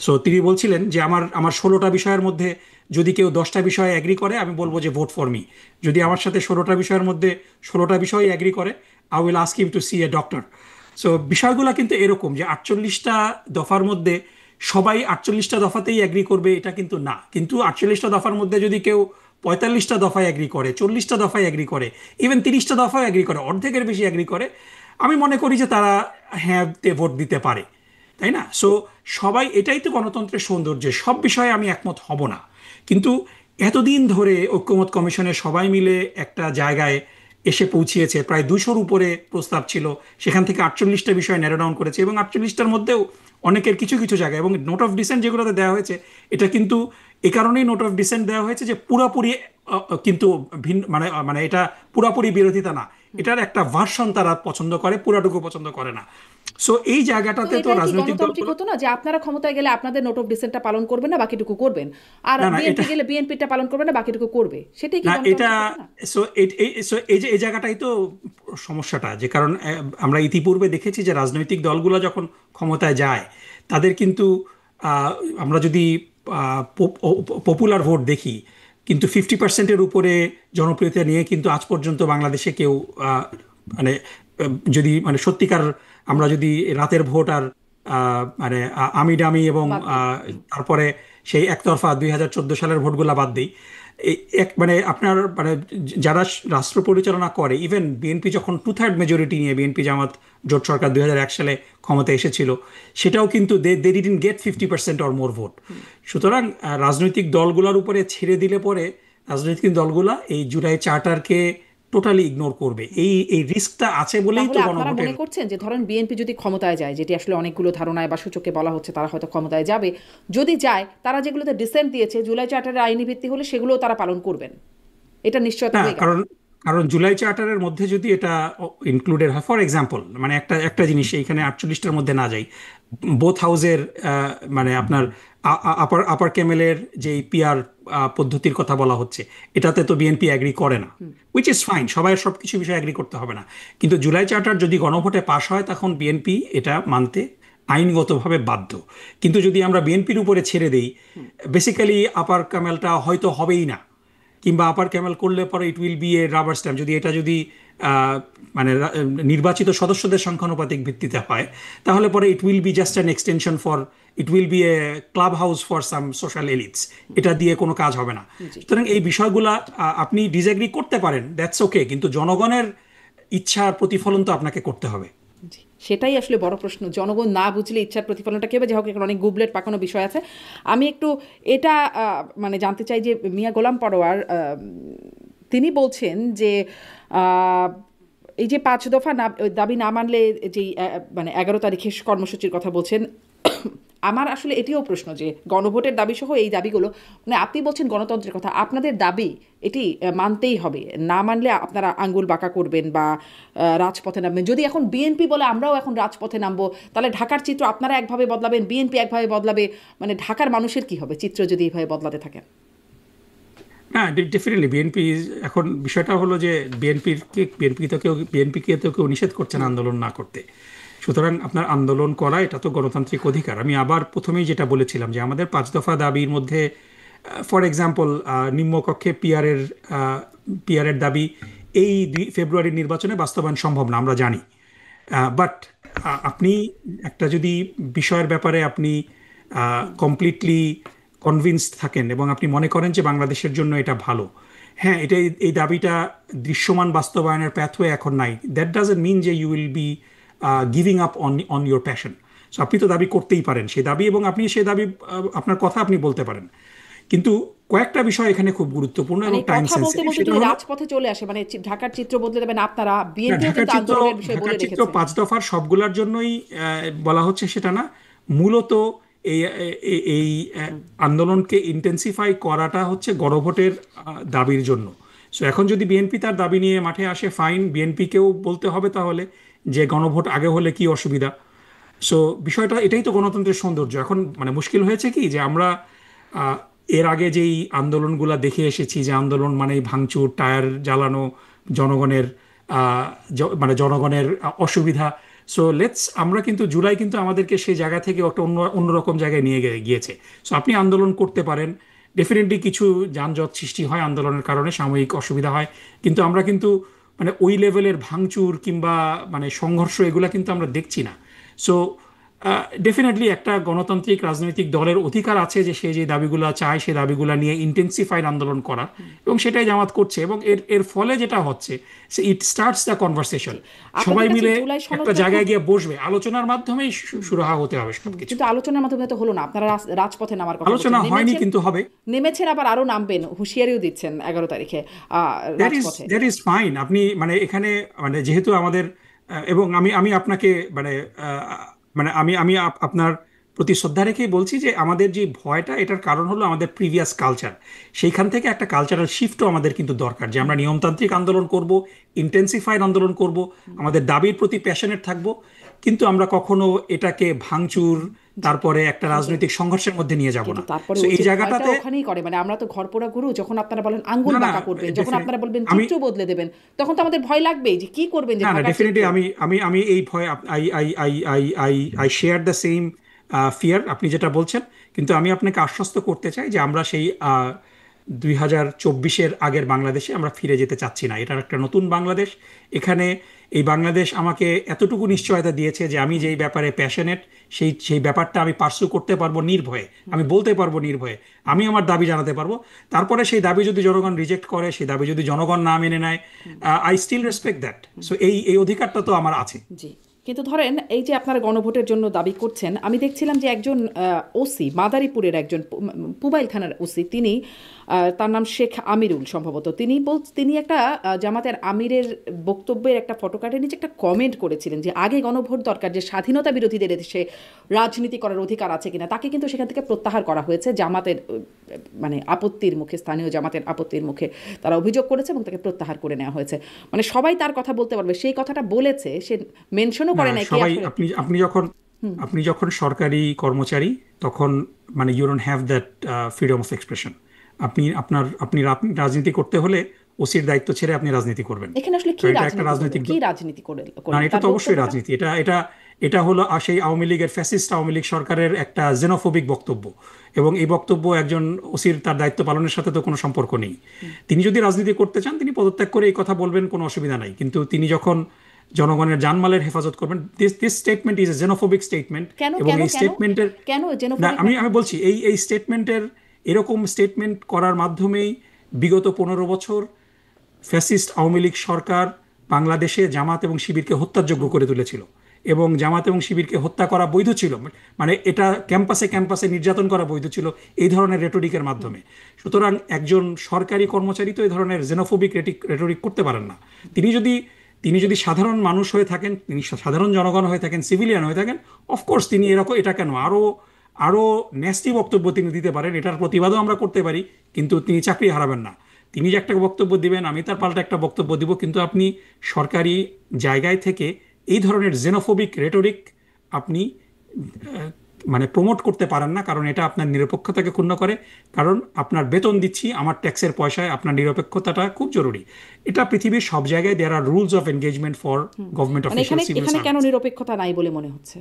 সো তিনি বলছিলেন যে আমার 16টা বিষয়ের মধ্যে যদি কেউ 10টা বিষয়ে এগ্রি করে আমি বলবো যে ভোট ফর মি। যদি আমার সাথে 16টা বিষয়ের মধ্যে 16টা বিষয় এগ্রি করে, I will ask him to see a doctor. So বিষয়গুলো কিন্তু এরকম যে 48টা দফার মধ্যে সবাই 48টা দফাতেই এগ্রি করবে এটা কিন্তু না। কিন্তু 48টা দফার মধ্যে যদি কেউ 45টা দফায় এগ্রি করে, 40টা দফায় এগ্রি করে, ইভেন 30টা দফায় এগ্রি করে, অর্ধেকের বেশি এগ্রি করে, আমি মনে করি যে তারা হ্যাঁতে ভোট দিতে পারে, তাই না? সো সবাই, এটাই তো গণতন্ত্রের সৌন্দর্য। সব বিষয়ে আমি একমত হব না, কিন্তু এতদিন ধরে ঐক্যমত কমিশনে সবাই মিলে একটা জায়গায় এসে পৌঁছিয়েছে। প্রায় 200-র উপরে প্রস্তাব ছিল, সেখান থেকে 48টা বিষয় ন্যারো ডাউন করেছে, এবং 48টার মধ্যেও অনেকের কিছু কিছু জায়গায়, এবং নোট অফ ডিসেন্ট যেগুলোতে দেওয়া হয়েছে, এটা কিন্তু এ কারণেই নোট অফ ডিসেন্ট দেওয়া হয়েছে যে পুরাপুরি কিন্তু ভিন্ন, মানে মানে এটা পুরাপুরি বিরোধিতা না, এটার একটা ভার্সন তারা পছন্দ করে, পুরাটুকু পছন্দ করে না। সো এই
তো
জায়গাটাতে তো
এটা কি
রাজনৈতিক
গণতান্ত্রিক
দলগুলো,
হতো না যে আপনারা ক্ষমতায় গেলে আপনাদের নোট অফ ডিসেন্টটা পালন করবেন না, বাকিটুকু করবেন, আর
না না
বিএনপি
এটা,
গেলে বিএনপিটা পালন করবে না, বাকিটুকু করবে? সেটাই কি
না এটা,
গণতান্ত্রিক হতো না?
সো এই যে এই জায়গাটাই তো সমস্যাটা, যে কারণ আমরা ইতিপূর্বে দেখেছি যে রাজনৈতিক দলগুলো যখন ক্ষমতায় যায়, তাদের কিন্তু আহ, আমরা যদি পপুলার ভোট দেখি, কিন্তু 50%-এর উপরে জনপ্রিয়তা নিয়ে কিন্তু আজ পর্যন্ত বাংলাদেশে কেউ মানে যদি মানে সত্যিকার, আমরা যদি রাতের ভোট আর মানে আমি ডামি এবং
বাদ দিই।
তারপরে সেই একতরফা 2014 সালের ভোটগুলা বাদ দিই, এক মানে আপনার মানে যারা রাষ্ট্র পরিচালনা করে, ইভেন বিএনপি যখন 2/3 মেজরিটি নিয়ে বিএনপি জামাত জোট সরকার 2001 সালে ক্ষমতায় এসেছিল, সেটাও কিন্তু they didn't get 50% or more vote. সুতরাং রাজনৈতিক দলগুলোর উপরে ছেড়ে দিলে পরে রাজনৈতিক দলগুলা এই জুলাই চার্টারকে টোটালি ইগনোর করবে, এই এই রিস্কটা আছে বলেই তো
তাহলে আপনারা
গণভোটের।
মনে করছেন যে ধরেন বিএনপি যদি ক্ষমতায় যায়, যেটি আসলে অনেকগুলো ধারণায় বা সূচকে বলা হচ্ছে তারা হয়তো ক্ষমতায় যাবে, যদি যায় তারা যেগুলোতে ডিসেন্ট দিয়েছে জুলাই চার্টারের আইনি ভিত্তি হলে সেগুলোও তারা পালন করবেন, এটা নিশ্চয়তা
না,
হয়ে গেল।
কারণ কারণ জুলাই চার্টারের মধ্যে যদি এটা ইনক্লুডেড হয়, ফর এক্সাম্পল মানে একটা একটা জিনিস এইখানে 48টার মধ্যে না যাই, বোথ হাউসের মানে আপনার আপার আপার ক্যামেলের যে পিআর পদ্ধতির কথা বলা হচ্ছে, এটাতে তো বিএনপি অ্যাগ্রি করে না, উইচ ইজ ফাইন, সবাই সব কিছু বিষয়ে অ্যাগ্রি করতে হবে না। কিন্তু জুলাই চার্টার যদি গণভোটে পাশ হয়, তখন বিএনপি এটা মানতে আইনগতভাবে বাধ্য। কিন্তু যদি আমরা বিএনপির উপরে ছেড়ে দেই, বেসিক্যালি আপার ক্যামেলটা হয়তো হবেই না, কিংবা আপার ক্যামেল করলে পরে ইট will B A rubber stamp, যদি এটা যদি মানে নির্বাচিত সদস্যদের সংখ্যানুপাতিক ভিত্তিতে হয়, তাহলে পরে ইট will B just an extension for, it will B A club house for some social elites, এটা দিয়ে কোনো কাজ হবে না।
জি।
সুতরাং এই বিষয়গুলা আপনি ডিসএগ্রি করতে পারেন, দ্যাটস ওকে, কিন্তু জনগণের ইচ্ছার প্রতিফলন তো আপনাকে করতে হবে।
জি, সেটাই আসলে বড় প্রশ্ন, জনগণ না বুঝলে ইচ্ছার প্রতিফলনটা কী হবে? যাই হোক, এখন অনেক গুবলেট পাকানো বিষয় আছে। আমি একটু এটা মানে জানতে চাই যে মিয়া গোলাম পরোয়ার তিনি বলছেন যে আহ, এই যে 5 দফা দাবি না মানলে যেই মানে 11 তারিখে কর্মসূচির কথা বলছেন, আমার আসলে এটিও প্রশ্ন যে গণভোটের দাবি সহ এই দাবিগুলো, মানে আপনি বলছেন গণতন্ত্রের কথা, আপনাদের দাবি এটি মানতেই হবে, না মানলে আপনারা আঙ্গুল বাঁকা করবেন বা রাজপথে নামবেন। যদি এখন বিএনপি বলে আমরাও এখন রাজপথে নামবো, তাহলে ঢাকার চিত্র আপনারা একভাবে বদলাবেন, বিএনপি একভাবে বদলাবে, মানে ঢাকার মানুষের কি হবে চিত্র যদি এইভাবে বদলাতে থাকেন?
হ্যাঁ, ডেফিনেটলি বিএনপি, এখন বিষয়টা হলো যে বিএনপিকে তো কেউ নিষেধ করছে না আন্দোলন না করতে। সুতরাং আপনার আন্দোলন করা এটা তো গণতান্ত্রিক অধিকার। আমি আবার প্রথমেই যেটা বলেছিলাম যে আমাদের 5 দফা দাবির মধ্যে ফর এক্সাম্পল নিম্নকক্ষে পিআরের দাবি এই ফেব্রুয়ারির নির্বাচনে বাস্তবায়ন সম্ভব না, আমরা জানি। বাট আপনি একটা যদি বিষয়ের ব্যাপারে আপনি কমপ্লিটলি কনভিন্সড থাকেন এবং আপনি মনে করেন যে বাংলাদেশের জন্য এটা ভালো, হ্যাঁ, এটা এই দাবিটা দৃশ্যমান বাস্তবায়নের প্যাথওয়ে এখন নাই, দ্যাট ডাজন্ট মিন যে you will be giving up on your passion. So আপনি তো দাবি করতেই পারেন সেই দাবি, এবং আপনি সেই দাবি আপনার কথা আপনি বলতে পারেন। কিন্তু কয়েকটা বিষয় এখানে খুব গুরুত্বপূর্ণ
মানে
এবং টাইম
কথা বলতে
সেন্সিটিভ,
বলতে
সেটা
যদি
হলো
রাজপথে চলে আসে, মানে ঢাকার চিত্র বদলে দেবেন আপনারা,
না,
বিএনপিও কিন্তু আন্দোলনের বিষয়ে বলে
ঢাকার চিত্র
রেখেছে।
5 দফার সবগুলোর জন্যই বলা হচ্ছে সেটা না, মূলত এই এই আন্দোলনকে ইন্টেন্সিফাই করাটা হচ্ছে গণভোটের দাবির জন্য। সো এখন যদি বিএনপি তার দাবি নিয়ে মাঠে আসে, ফাইন, বিএনপিকেও বলতে হবে তাহলে যে গণভোট আগে হলে কি অসুবিধা। সো বিষয়টা এটাই তো গণতন্ত্রের সৌন্দর্য। এখন মানে মুশকিল হয়েছে কি যে আমরা আহ, এর আগে যেই আন্দোলনগুলা দেখে এসেছি, যে আন্দোলন মানে ভাঙচুর, টায়ার জ্বালানো, জনগণের মানে জনগণের অসুবিধা। সো আমরা কিন্তু জুলাই কিন্তু আমাদেরকে সেই জায়গা থেকে একটা অন্যরকম জায়গায় নিয়ে গিয়েছে। সো আপনি আন্দোলন করতে পারেন, ডেফিনেটলি কিছু যানজট সৃষ্টি হয় আন্দোলনের কারণে, সাময়িক অসুবিধা হয়, কিন্তু আমরা কিন্তু মানে ওই লেভেলের ভাঙচুর কিংবা মানে সংঘর্ষ এগুলা কিন্তু আমরা দেখছি না। সো ডেফিনেটলি একটা গণতান্ত্রিক রাজনৈতিক দলের অধিকার আছে যে সে যে দাবিগুলো চায় সেই দাবিগুলো নিয়ে ইন্টেন্সিফাইড আন্দোলন করার, এবং সেটাই জামাত করছে। এবং এর এর ফলে যেটা হচ্ছে, ইট স্টার্টস দ্য কনভারসেশন।
জি। আপনাদের
সবাই
কাছে
মিলে
জুলাই
একটা
সনদটা
জায়গায়
খুব
গিয়ে বসবে, আলোচনার মাধ্যমেই সুরাহা হতে হবে সবকিছু।
কিন্তু আলোচনার মাধ্যমে তো হলো না, আপনারা রাজপথে নামার কথা
আলোচনা
বলছেন,
হয়নি
নেমেছেন,
কিন্তু হবে।
নেমেছেন আবার আরো নামবেন, হুঁশিয়ারিও দিচ্ছেন 11 তারিখে রাজপথে।
That is fine. আপনি মানে এখানে মানে যেহেতু আমাদের এবং আমি আমি আপনাকে মানে মানে আমি আমি আপনার প্রতি শ্রদ্ধা রেখেই বলছি যে আমাদের যে ভয়টা, এটার কারণ হলো আমাদের প্রিভিয়াস কালচার। সেইখান থেকে একটা কালচারাল শিফটও আমাদের কিন্তু দরকার, যে আমরা নিয়মতান্ত্রিক আন্দোলন করব, ইন্টেন্সিফাইড আন্দোলন করব, আমাদের দাবির প্রতি প্যাশনেট থাকব, কিন্তু আমরা কখনো এটাকে ভাঙচুর তারপরে একটা রাজনৈতিক সংঘর্ষের মধ্যে নিয়ে যাব
কিন্তু
না।
তারপরে
সো
ওই
এই
যে ভয়টা
জায়গাটাতে
ওখানেই করে, মানে আমরা তো ঘরপোড়া গুরু, যখন আপনারা বলেন আঙ্গুল
না না
বাঁকা করবেন, যখন
definitely,
আপনারা বলবেন
আমি
চিত্র বদলে দেবেন, তখন তো আমাদের ভয় লাগবেই যে কি করবেন, যে
না না
ঢাকার চিত্র।
ডেফিনেটলি আমি আমি আমি এই ভয় I I I I I I share the same fear আপনি যেটা বলছেন। কিন্তু আমি আপনাকে আশ্বস্ত করতে চাই যে আমরা সেই 2024-এর আগের বাংলাদেশে আমরা ফিরে যেতে চাচ্ছি না। এটার একটা নতুন বাংলাদেশ। এখানে এই বাংলাদেশ আমাকে এতটুকু নিশ্চয়তা দিয়েছে যে আমি যেই ব্যাপারে প্যাশনেট, সেই সেই ব্যাপারটা আমি পার্সু করতে পারবো নির্ভয়ে, আমি বলতে পারবো নির্ভয়ে, আমি আমার দাবি জানাতে পারবো। তারপরে সেই দাবি যদি জনগণ রিজেক্ট করে, সেই দাবি যদি জনগণ না মেনে নেয়, I still respect that. So এই এই অধিকারটা তো আমার আছে।
জি। কিন্তু ধরেন এই যে আপনারা গণভোটের জন্য দাবি করছেন, আমি দেখছিলাম যে একজন ওসি, মাদারীপুরের একজন পুবাইল থানার ওসি, তিনি তার নাম শেখ আমিরুল সম্ভবত, তিনি একটা জামাতের আমিরের বক্তব্যের একটা ফটোকার্ডের নিচে একটা কমেন্ট করেছিলেন যে আগে গণভোট দরকার, যে স্বাধীনতা বিরোধীদের দেশে রাজনীতি করার অধিকার আছে কিনা। তাকে কিন্তু সেখান থেকে প্রত্যাহার করা হয়েছে জামাতের মানে আপত্তির মুখে, স্থানীয় জামাতের আপত্তির মুখে তারা অভিযোগ করেছে এবং তাকে প্রত্যাহার করে নেওয়া হয়েছে। মানে সবাই তার কথা বলতে পারবে, সেই কথাটা বলেছে, সে মেনশনও করে নাই কে
সবাই
আসলে।
আপনি যখন সরকারি কর্মচারী, তখন মানে you don't have that freedom of expression. আপনি রাজনীতি করতে হলে ওসির দায়িত্ব ছেড়ে আপনি রাজনীতি করবেন।
এখানে আসলে
তো
কি
এটা একটা
রাজনীতি
রাজনৈতিক
কি রাজনীতি করে
না,
করলেন
এটা
তার
তো অবশ্যই
বক্তব্যটা?
রাজনীতি। এটা এটা এটা হলো সেই আওয়ামী লীগের ফ্যাসিস্ট আওয়ামী লীগ সরকারের একটা জেনোফোবিক বক্তব্য, এবং এই বক্তব্য একজন ওসির তার দায়িত্ব পালনের সাথে তো কোনো সম্পর্ক নেই। তিনি যদি রাজনীতি করতে চান, তিনি পদত্যাগ করে এই কথা বলবেন, কোনো অসুবিধা নাই। কিন্তু তিনি যখন জনগণের জানমালের হেফাজত করবেন, this statement is a xenophobic statement.
কেন
এবং
কেন
এই
কেন
স্টেটমেন্টের
কেন
না,
জেনোফোবিক?
আমি বলছি এই স্টেটমেন্টের, এরকম স্টেটমেন্ট করার মাধ্যমেই বিগত 15 বছর ফ্যাসিস্ট আওয়ামী লীগ সরকার বাংলাদেশে জামাত এবং শিবিরকে হত্যার যোগ্য করে তুলেছিল, এবং জামাত এবং শিবিরকে হত্যা করা বৈধ ছিল, মানে এটা ক্যাম্পাসে ক্যাম্পাসে নির্যাতন করা বৈধ ছিল এই ধরনের রেটরিকের মাধ্যমে। সুতরাং একজন সরকারি কর্মচারী তো এই ধরনের জেনোফোবিক রেটরিক করতে পারেন না। তিনি যদি সাধারণ মানুষ হয়ে থাকেন, তিনি সাধারণ জনগণ হয়ে থাকেন, সিভিলিয়ান হয়ে থাকেন, অফকোর্স তিনি এটা কেন আরো ন্যাস্টি বক্তব্য তিনি দিতে পারেন, এটার প্রতিবাদও আমরা করতে পারি, কিন্তু তিনি চাকরি হারাবেন না। তিনি যে একটা বক্তব্য দিবেন, আমি তার পাল্টা একটা বক্তব্য দিব, কিন্তু আপনি সরকারি জায়গায় থেকে এই ধরনের জেনোফোবিক রেটরিক আপনি মানে প্রমোট করতে পারেন না, কারণ এটা আপনার নিরপেক্ষতাকে ক্ষুণ্ণ করে। কারণ আপনার বেতন দিচ্ছি আমার ট্যাক্সের পয়সায়, আপনার নিরপেক্ষতাটা খুব জরুরি। এটা পৃথিবীর সব জায়গায় there are rules of engagement for government
মানে
অফিসিয়াল সিভিল
এখানে কেন
সার্ভিস।
নিরপেক্ষতা নাই বলে মনে হচ্ছে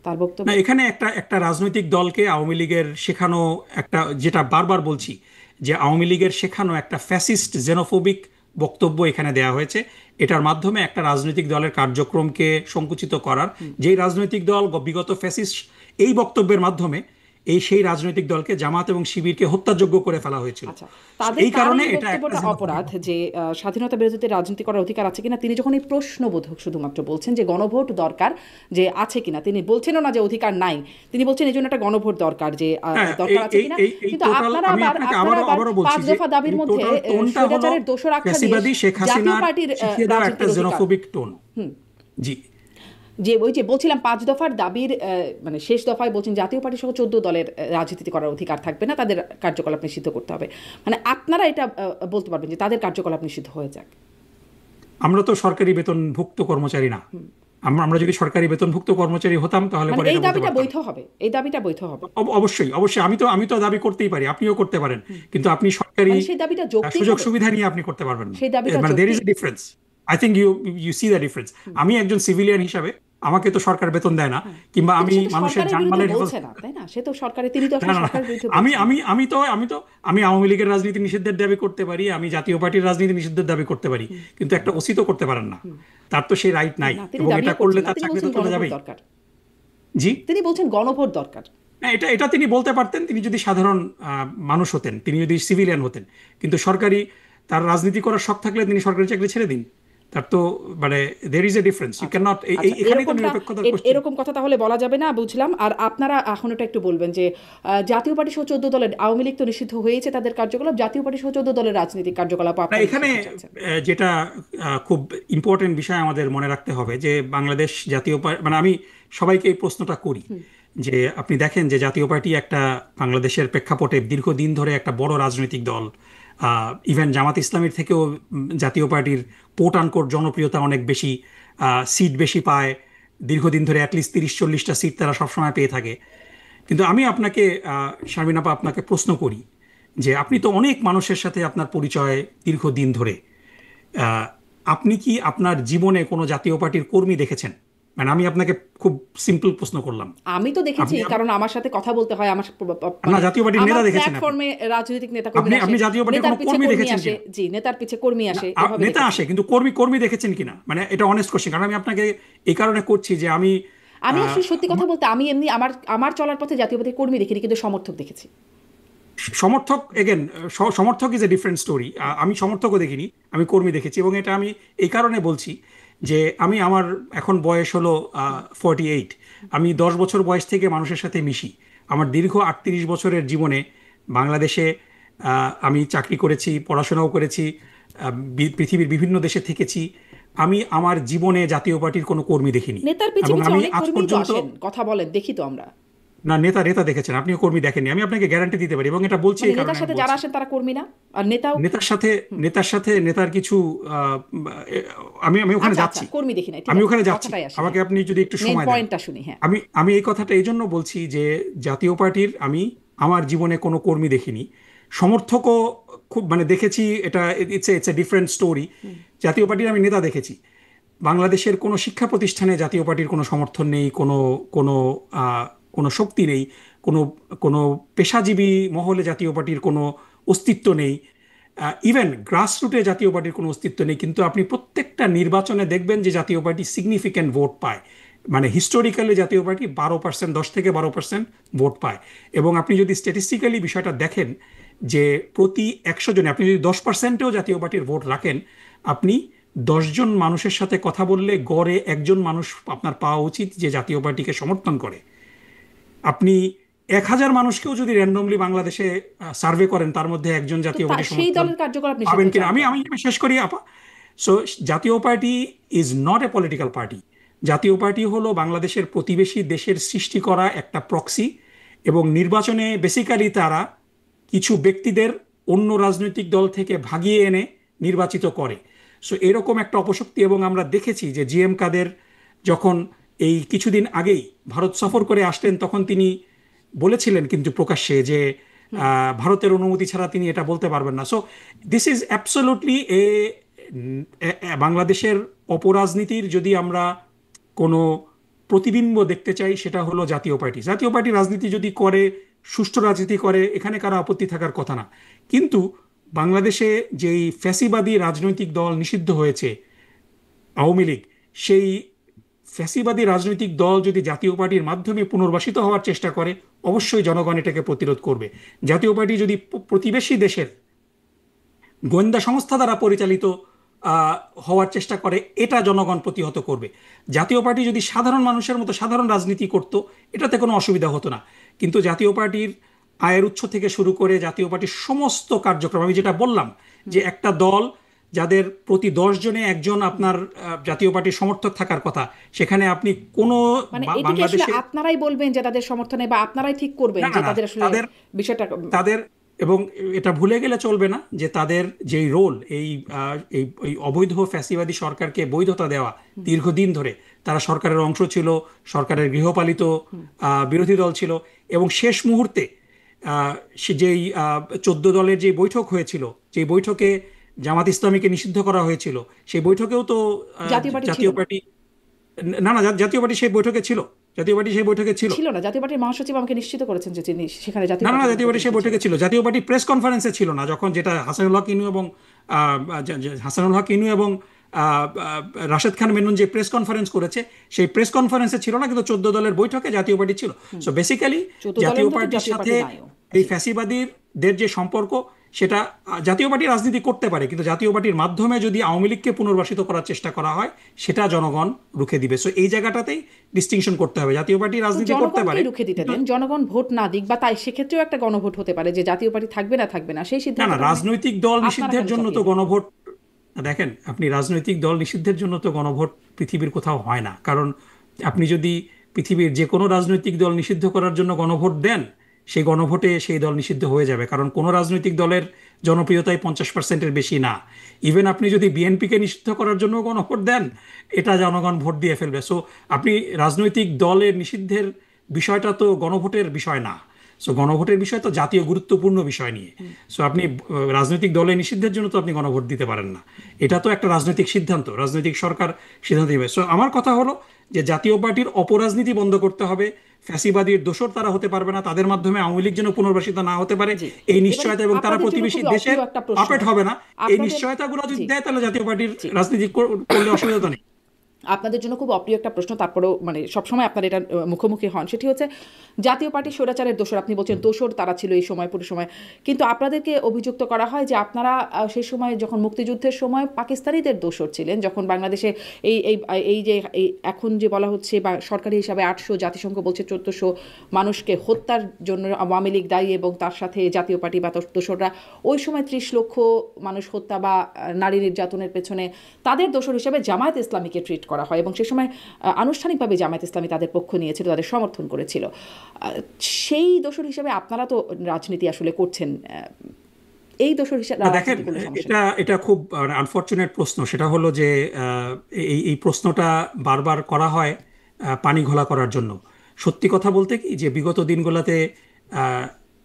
তার বক্তব্য?
না, এখানে একটা রাজনৈতিক দলকে আওয়ামী লীগের শেখানো একটা, যেটা বারবার বলছি, যে আওয়ামী লীগের শেখানো একটা ফ্যাসিস্ট জেনোফোবিক বক্তব্য এখানে দেয়া হয়েছে। এটার মাধ্যমে একটা রাজনৈতিক দলের কার্যক্রমকে সংকুচিত করার, যেই রাজনৈতিক দল বিগত ফ্যাসিস্ট এই বক্তব্যের মাধ্যমে সেই রাজনৈতিক দলকে জামাত এবং শিবিরকে হত্যাযোগ্য করে ফেলা হয়েছিল।
আচ্ছা, তাদের
এই কারণে
এই
এটা একটা
বক্তব্যটা
xenophobic
অপরাধ যে স্বাধীনতা বিরোধীদের রাজনীতি করার অধিকার আছে কিনা, তিনি যখন এই প্রশ্নবোধক শুধুমাত্র বলছেন যে গণভোট দরকার যে আছে কিনা, তিনি বলছেনও না যে অধিকার নাই, তিনি বলছেন এই জন্য একটা গণভোট দরকার, যে দরকার আছে কিনা। কিন্তু আপনারা আবার 5 দফা দাবির মধ্যে স্বৈরাচারের দোষর আখ্যা দিয়ে জাতীয় পার্টির রাজনীতির
জেনোফোবিক টোন। জি,
যে ওই যে বলছিলাম 5 দফার দাবির মানে শেষ দফায় বলছেন জাতীয় পার্টি সহ 14 দলের রাজনীতি করার অধিকার থাকবে না, তাদের কার্যকলাপ নিষিদ্ধ করতে হবে। মানে আপনারা এটা বলতে পারবেন যে তাদের কার্যকলাপ নিষিদ্ধ হয়ে যাক?
আমরা তো সরকারি বেতনভুক্ত কর্মচারী না। আমরা যদি সরকারি বেতনভুক্ত কর্মচারী হতাম তাহলে
মানে
পরে
এই
এটা বলতে
দাবিটা
পারতাম।
বৈধ হবে, এই দাবিটা বৈধ হবে।
অবশ্যই অবশ্যই, আমি তো দাবি করতেই পারি, আপনিও করতে পারেন, কিন্তু আপনি সরকারি
মানে সেই দাবিটা যৌক্তিক
সুযোগ
হবে,
সুবিধা নিয়ে আপনি করতে পারবেন না।
সেই দাবিটা
মানে there is a
যৌক্তিক।
difference. I think you see the difference. আমি একজন সিভিলিয়ান হিসাবে আমাকে তো সরকার বেতন দেয় না, কিংবা আমি
কিন্তু সে তো
মানুষের
সরকারের
জানমালের
বিরুদ্ধে বলছে না, তাই না? সে তো সরকারের, তিনি তো
না
আসলে
না না,
সরকারের বিরুদ্ধে
আমি
বলছেন।
আমি আমি তো আমি তো আমি আওয়ামী লীগের রাজনীতি নিষিদ্ধের দাবি করতে পারি, আমি জাতীয় পার্টির রাজনীতি নিষিদ্ধের দাবি করতে পারি, কিন্তু একটা ওসি তো করতে পারেন না, তার তো সেই রাইট নাই।
না, তিনি
এবং এটা
দাবিও
করলে
করছেন না,
তার
তিনি
চাকরি তো
বলছেন
চলে
গণভোট
যাবেই।
দরকার।
জি,
তিনি বলছেন গণভোট দরকার।
না, এটা এটা তিনি বলতে পারতেন, তিনি যদি সাধারণ মানুষ হতেন, তিনি যদি সিভিলিয়ান হতেন। কিন্তু সরকারি, তার রাজনীতি করার শখ থাকলে তিনি সরকারি চাকরি ছেড়ে দিন। তার তো মানে there is a difference, you
আচ্ছা
ক্যান নট।
আচ্ছা,
এখানেই তো নিরপেক্ষতার কোশ্চেন।
এরকম কথা তাহলে বলা যাবে না, বুঝলাম। আর আপনারা এখন এটা একটু বলবেন যে জাতীয় পার্টি সহ 14 দলের, আওয়ামী লীগ তো নিষিদ্ধ হয়েছে তাদের কার্যকলাপ, জাতীয় পার্টি সহ 14 দলের রাজনৈতিক কার্যকলাপ
না,
আপনারা
এখানে
নিষিদ্ধ চাচ্ছেন।
যেটা খুব ইম্পর্টেন্ট বিষয় আমাদের মনে রাখতে হবে যে বাংলাদেশ জাতীয় পার্টি, মানে আমি সবাইকে এই প্রশ্নটা করি যে আপনি দেখেন যে জাতীয় পার্টি একটা বাংলাদেশের প্রেক্ষাপটে দীর্ঘদিন ধরে একটা বড় রাজনৈতিক দল। ইভেন জামাত ইসলামীর থেকেও জাতীয় পার্টির কোট আনকোট জনপ্রিয়তা অনেক বেশি, সিট বেশি পায়, দীর্ঘদিন ধরে অ্যাটলিস্ট 30-40টা সিট তারা সবসময় পেয়ে থাকে। কিন্তু আমি আপনাকে, শারমিন আপা, আপনাকে প্রশ্ন করি যে আপনি তো অনেক মানুষের সাথে আপনার পরিচয় দীর্ঘদিন ধরে, আহ, আপনি কি আপনার জীবনে কোনো জাতীয় পার্টির কর্মী দেখেছেন? মানে আমি আপনাকে খুব সিম্পল প্রশ্ন করলাম।
আমি তো দেখেছি,
আপনি
কারণ আমার সাথে কথা বলতে হয়, আমার
আপনার জাতীয় পার্টির
আমার
নেতা দেখেছেন? আপনি
প্ল্যাটফর্মে রাজনৈতিক নেতা
আপনি
কর্মীরা আসে,
আপনি জাতীয় পার্টির
নেতার
কোনো
পিছে
কর্মী
কর্মী
দেখেছেন
আসে,
কিনা?
জি, নেতার পিছে কর্মী আসে, এভাবে
নেতা
দেখেছি।
আসে, কিন্তু কর্মী কর্মী দেখেছেন কিনা? মানে এটা অনেস্ট কোশ্চেন, কারণ আমি আপনাকে এই কারণে করছি যে আমি
আমি
আহ,
আসলে সত্যি কথা বলতে, আমি এমনি আমার আমার চলার পথে জাতীয় পার্টির কর্মী দেখিনি, কিন্তু সমর্থক দেখেছি।
সমর্থক, এগেন, সমর্থক ইজ এ ডিফারেন্ট স্টোরি। আমি সমর্থকও দেখিনি, আমি কর্মী দেখেছি। এবং এটা আমি এই কারণে বলছি যে আমি, আমার এখন বয়স হলো 48। আমি 10 বছর বয়স থেকে মানুষের সাথে মিশি। আমার দীর্ঘ 38 বছরের জীবনে বাংলাদেশে আমি চাকরি করেছি, পড়াশোনাও করেছি, পৃথিবীর বিভিন্ন দেশে থেকেছি। আমি আমার জীবনে জাতীয় পার্টির কোনো কর্মী দেখিনি।
নেতার পিছে
এবং
পিছে
আমি
অনেক
আজ
কর্মী তো
পর্যন্ত,
আসেন, কথা বলেন, দেখি তো আমরা।
না, নেতা নেতা দেখেছেন, আপনিও কর্মী দেখেননি, আমি আপনাকে গ্যারান্টি দিতে পারি। এবং এটা বলছি
মানে
এই কারণে
নেতার
আমি
সাথে যারা
বলছি,
আসেন তারা কর্মী না, আর নেতাও।
নেতার কিছু আহ, আমি আমি ওখানে
আচ্ছা আচ্ছা,
যাচ্ছি,
কর্মী দেখি নাই, ঠিক
আমি
আছে,
ওখানে যাচ্ছি।
কথাটাই আসে,
আমাকে
হ্যাঁ।
আপনি যদি একটু
মেইন
সময় দেন।
পয়েন্টটা শুনি, হ্যাঁ।
আমি আমি এই কথাটা এই জন্য বলছি যে জাতীয় পার্টির আমি আমার জীবনে কোনো কর্মী দেখিনি। সমর্থকও খুব মানে দেখেছি, এটা ইটস এ ডিফারেন্ট স্টোরি। জাতীয় পার্টির আমি নেতা দেখেছি। বাংলাদেশের কোনো শিক্ষা প্রতিষ্ঠানে জাতীয় পার্টির কোনো সমর্থন নেই, কোনো কোনো আহ, কোনো শক্তি নেই, কোনো কোনো পেশাজীবী মহলে জাতীয় পার্টির কোনো অস্তিত্ব নেই। ইভেন গ্রাসরুটে জাতীয় পার্টির কোনো অস্তিত্ব নেই। কিন্তু আপনি প্রত্যেকটা নির্বাচনে দেখবেন যে জাতীয় পার্টি সিগনিফিক্যান্ট ভোট পায়। মানে হিস্টোরিক্যালি জাতীয় পার্টি 12%, 10 থেকে 12% ভোট পায়। এবং আপনি যদি স্ট্যাটিস্টিক্যালি বিষয়টা দেখেন যে প্রতি 100 জনে আপনি যদি 10%ও জাতীয় পার্টির ভোট রাখেন, আপনি 10 জন মানুষের সাথে কথা বললে গড়ে একজন মানুষ আপনার পাওয়া উচিত যে জাতীয় পার্টিকে সমর্থন করে। আপনি 1000 মানুষকেও যদি র্যান্ডমলি বাংলাদেশে সার্ভে করেন, তার মধ্যে একজন
তো
জাতীয় পার্টি
সেই
সমর্থন
দলের কার্যকলাপ
পাবেন
নিষিদ্ধ
কিনা।
চান
আমি
কেন?
আমি আমি শেষ করি আপা। সো জাতীয় party is not a political party. জাতীয় পার্টি হলো বাংলাদেশের প্রতিবেশী দেশের সৃষ্টি করা একটা প্রক্সি। এবং নির্বাচনে বেসিক্যালি তারা কিছু ব্যক্তিদের অন্য রাজনৈতিক দল থেকে ভাগিয়ে এনে নির্বাচিত করে। সো এরকম একটা অপশক্তি। এবং আমরা দেখেছি যে জিএম কাদের যখন এই কিছুদিন আগেই ভারত সফর করে আসলেন, তখন তিনি বলেছিলেন কিন্তু প্রকাশ্যে যে ভারতের অনুমতি ছাড়া তিনি এটা বলতে পারবেন না। সো দিস ইজ অ্যাবসলিউটলি বাংলাদেশের অপরাজনীতির যদি আমরা কোনো প্রতিবিম্ব দেখতে চাই, সেটা হলো জাতীয় পার্টি। জাতীয় পার্টি রাজনীতি যদি করে, সুষ্ঠু রাজনীতি করে, এখানে কারো আপত্তি থাকার কথা না। কিন্তু বাংলাদেশে যেই ফ্যাসিবাদী রাজনৈতিক দল নিষিদ্ধ হয়েছে, আওয়ামী লীগ, সেই ফ্যাসিবাদী রাজনৈতিক দল যদি জাতীয় পার্টির মাধ্যমে পুনর্বাসিত হওয়ার চেষ্টা করে, অবশ্যই জনগণ এটাকে প্রতিরোধ করবে। জাতীয় পার্টি যদি প্রতিবেশী দেশের গোয়েন্দা সংস্থা দ্বারা পরিচালিত হওয়ার চেষ্টা করে, এটা জনগণ প্রতিহত করবে। জাতীয় পার্টি যদি সাধারণ মানুষের মতো সাধারণ রাজনীতি করত, এটাতে কোনো অসুবিধা হতো না। কিন্তু জাতীয় পার্টির আয়ের উৎস থেকে শুরু করে জাতীয় পার্টির সমস্ত কার্যক্রম, আমি যেটা বললাম যে একটা দল যাদের প্রতি 10 জনে একজন আপনার জাতীয় পার্টির সমর্থক থাকার কথা, সেখানে আপনি কোনো
মানে এটি কি আসলে
বাংলাদেশে,
আপনারাই বলবেন যে তাদের সমর্থনে, বা আপনারাই ঠিক করবেন
না
যে
না না,
তাদের আসলে
তাদের
বিষয়টা?
তাদের এবং এটা ভুলে গেলে চলবে না যে তাদের যেই রোল, এই এই এই অবৈধ ফ্যাসিবাদী সরকারকে বৈধতা দেওয়া, দীর্ঘদিন ধরে তারা সরকারের অংশ ছিল, সরকারের গৃহপালিত বিরোধী দল ছিল। এবং শেষ মুহূর্তে যেই 14 দলের যে বৈঠক হয়েছিল, যে বৈঠকে জামাত ইসলামীকে নিষিদ্ধ করা হয়েছিল, সেই বৈঠকেও তো
জাতীয় পার্টি ছিল
জাতীয়
না?
পার্টি, না না, জাতীয় পার্টি সেই বৈঠকে ছিল। জাতীয় পার্টি সেই বৈঠকে ছিল।
ছিল না, জাতীয় পার্টির মহাসচিব আমাকে নিশ্চিত করেছেন যে তিনি সেখানে জাতীয়
না না না,
পার্টির কোনো
জাতীয় পার্টি সেই
প্রতিনিধি
বৈঠকে
ছিলেন।
ছিল। জাতীয় পার্টি প্রেস কনফারেন্সে ছিল না, যখন যেটা হাসানুল হক ইনু এবং রাশেদ খান মেনন যে প্রেস কনফারেন্স করেছে সেই প্রেস কনফারেন্সে ছিল না, কিন্তু 14 দলের বৈঠকে জাতীয় পার্টি ছিল। সো বেসিক্যালি
14 দলের
জাতীয়
মধ্যে তো
পার্টির
জাতীয়
সাথে
পার্টি নাইও।
এই
জি।
ফ্যাসিবাদীদের যে সম্পর্ক, সেটা জাতীয় পার্টি রাজনীতি করতে পারে, কিন্তু জাতীয় পার্টির মাধ্যমে যদি আওয়ামী লীগকে পুনর্বাসিত করার চেষ্টা করা হয় সেটা জনগণ রুখে দিবে। সো এই জায়গাটাতেই ডিস্টিংশন করতে হবে। জাতীয় পার্টি
তো
রাজনীতি করতে পারে,
জনগণকেই রুখে দিতে দেন, জনগণ ভোট না দিক, বা তাই সেক্ষেত্রেও একটা গণভোট হতে পারে যে জাতীয় পার্টি থাকবে না থাকবে না, সেই
না না,
সিদ্ধান্তটা মানে
রাজনৈতিক দল
আপনারা
নিষিদ্ধের
কেন
জন্য তো
চাপিয়ে দেন?
গণভোট, দেখেন আপনি রাজনৈতিক দল নিষিদ্ধের জন্য তো গণভোট পৃথিবীর কোথাও হয় না। কারণ আপনি যদি পৃথিবীর যে কোনো রাজনৈতিক দল নিষিদ্ধ করার জন্য গণভোট দেন, সেই গণভোটে সেই দল নিষিদ্ধ হয়ে যাবে, কারণ কোনো রাজনৈতিক দলের জনপ্রিয়তাই 50%-এর বেশি না। ইভেন আপনি যদি বিএনপিকে নিষিদ্ধ করার জন্য গণভোট দেন, এটা জনগণ ভোট দিয়ে ফেলবে। সো আপনি রাজনৈতিক দলের নিষিদ্ধের বিষয়টা তো গণভোটের বিষয় না। সো গণভোটের বিষয় তো জাতীয় গুরুত্বপূর্ণ বিষয় নিয়ে। সো আপনি রাজনৈতিক দলের নিষিদ্ধের জন্য তো আপনি গণভোট দিতে পারেন না। এটা তো একটা রাজনৈতিক সিদ্ধান্ত, রাজনৈতিক সরকার সিদ্ধান্ত নেবে। সো আমার কথা হলো যে জাতীয় পার্টির অপরাজনীতি বন্ধ করতে হবে। ফ্যাসিবাদীর দোসর তারা হতে পারবে না, তাদের মাধ্যমে আওয়ামী লীগ যেন পুনর্বাসিত না হতে পারে
জি।
এই
এবার
নিশ্চয়তা, এবং তারা
আপনাদের জন্য
প্রতিবেশী
খুবই
দেশের
অপ্রিয় একটা প্রশ্ন।
পাপেট হবে না, এই
আপনাদের
নিশ্চয়তাগুলো যদি
জি
দেয় তাহলে জাতীয় পার্টির
জি
রাজনীতি করলে অসুবিধা তো নেই।
আপনাদের জন্য খুব অপ্রিয় একটা প্রশ্ন, তারপরেও মানে সবসময় আপনার এটা মুখোমুখি হন, সেটি হচ্ছে জাতীয় পার্টি স্বৈরাচারের দোসর। আপনি বলছেন দোসর তারা ছিল এই সময়, পুরো সময়, কিন্তু আপনাদেরকে অভিযুক্ত করা হয় যে আপনারা সেই সময় যখন মুক্তিযুদ্ধের সময় পাকিস্তানিদের দোসর ছিলেন, যখন বাংলাদেশে এই এই এই যে এই এখন যে বলা হচ্ছে বা সরকারি হিসাবে 800, জাতিসংঘ বলছে 1400 মানুষকে হত্যার জন্য আওয়ামী লীগ দায়ী, এবং তার সাথে জাতীয় পার্টি বা দোসররা ওই সময় 30 লক্ষ মানুষ হত্যা বা নারী নির্যাতনের পেছনে তাদের দোসর হিসেবে জামায়াত ইসলামীকে ট্রিট করা হয়, এবং সে সময় আনুষ্ঠানিকভাবে জামায়াত ইসলামী তাদের পক্ষ নিয়েছিল, তাদের সমর্থন করেছিল। সেই দোসর হিসেবে আপনারা তো রাজনীতি আসলে করছেন, এই দোসর হিসেবে
না দেখেন,
রাজনীতি করলে সমস্যা
এটা এটা খুব আনফরচুনেট প্রশ্ন। সেটা হলো যে এই প্রশ্নটা বারবার করা হয় পানি ঘোলা করার জন্য। সত্যি কথা বলতে কি, যে বিগত দিনগুলোতে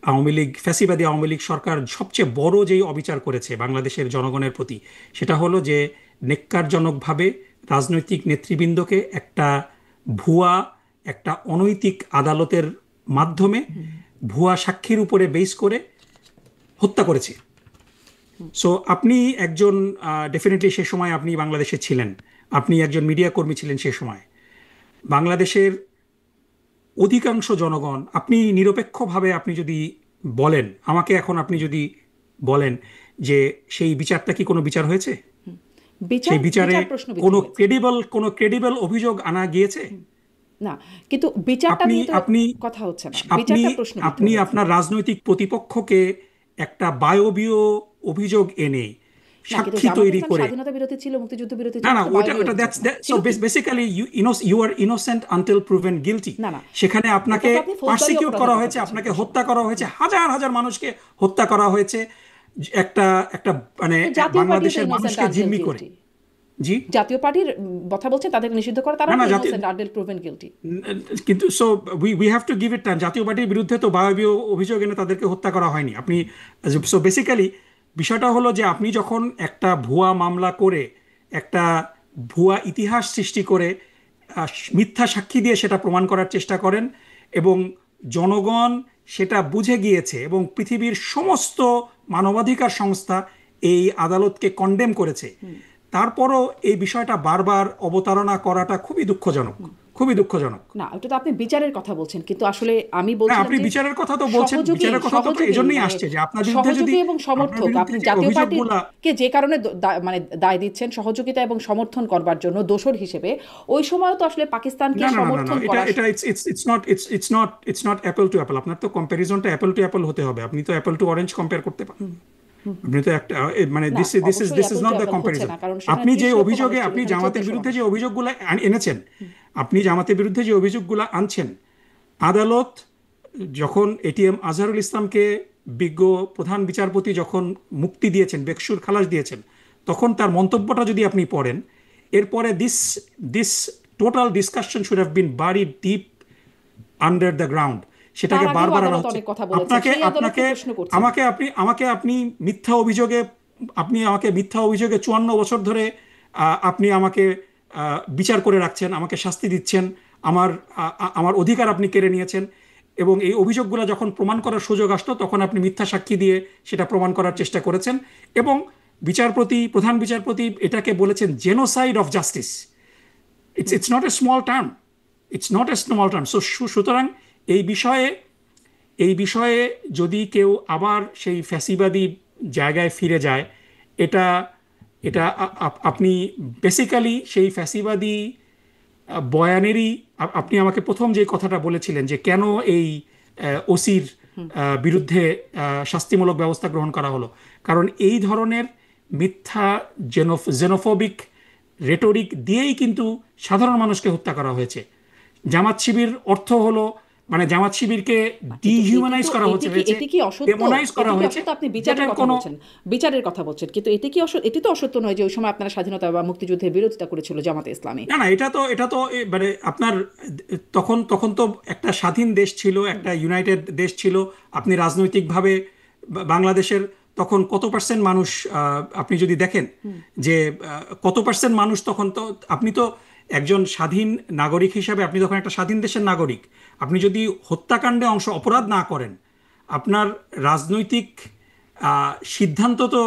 আওয়ামী লীগ, ফ্যাসিবাদী আওয়ামী লীগ সরকার সবচেয়ে বড় যেই অবিচার করেছে বাংলাদেশের জনগণের প্রতি, সেটা হলো যে নেক্কারজনকভাবে রাজনৈতিক নেতৃবৃন্দকে একটা ভুয়া, একটা অনৈতিক আদালতের মাধ্যমে ভুয়া সাক্ষীর উপরে বেস করে হত্যা করেছে। সো আপনি একজন, ডেফিনেটলি সে সময় আপনি বাংলাদেশে ছিলেন, আপনি একজন মিডিয়া কর্মী ছিলেন সে সময়। বাংলাদেশের অধিকাংশ জনগণ, আপনি নিরপেক্ষভাবে আপনি যদি বলেন আমাকে, এখন আপনি যদি বলেন যে সেই বিচারটা কি কোনো বিচার হয়েছে,
বিচার
সেই বিচারে
বিচার প্রশ্নবিদ্ধ
কোনো
হয়েছে
ক্রেডিবল অভিযোগ আনা গিয়েছে?
না, কিন্তু বিচারটা
আপনি
নিয়ে তো
আপনি
কথা হচ্ছে না,
আপনি
বিচারটা প্রশ্নবিদ্ধ
আপনি
হয়েছে।
আপনার রাজনৈতিক প্রতিপক্ষকে একটা বায়বীয় অভিযোগ এনে
না, কিন্তু
সাক্ষী
জামাত
তৈরি
ইসলাম
করে,
স্বাধীনতা বিরোধী ছিল, মুক্তিযুদ্ধ বিরোধী
না
ছিল,
না,
তো
ওটা
বায়বীয়
ওটা
অভিযোগ
দ্যাটস
না
সো
ছিল কি?
Basically you are innocent until proven guilty.
না না,
সেখানে আপনাকে
ওটা তো আপনি ফৌজদারি
পারসিকিউট
অপরাধের
করা
কথা
হয়েছে,
বলছেন
আপনাকে
ওই সময়।
হত্যা করা হয়েছে, হাজার হাজার মানুষকে হত্যা করা হয়েছে, একটা একটা মানে
তো জাতীয় পার্টি তো
বাংলাদেশের
ইনোসেন্ট
মানুষকে
আনটিল
জিম্মি করে।
গিলটি।
জি,
জাতীয় পার্টির কথা বলছেন, তাদেরকে নিষিদ্ধ করা, তারা
না না,
তো
জাতীয়,
ইনোসেন্ট আনটিল প্রুভেন গিলটি।
কিন্তু so we have to give it time. জাতীয় পার্টির বিরুদ্ধে তো বায়বীয় অভিযোগ এনে তাদেরকে হত্যা করা হয়নি। আপনি, সো বেসিক্যালি বিষয়টা হলো যে আপনি যখন একটা ভুয়া মামলা করে, একটা ভুয়া ইতিহাস সৃষ্টি করে, মিথ্যা সাক্ষী দিয়ে সেটা প্রমাণ করার চেষ্টা করেন, এবং জনগণ সেটা বুঝে গিয়েছে, এবং পৃথিবীর সমস্ত মানবাধিকার সংস্থা এই আদালতকে কন্ডেম করেছে, তারপরও এই বিষয়টা বারবার অবতারণা করাটা খুবই দুঃখজনক, খুবই দুঃখজনক।
না, ওটা তো আপনি বিচারের কথা বলছেন, কিন্তু আসলে আমি
না,
বলছিলাম
আপনি
যে
বিচারের কথা তো বলছেন,
সহযোগী
বিচারের কথা তো
সহযোগী
এজন্যই
মানে
আসছে যে আপনার বিরুদ্ধে যদি,
সহযোগী এবং
আপনার
সমর্থক,
বিরুদ্ধে
আপনি
যে
জাতীয়
অভিযোগগুলা,
পার্টিকে যে কারণে মানে দায় দিচ্ছেন সহযোগিতা এবং সমর্থন করবার জন্য দোসর হিসেবে, ওই সময়ও তো আসলে পাকিস্তানকে
না না না না না,
সমর্থন
এটা
করা।
এটা it's not apple to apple. আপনার তো কম্প্যারিজনটা অ্যাপল টু অ্যাপল হতে হবে। আপনি তো অ্যাপল টু অরেঞ্জ কম্পেয়ার করতে পারেন। আপনি তো একটা মানে
না,
দিস
অবশ্যই
is
Apple
not
to
the
Apple হচ্ছে
কম্প্যারিজন।
না, কারণ সেখানে
আপনি যে
30 লক্ষ
অভিযোগে,
মানুষ ছিল,
আপনি
এখানে
জামাতের
1400
বিরুদ্ধে
মানুষ।
যে অভিযোগগুলো এনেছেন, আপনি জামাতের বিরুদ্ধে যে অভিযোগগুলো আনছেন, আদালত যখন এটিএম আজহারুল ইসলামকে বিজ্ঞ প্রধান বিচারপতি যখন মুক্তি দিয়েছেন, বেকসুর খালাস দিয়েছেন, তখন তার মন্তব্যটা যদি আপনি পড়েন, এরপরে this this total discussion should have been buried deep under the ground. সেটাকে
তার আগেও
বারবার আনা
আদালত
হচ্ছে।
অনেক কথা বলেছে,
আপনাকে
সেই আদালতকে
আপনাকে
প্রশ্ন করছেন।
মিথ্যা অভিযোগে, আপনি আমাকে মিথ্যা অভিযোগে 54 বছর ধরে আপনি আমাকে বিচার করে রাখছেন, আমাকে শাস্তি দিচ্ছেন, আমার অধিকার আপনি কেড়ে নিয়েছেন, এবং এই অভিযোগগুলো যখন প্রমাণ করার সুযোগ আসতো তখন আপনি মিথ্যা সাক্ষী দিয়ে সেটা প্রমাণ করার চেষ্টা করেছেন, এবং প্রধান বিচারপতি এটাকে বলেছেন genocide of justice. It's not a small term, so সুতরাং এই বিষয়ে যদি কেউ আবার সেই ফ্যাসিবাদী জায়গায় ফিরে যায়, এটা এটা আপনি বেসিক্যালি সেই ফ্যাসিবাদী বয়ানেরই আপনি আমাকে প্রথম যে কথাটা বলেছিলেন যে কেন এই ওসির বিরুদ্ধে শাস্তিমূলক ব্যবস্থা গ্রহণ করা হলো, কারণ এই ধরনের মিথ্যা জেনোফোবিক রেটরিক দিয়েই কিন্তু সাধারণ মানুষকে হত্যা করা হয়েছে। জামাত শিবির অর্থ হলো মানে জামাত শিবিরকে ডিহিউম্যানাইজ করা হচ্ছে,
এটি কি অসত্য?
ডেমোনাইজ করা হয়েছে।
আপনি বিচারের কথা বলছেন, বিচারের কথা বলছেন, কিন্তু এটি তো অসত্য নয় যে ওই সময় আপনারা স্বাধীনতা বা মুক্তিযুদ্ধের বিরোধিতা করেছিল জামাতে ইসলামী।
না, এটা তো মানে আপনার তখন তো একটা স্বাধীন দেশ ছিল, একটা ইউনাইটেড দেশ ছিল। আপনি রাজনৈতিকভাবে বাংলাদেশের তখন কত পার্সেন্ট মানুষ, আপনি যদি দেখেন যে কত পার্সেন্ট মানুষ তখন, তো আপনি তো একজন স্বাধীন নাগরিক হিসাবে, আপনি তখন একটা স্বাধীন দেশের নাগরিক, আপনি যদি হত্যাকাণ্ডে অপরাধ না করেন, আপনার রাজনৈতিক সিদ্ধান্ত তো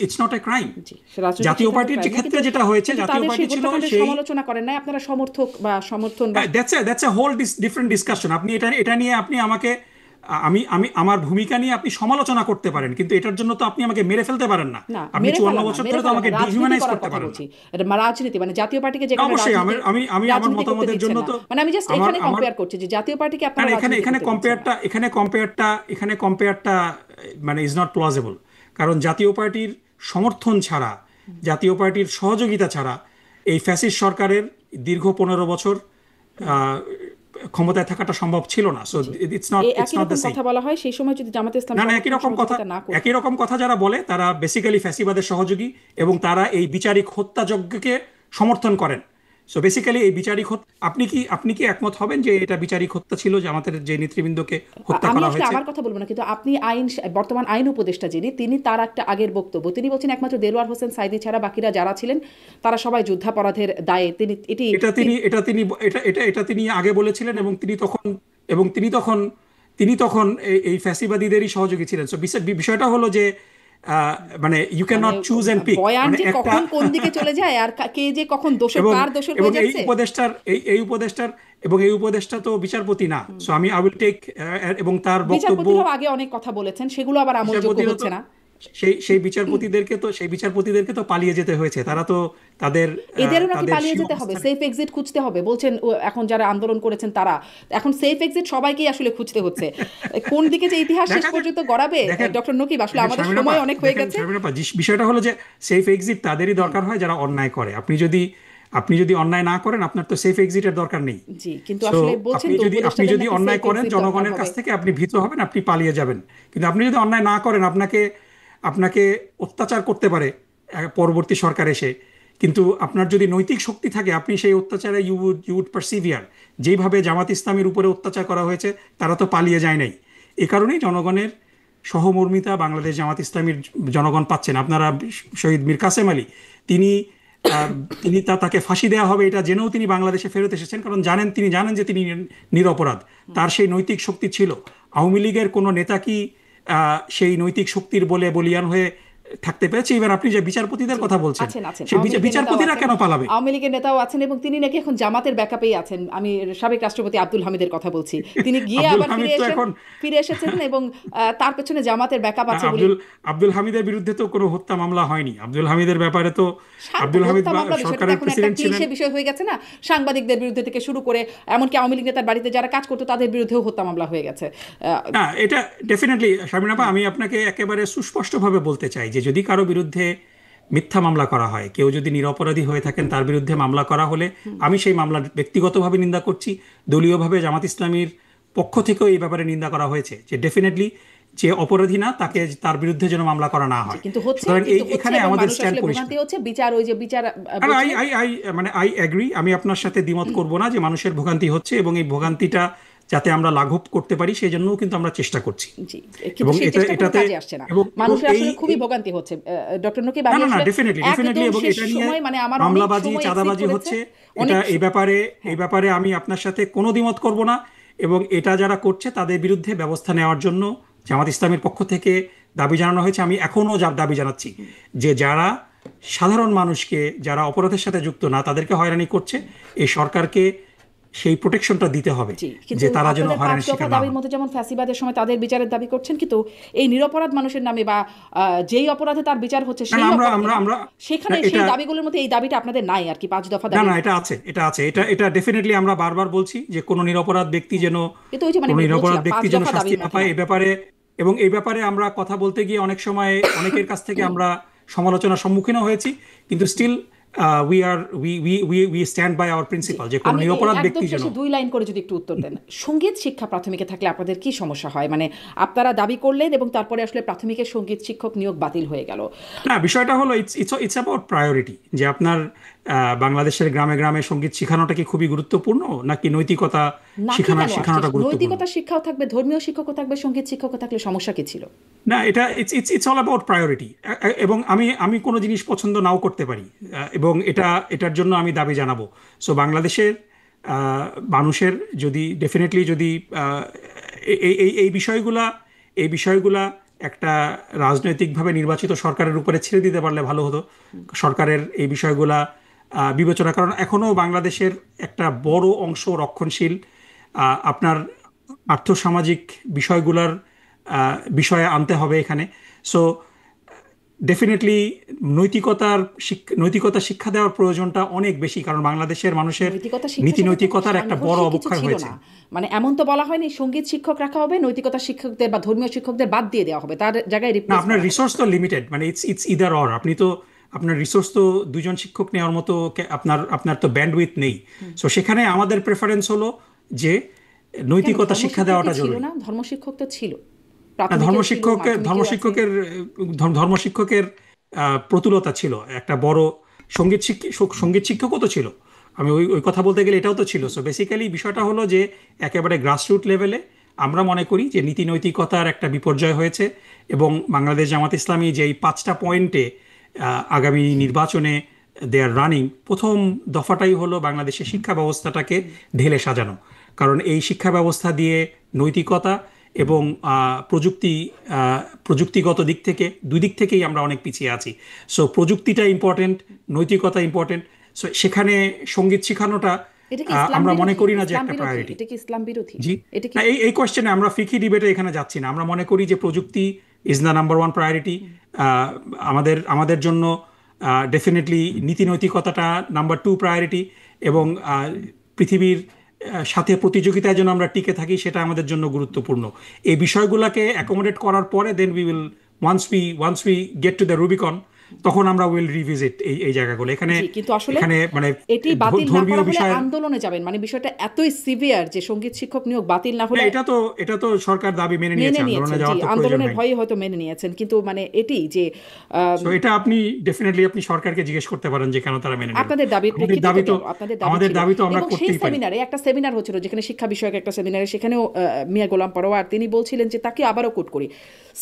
ইটস নট এ ক্রাইম। জাতীয় পার্টির যে ক্ষেত্রে যেটা হয়েছে, জাতীয় পার্টি ছিল সেই
সমালোচনা করেন না আপনারা, সমর্থক বা সমর্থন,
that's a whole different discussion. আপনি এটা নিয়ে আপনি আমাকে আমার ভূমিকা নিয়ে আপনি সমালোচনা করতে পারেন, কিন্তু এটার জন্য তো আপনি আমাকে মেরে ফেলতে পারেন না। আপনি 54 বছর ধরে তো আমাকে ডিহিউম্যানাইজ করতে পারেন না।
এটা রাজনীতি, মানে জাতীয় পার্টিকে যে
অবশ্যই আমি আমার মতামতের জন্য তো,
মানে আমি জাস্ট এখানে কম্পেয়ার করছি যে জাতীয় পার্টিকে আপনারা
এখানে কম্পেয়ারটা মানে ইজ নট প্লজিবল। কারণ জাতীয় পার্টির সমর্থন ছাড়া, জাতীয় পার্টির সহযোগিতা ছাড়া এই ফ্যাসিস্ট সরকারের দীর্ঘ 15 বছর ক্ষমতায় থাকাটা সম্ভব ছিল না। So it's not the same.
কথা বলা হয় সেই সময় যদি জামাতে ইসলাম
না, একই রকম কথা যারা বলে তারা বেসিক্যালি ফ্যাসিবাদের সহযোগী, এবং তারা এই বিচারিক হত্যাযজ্ঞকে সমর্থন করেন। সো বেসিক্যালি এই বিচারিক আপনি কি একমত হবেন যে এটা বিচারিক হত্যা ছিল, যে আমাদের যে নেতৃবৃন্দকে হত্যা করা হয়েছে?
আমি আমার কথা বলবো না, কিন্তু আপনি বর্তমান আইন উপদেষ্টা যিনি, তিনি তার একটা আগের বক্তব্য তিনি বলছেন একমাত্র দেলোয়ার হোসেন সাইদি ছাড়া বাকিরা যারা ছিলেন তারা সবাই যুদ্ধাপরাধের দায়ে
তিনি আগে বলেছিলেন, এবং তিনি তখন এই ফ্যাসিবাদীদেরই সহযোগী ছিলেন। সো বিষয়টা হলো যে মানে you can not choose and pick,
বয়ান যে কখন কোন দিকে চলে যায় আর কে যে কখন দোষর কার দোষর হয়ে যাচ্ছে।
এই উপদেষ্টা তো বিচারপতি না। সো আমি আই উইল টেক, এবং তার বক্তব্য
আগে অনেক কথা বলেছেন, সেগুলো আবার আমলযোগ্য হচ্ছে না।
সেই বিচারপতিদেরকে তো পালিয়ে যেতে হয়েছে। তারা তো
এদেরও নাকি পালিয়ে যেতে হবে, সেফ এক্সিট খুঁজতে হবে বলছেন এখন যারা আন্দোলন করেছেন তারা। এখন সেফ এক্সিট সবাইকেই আসলে খুঁজতে হচ্ছে। কোন দিকে যে ইতিহাস শেষ পর্যন্ত গড়াবে ডক্টর নকিব, আসলে আমাদের সময় অনেক হয়ে গেছে।
বিষয়টা হলো যে সেফ এক্সিট তাদেরই দরকার হয় যারা অন্যায় করে। আপনি যদি অন্যায় না করেন, আপনার তো সেফ এক্সিটের দরকার নেই।
জি, কিন্তু আসলে বলছেন
আপনি যদি অন্যায় করেন, জনগণের কাছ থেকে আপনি ভীত হবেন, আপনি পালিয়ে যাবেন। কিন্তু আপনি যদি অন্যায় না করেন, আপনাকে অত্যাচার করতে পারে পরবর্তী সরকার এসে, কিন্তু আপনার যদি নৈতিক শক্তি থাকে, আপনি সেই অত্যাচারে ইউ উড পারসিভিয়ার। যেইভাবে জামাত ইসলামের উপরে অত্যাচার করা হয়েছে, তারা তো পালিয়ে যায় নাই। এ কারণেই জনগণের সহমর্মিতা বাংলাদেশ জামাত ইসলামীর জনগণ পাচ্ছেন। আপনারা শহীদ মীর কাসেম আলী, তাকে ফাঁসি দেওয়া হবে এটা জেনেও তিনি বাংলাদেশে ফেরত এসেছেন, কারণ তিনি জানেন যে তিনি নিরপরাধ। তার সেই নৈতিক শক্তি ছিল। আওয়ামী লীগের কোনো নেতা কি সেই নৈতিক শক্তির বলে বলিয়ান হয়ে থাকতে পেরেছে? এবার আপনি যে বিচারপতিদের কথা বলছেন, সেই বিচারপতিরা কেন পালাবে?
আওয়ামী লীগের নেতাও আছেন এবং তিনি নাকি এখন জামাতের ব্যাকআপেই আছেন। আমি সাবেক রাষ্ট্রপতি আব্দুল হামিদের কথা বলছি। তিনি গিয়ে আবার ফিরে এসেছেন এবং তার পেছনে জামাতের ব্যাকআপ আছে বলে।
আব্দুল হামিদের বিরুদ্ধে তো কোনো হত্যা মামলা হয়নি। আব্দুল হামিদের ব্যাপারে তো আব্দুল হামিদ সরকারের প্রেসিডেন্ট ছিলেন।
সে বিষয় হয়ে গেছে না, সাংবাদিকদের বিরুদ্ধে থেকে শুরু করে এমনকি আওয়ামী লীগ নেতার বাড়িতে যারা কাজ করতো তাদের বিরুদ্ধেও হত্যা মামলা হয়ে গেছে।
না, এটা ডেফিনেটলি শারমিন আপা, আমি আপনাকে একেবারে সুস্পষ্টভাবে বলতে চাই যে যদি কারো বিরুদ্ধে মিথ্যা মামলা করা হয়, কেউ যদি নিরপরাধী হয়ে থাকেন, তার বিরুদ্ধে মামলা করা হলে আমি সেই মামলার ব্যক্তিগতভাবে নিন্দা করছি। দলীয়ভাবে জামাত ইসলামীর পক্ষ থেকেও এই ব্যাপারে নিন্দা করা হয়েছে যে ডেফিনেটলি যে অপরাধী না তার বিরুদ্ধে যেন মামলা করা না হয়।
কিন্তু
এখানে আমাদের স্ট্যান্ড পরিষ্কার। আই এগ্রি, আমি আপনার সাথে দ্বিমত করব না যে মানুষের ভোগান্তি হচ্ছে, এবং এই ভোগান্তিটা যাতে আমরা লাঘব করতে পারি সেই জন্যও কিন্তু আমরা চেষ্টা করছি।
এবং এটাতে মানুষের আসলে খুবই ভোগান্তি হচ্ছে ডক্টর নকিব।
না, ডেফিনেটলি, এবং এটা নিয়ে মামলাবাজি, চাঁদাবাজি হচ্ছে। এই ব্যাপারে আমি আপনার সাথে কোনো দ্বিমত করব না, এবং এটা যারা করছে তাদের বিরুদ্ধে ব্যবস্থা নেওয়ার জন্য জামাত ইসলামের পক্ষ থেকে দাবি জানানো হয়েছে, আমি এখনও দাবি জানাচ্ছি যে যারা সাধারণ মানুষকে, যারা অপরাধের সাথে যুক্ত না, তাদেরকে হয়রানি করছে, এই সরকারকে সেই প্রোটেকশনটা দিতে হবে
জি, কিন্তু
যে তারা যেন
আপনাদের পাঁচ
হয়রানির
দফা
শিকার না
দাবির
হয়।
মধ্যে যেমন ফ্যাসিবাদের সময় তাদের বিচারের দাবি করছেন, কিন্তু এই নিরপরাধ মানুষের নামে বা যেই অপরাধে তার বিচার হচ্ছে
না
সেই
না, আমরা
অপরাধে
আমরা
না,
আমরা
সেখানে
না,
সেই
এটা
দাবিগুলোর মধ্যে এই দাবিটা আপনাদের নাই আর কি, 5 দফা
না
দাবির
না, এটা
মধ্যে।
আছে, এটা আছে, এটা ডেফিনেটলি আমরা বারবার বলছি যে কোনো নিরপরাধ ব্যক্তি যেন,
কিন্তু ওই যে মানে
কোনো নিরপরাধ
বলছিলাম
ব্যক্তি
পাঁচ
যেন
দফা
শাস্তি
দাবির
না
মধ্যে
পায়
নাই।
এই ব্যাপারে। এবং এই ব্যাপারে আমরা কথা বলতে গিয়ে অনেক সময় অনেকের কাছ থেকে আমরা সমালোচনার সম্মুখীনও হয়েছি, কিন্তু still we are we stand by our
জি,
প্রিন্সিপাল যে কোনো
আমি
নিরপরাধ
একদম
ব্যক্তি যেন।
শেষে 2 লাইন করে যদি একটু উত্তর দেন, সঙ্গীত শিক্ষা প্রাথমিকে থাকলে আপনাদের কি সমস্যা হয়? মানে আপনারা দাবি করলেন এবং তারপরে আসলে প্রাথমিকের সঙ্গীত শিক্ষক নিয়োগ বাতিল হয়ে গেল।
না, বিষয়টা হলো ইটস অ্যাবাউট প্রায়োরিটি, যে আপনার বাংলাদেশের গ্রামে গ্রামে সঙ্গীত শেখানোটা কি খুবই গুরুত্বপূর্ণ, নাকি নৈতিকতা
নাকি কেন আসছে?
শেখানোটা গুরুত্বপূর্ণ?
নৈতিকতা শিক্ষাও থাকবে, ধর্মীয় শিক্ষকও থাকবে, সঙ্গীত শিক্ষকও থাকলে সমস্যা কি ছিল?
না, এটা ইটস অল অ্যাবাউট প্রায়োরিটি। এবং আমি কোনো জিনিস পছন্দ নাও করতে পারি, এবং এটার জন্য আমি দাবি জানাবো। সো বাংলাদেশের মানুষের যদি ডেফিনেটলি যদি এই বিষয়গুলা, এই বিষয়গুলা একটা রাজনৈতিকভাবে নির্বাচিত সরকারের উপরে ছেড়ে দিতে পারলে ভালো হতো। সরকারের এই বিষয়গুলা বিবেচনা, কারণ এখনো বাংলাদেশের একটা বড় অংশ রক্ষণশীল, আপনার আর্থসামাজিক বিষয়গুলোর বিষয়ে আনতে হবে এখানে। সো ডেফিনেটলি নৈতিকতা শিক্ষা দেওয়ার প্রয়োজনটা অনেক বেশি, কারণ বাংলাদেশের মানুষের
নৈতিকতা শিক্ষার
নীতি
সাথে তো
নৈতিকতার একটা বড়
সাংঘর্ষিক কিছু
অবক্ষয়
ছিল
হয়েছে।
না। মানে এমন তো বলা হয়নি সঙ্গীত শিক্ষক রাখা হবে, নৈতিকতা শিক্ষকদের বা ধর্মীয় শিক্ষকদের বাদ দিয়ে দেওয়া হবে, তার জায়গায়
না,
রিপ্লেস
আপনার
করা হবে।
রিসোর্স তো লিমিটেড, মানে ইটস ইদার অর। আপনি তো, আপনার রিসোর্স তো দুজন শিক্ষক নেওয়ার মতো আপনার তো ব্যান্ডউইথ নেই। সো সেখানে আমাদের প্রেফারেন্স হলো যে
কেন
নৈতিকতা শিক্ষা
ধর্মশিক্ষক কি
দেওয়াটা
ছিল
জরুরি।
না? ধর্মশিক্ষক তো ছিল,
না,
প্রাথমিকেও ছিল, মাধ্যমিকেও আছে।
ধর্মশিক্ষকের প্রতুলতা ছিল একটা বড়। সঙ্গীত শিক্ষকও তো ছিল। আমি ওই ওই কথা বলতে গেলে এটাও তো ছিল। সো বেসিক্যালি বিষয়টা হলো যে একেবারে গ্রাসরুট লেভেলে আমরা মনে করি যে নীতি নৈতিকতার একটা বিপর্যয় হয়েছে, এবং বাংলাদেশ জামাত ইসলামী যে এই 5টা পয়েন্টে আগামী নির্বাচনে দে আর রানিং, প্রথম দফাটাই হলো বাংলাদেশের শিক্ষা ব্যবস্থাটাকে ঢেলে সাজানো। কারণ এই শিক্ষা ব্যবস্থা দিয়ে নৈতিকতা এবং প্রযুক্তিগত দিক থেকে, দুই দিক থেকেই আমরা অনেক পিছিয়ে আছি। সো প্রযুক্তিটা ইম্পর্টেন্ট, নৈতিকতা ইম্পর্টেন্ট। সো সেখানে সঙ্গীত শেখানোটা
এটা কি ইসলাম
আমরা মনে
বিরোধী?
করি না যে
ইসলাম
একটা
বিরোধী?
প্রায়োরিটি।
এটা কি ইসলাম বিরোধী?
জি,
এটা কি
না, এই কোয়েশ্চেনে আমরা ফিকি ডিবেটে এখানে যাচ্ছি না। আমরা মনে করি যে প্রযুক্তি is the number one priority আমাদের জন্য। ডেফিনেটলি নীতি নৈতিকতাটা নাম্বার টু প্রায়োরিটি, এবং পৃথিবীর সাথে প্রতিযোগিতায় যেন আমরা টিকে থাকি সেটা আমাদের জন্য গুরুত্বপূর্ণ। এই বিষয়গুলোকে অ্যাকোমোডেট করার পরে then we will, once we get to the Rubicon, তখন আমরা উইল রিভিজিট এই জায়গাগুলো। এখানে
জি, কিন্তু আসলে
এখানে মানে
এটি বাতিল না
ধর্মীয়
করা হলে
বিষয়ের।
আন্দোলনে যাবেন, মানে বিষয়টা এতই সিভিয়ার যে সঙ্গীত শিক্ষক নিয়োগ বাতিল না
না,
হলে।
এটা তো সরকার দাবি মেনে নিয়েছে,
মেনে
আন্দোলনে
নিয়েছেন, জি,
যাওয়ার তো প্রয়োজন
আন্দোলনের
হয়নি।
ভয়ে হয়তো মেনে নিয়েছেন, কিন্তু মানে এটি যে
সো এটা আপনি ডেফিনেটলি আপনি সরকারকে জিজ্ঞেস করতে পারেন যে কেন তারা মেনে নেবে।
আপনাদের দাবির
আমাদের
প্রেক্ষিতে
দাবি তো
গেল, আপনাদের দাবি
আমাদের
ছিল।
দাবি তো আমরা
এবং সেই
করতেই পারি।
সেমিনারে একটা সেমিনার হচ্ছিল যেখানে শিক্ষা বিষয়ক একটা সেমিনারে, সেখানেও মিয়া গোলাম পরোয়ার তিনি বলছিলেন যে, তাকে আবারও কোট করি,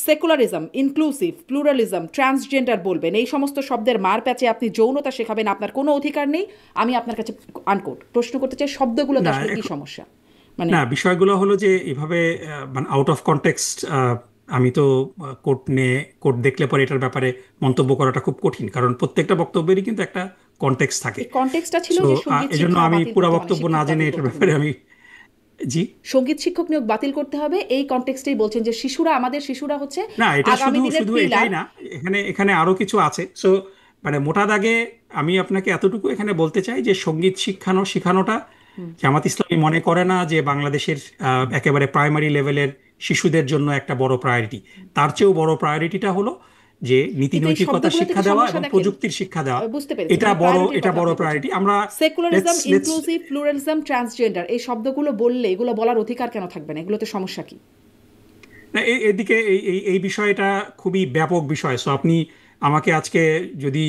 সেকুলারিজম, ইনক্লুসিভ, প্লুরালিজম, ট্রান্সজেন্ডার বলবেন, এই সমস্ত শব্দের মার প্যাচে আপনি যৌনতা শেখাবেন, আপনার কোনো অধিকার নেই। আমি আপনার কাছে আনকোট প্রশ্ন করতে চাই, শব্দগুলোতে
না,
আসলে কি সমস্যা? মানে
না, বিষয়গুলো হলো যে এভাবে মানে আউট অফ কনটেক্সট। আমি তো কোর্ট দেখলে পরে এটার ব্যাপারে মন্তব্য করাটা খুব কঠিন, কারণ প্রত্যেকটা বক্তব্যেরই কিন্তু একটা কনটেক্সট থাকে।
এই কনটেক্সটটা ছিল
সো
যে সঙ্গীত
এজন্য
শিক্ষা
আমি
বাতিল
পুরো
করতে, মানে
বক্তব্য না
শিক্ষক
জেনে
বাতিল
এটার
করতে
ব্যাপারে
হবে,
আমি। জি,
সঙ্গীত শিক্ষক নিয়োগ বাতিল করতে হবে, এই কনটেক্সটেই বলছেন যে শিশুরা, আমাদের শিশুরা হচ্ছে
না, এটা
আগামী
শুধু
দিনের
শুধু
পিলার।
এটাই না, এখানে এখানে আরো কিছু আছে। সো মানে মোটা দাগে আমি আপনাকে এতটুকু এখানে বলতে চাই যে সঙ্গীত শেখানোটা জামাত ইসলামী মনে করে না যে বাংলাদেশের একেবারে প্রাইমারি লেভেলের শিশুদের জন্য একটা বড় প্রায়োরিটি। তার চেয়েও বড় প্রায়োরিটিটা হলো যে নীতি
কিন্তু এই
নৈতিকতা
শব্দগুলোতে
শিক্ষা
কি
দেওয়া
সমস্যা
এবং
দেখেন?
প্রযুক্তির শিক্ষা দেওয়া।
বুঝতে পেরেছি,
এটা
মানে
বড়
প্রায়োরিটির
এটা
কথা
বড়
আপনি বলছেন।
প্রায়োরিটি। আমরা
secularism,
let's let's
inclusive, pluralism, transgender, এই শব্দগুলো বললে এগুলো বলার অধিকার কেন থাকবে না? এগুলোতে সমস্যা কি?
না, এদিকে এই বিষয়টা খুবই ব্যাপক বিষয়। সো আপনি আমাকে আজকে যদি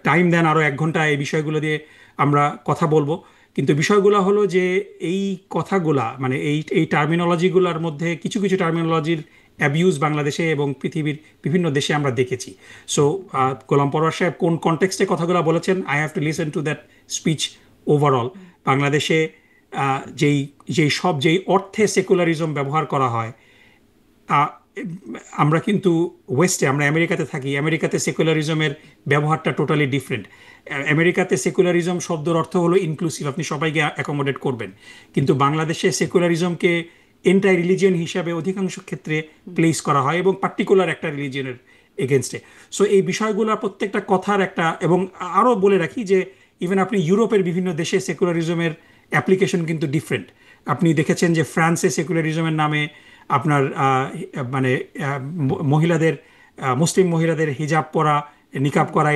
টাইম দেন আরো 1 ঘন্টা এই বিষয়গুলো দিয়ে আমরা কথা বলবো। কিন্তু বিষয়গুলো হলো যে এই কথাগুলা মানে এই টার্মিনোলজিগুলোর মধ্যে কিছু কিছু টার্মিনোলজির অ্যাবিউজ বাংলাদেশে এবং পৃথিবীর বিভিন্ন দেশে আমরা দেখেছি। সো গোলাম পরোয়ার সাহেব কোন কনটেক্সটে কথাগুলো বলেছেন, I have to listen to that speech overall. বাংলাদেশে যেই যেই অর্থে সেকুলারিজম ব্যবহার করা হয়, আমরা কিন্তু ওয়েস্টে, আমরা আমেরিকাতে থাকি, আমেরিকাতে সেকুলারিজমের ব্যবহারটা টোটালি ডিফারেন্ট। আমেরিকাতে সেকুলারিজম শব্দের অর্থ হলো ইনক্লুসিভ, আপনি সবাইকে অ্যাকোমোডেট করবেন। কিন্তু বাংলাদেশে সেকুলারিজমকে এন্টাই রিলিজিয়ন হিসাবে অধিকাংশ ক্ষেত্রে প্লেস করা হয়, এবং পার্টিকুলার একটা রিলিজিয়নের এগেনস্টে। সো এই বিষয়গুলোর প্রত্যেকটা কথার একটা, এবং আরও বলে রাখি যে ইভেন আপনি ইউরোপের বিভিন্ন দেশে সেকুলারিজমের অ্যাপ্লিকেশন কিন্তু ডিফারেন্ট। আপনি দেখেছেন যে ফ্রান্সে সেকুলারিজমের নামে আপনার মানে মহিলাদের, মুসলিম মহিলাদের হিজাব পরা, নিকাব করা,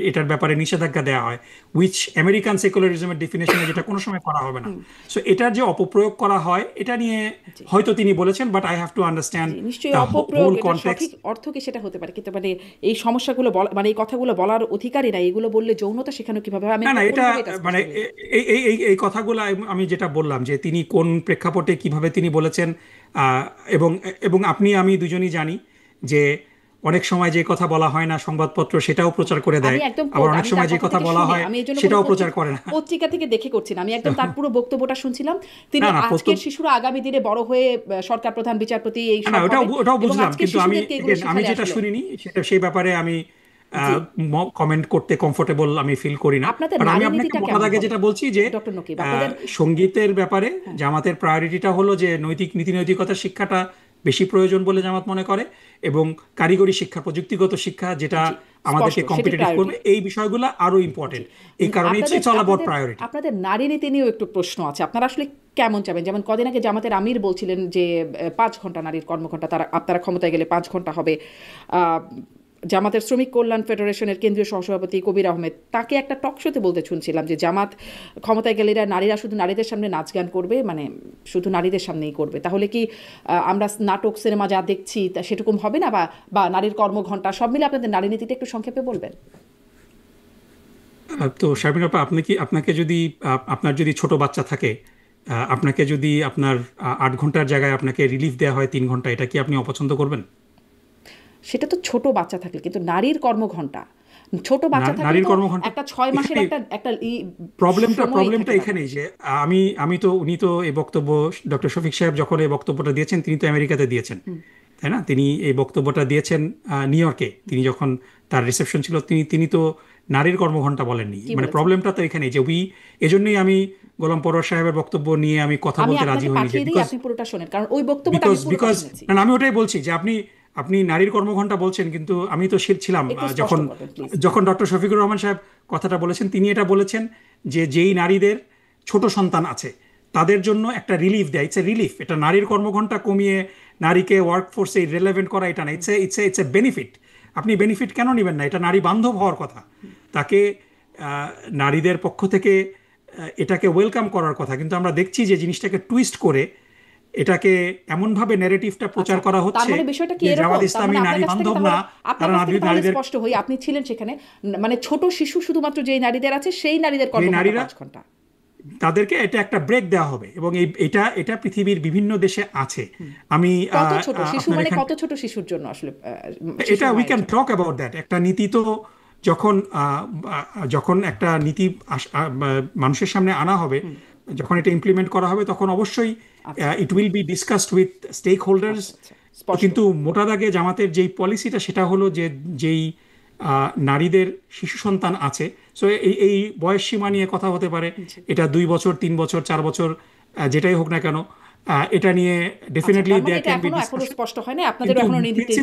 এটার ব্যাপারে নিষেধাজ্ঞা দেওয়া হয়, উইচ আমেরিকান সেকুলারিজমের ডেফিনেশনে যেটা কোনো সময় করা হবে না। সো এটার যে অপপ্রয়োগ করা হয় এটা নিয়ে হয়তো তিনি বলেছেন, but I have to understand
নিশ্চয়ই
দ্য
অপপ্রয়োগ,
হোল
এটা
কনটেক্সট।
সঠিক অর্থ কি সেটা হতে পারে, কিন্তু মানে এই সমস্যাগুলো মানে এই কথাগুলো বলার অধিকারী না, এগুলো বললে যৌনতা শেখানো কিভাবে হবে? আমি
না না, এটা
কোনোভাবে এটা
মানে
স্পষ্ট করি।
এই কথাগুলো আমি যেটা বললাম যে তিনি কোন প্রেক্ষাপটে কিভাবে তিনি বলেছেন, আহ, এবং এবং আমি দুজনই জানি যে অনেক সময় যে কথা বলা হয় না সংবাদপত্র সেটাও প্রচার করে
আমি
দেয়,
একদম
আবার অনেক
আমি
সময়
তার
যে
কথা
কথা
থেকে
বলা
শুনি,
হয়
আমি এই জন্য কোনো
সেটাও প্রচার করে না।
পত্রিকা থেকে দেখে করছি না, আমি একদম তার পুরো বক্তব্যটা শুনছিলাম। তিনি
না না,
আজকের শিশুরা আগামী দিনে বড় হয়ে সরকার প্রধান, বিচারপতি এই
না
সব
ওটাও
হবে,
ওটাও
এবং
বুঝলাম,
আজকের
কিন্তু আমি
শিশুদেরকে এগুলো
আমি
শেখালে
যেটা
আসলে
শুনিনি সেটা, সেই ব্যাপারে আমি
জি।
কমেন্ট করতে কমফোর্টেবল আমি ফিল করি না।
আপনাদের
বাট আমি
নারী
আপনাকে
নীতিটা
বলার
কেমন
আগে
হবে
যেটা বলছি যে
ডক্টর নকিব, আপনাদের?
সঙ্গীতের ব্যাপারে
হ্যাঁ,
জামাতের প্রায়োরিটিটা হলো যে নীতি নৈতিকতার শিক্ষাটা বেশি প্রয়োজন বলে জামাত মনে করে, এবং কারিগরি শিক্ষা, প্রযুক্তিগত শিক্ষা, যেটা
জি, স্পষ্ট
আমাদেরকে
সেটি
কম্পিটিটিভ
প্রায়োরিটি।
করবে, এই বিষয়গুলো আরো ইম্পর্টেন্ট। এই কারণে
আপনাদের
ইটস অল অ্যাবাউট
আপনাদের
প্রায়োরিটি।
আপনাদের নারী নীতি নিয়েও একটু প্রশ্ন আছে, আপনারা আসলে কেমন চাবেন? যেমন কদিন আগে জামাতের আমির বলছিলেন যে 5 ঘন্টা নারীর কর্মঘণ্টা, আপনারা ক্ষমতায় গেলে 5 ঘন্টা হবে। আহ, জামাতের শ্রমিক কল্যাণ ফেডারেশনের কেন্দ্রীয় সহসভাপতি কবির আহমেদ, তাকে একটা টক শোতে বলতে শুনছিলাম যে জামাত ক্ষমতায় গেলে নারীরা শুধু নারীদের সামনে নাচ গান করবে, মানে শুধু নারীদের সামনেই করবে। তাহলে কি আমরা নাটক সিনেমা যা দেখছি তা সেরকম হবে না? বা নারীর কর্মঘণ্টা সব মিলে আপনাদের নারী নীতিটা একটু সংক্ষেপে বলবেন।
তো শারমিন আপা, আপনাকে যদি আপনার যদি ছোট বাচ্চা থাকে, আপনাকে যদি আপনার 8 ঘন্টার জায়গায় আপনাকে রিলিফ দেওয়া হয় 3 ঘন্টা, এটা কি আপনি অপছন্দ করবেন?
সেটা তো ছোট বাচ্চা থাকলে, কিন্তু নারীর কর্মঘণ্টা, ছোট বাচ্চা থাকলে
নারীর
তো
কর্মঘন্টা
একটা 6 মাসের
এখানে
একটা একটা
প্রবলেমটা
সময়
প্রবলেমটা
থাকে তাদের।
এখানেই যে উনি তো ডক্টর শফিক সাহেব যখন এই বক্তব্যটা দিয়েছেন, তিনি তো আমেরিকাতে দিয়েছেন, তাই না? তিনি এই বক্তব্যটা দিয়েছেন নিউ ইয়র্কে, তিনি যখন তার রিসেপশন ছিল, তিনি তো নারীর কর্মঘণ্টা বলেননি।
কি
মানে
বলেছেন?
প্রবলেমটা তো এখানেই যে এজন্যই আমি গোলাম পরোয়ার সাহেবের বক্তব্য নিয়ে আমি কথা
আমি
বলতে রাজি
আপনাকে
হইনি, যে
পাঠিয়ে দিই,
বিকজ
আপনি পুরোটা শোনেন, কারণ ওই বক্তব্যটা
বিকজ
আমি পুরোটা
বিকজ
শুনেছি।
না, আমি ওটাই বলছি যে আপনি নারীর কর্মঘণ্টা বলছেন, কিন্তু আমি তো ছিলাম
একটু স্পষ্ট
যখন
করবেন প্লিজ।
ডক্টর শফিকুর রহমান সাহেব কথাটা বলেছেন, তিনি এটা বলেছেন যে যেই নারীদের ছোট সন্তান আছে তাদের জন্য একটা রিলিফ দেয়, ইটস এ রিলিফ। এটা নারীর কর্মঘণ্টা কমিয়ে নারীকে ওয়ার্কফোর্সে রিলেভেন্ট করা এটা না, ইটস এ বেনিফিট। আপনি বেনিফিট কেন নেবেন না? এটা নারী বান্ধব হওয়ার কথা। তাকে নারীদের পক্ষ থেকে এটাকে ওয়েলকাম করার কথা। কিন্তু আমরা দেখছি যে জিনিসটাকে টুইস্ট করে এটাকে এমনভাবে ন্যারেটিভটা প্রচার করা
তার
হচ্ছে
মানে বিষয়টা কি
যে
এরকম?
জামাত
তার
ইসলামী
মানে
নারী
আপনার কাছ থেকে
বান্ধব
তাহলে
না,
আপনার
তারা
কাছ থেকে তাহলে
নারীদের,
স্পষ্ট হই, আপনি ছিলেন সেখানে, মানে ছোট শিশু শুধুমাত্র যেই নারীদের আছে সেই নারীদের
যে
কর্মঘণ্টা
নারীরা,
5 ঘন্টা।
তাদেরকে এটা একটা ব্রেক দেওয়া হবে, এবং এটা পৃথিবীর বিভিন্ন দেশে আছে। আমি
কত ছোট শিশু,
আপনার
মানে
এখান
কত ছোট শিশুর জন্য আসলে
এটা
শিশুর
উই
মায়ের
ক্যান
জন্য?
Talk about that. একটা নীতি তো যখন যখন একটা নীতি মানুষের সামনে আনা হবে, যখন এটা ইমপ্লিমেন্ট করা হবে, তখন অবশ্যই
আচ্ছা
it will be discussed with stakeholders.
আচ্ছা আচ্ছা, স্পষ্ট।
কিন্তু মোটা দাগে জামাতের যেই পলিসিটা সেটা হলো যে যেই নারীদের শিশু সন্তান আছে, সো এই বয়স সীমা নিয়ে কথা হতে পারে,
জি।
এটা 2 বছর, 3 বছর, 4 বছর, যেটাই হোক না কেন, এটা নিয়ে
আচ্ছা,
ডেফিনেটলি
তার মানে
দেয়ার
এটা
ক্যান বি
এখনো
ডিসকাশন।
স্পষ্ট হয় না, আপনাদেরও
কিন্তু
এখনো নীতিতে নীতিতে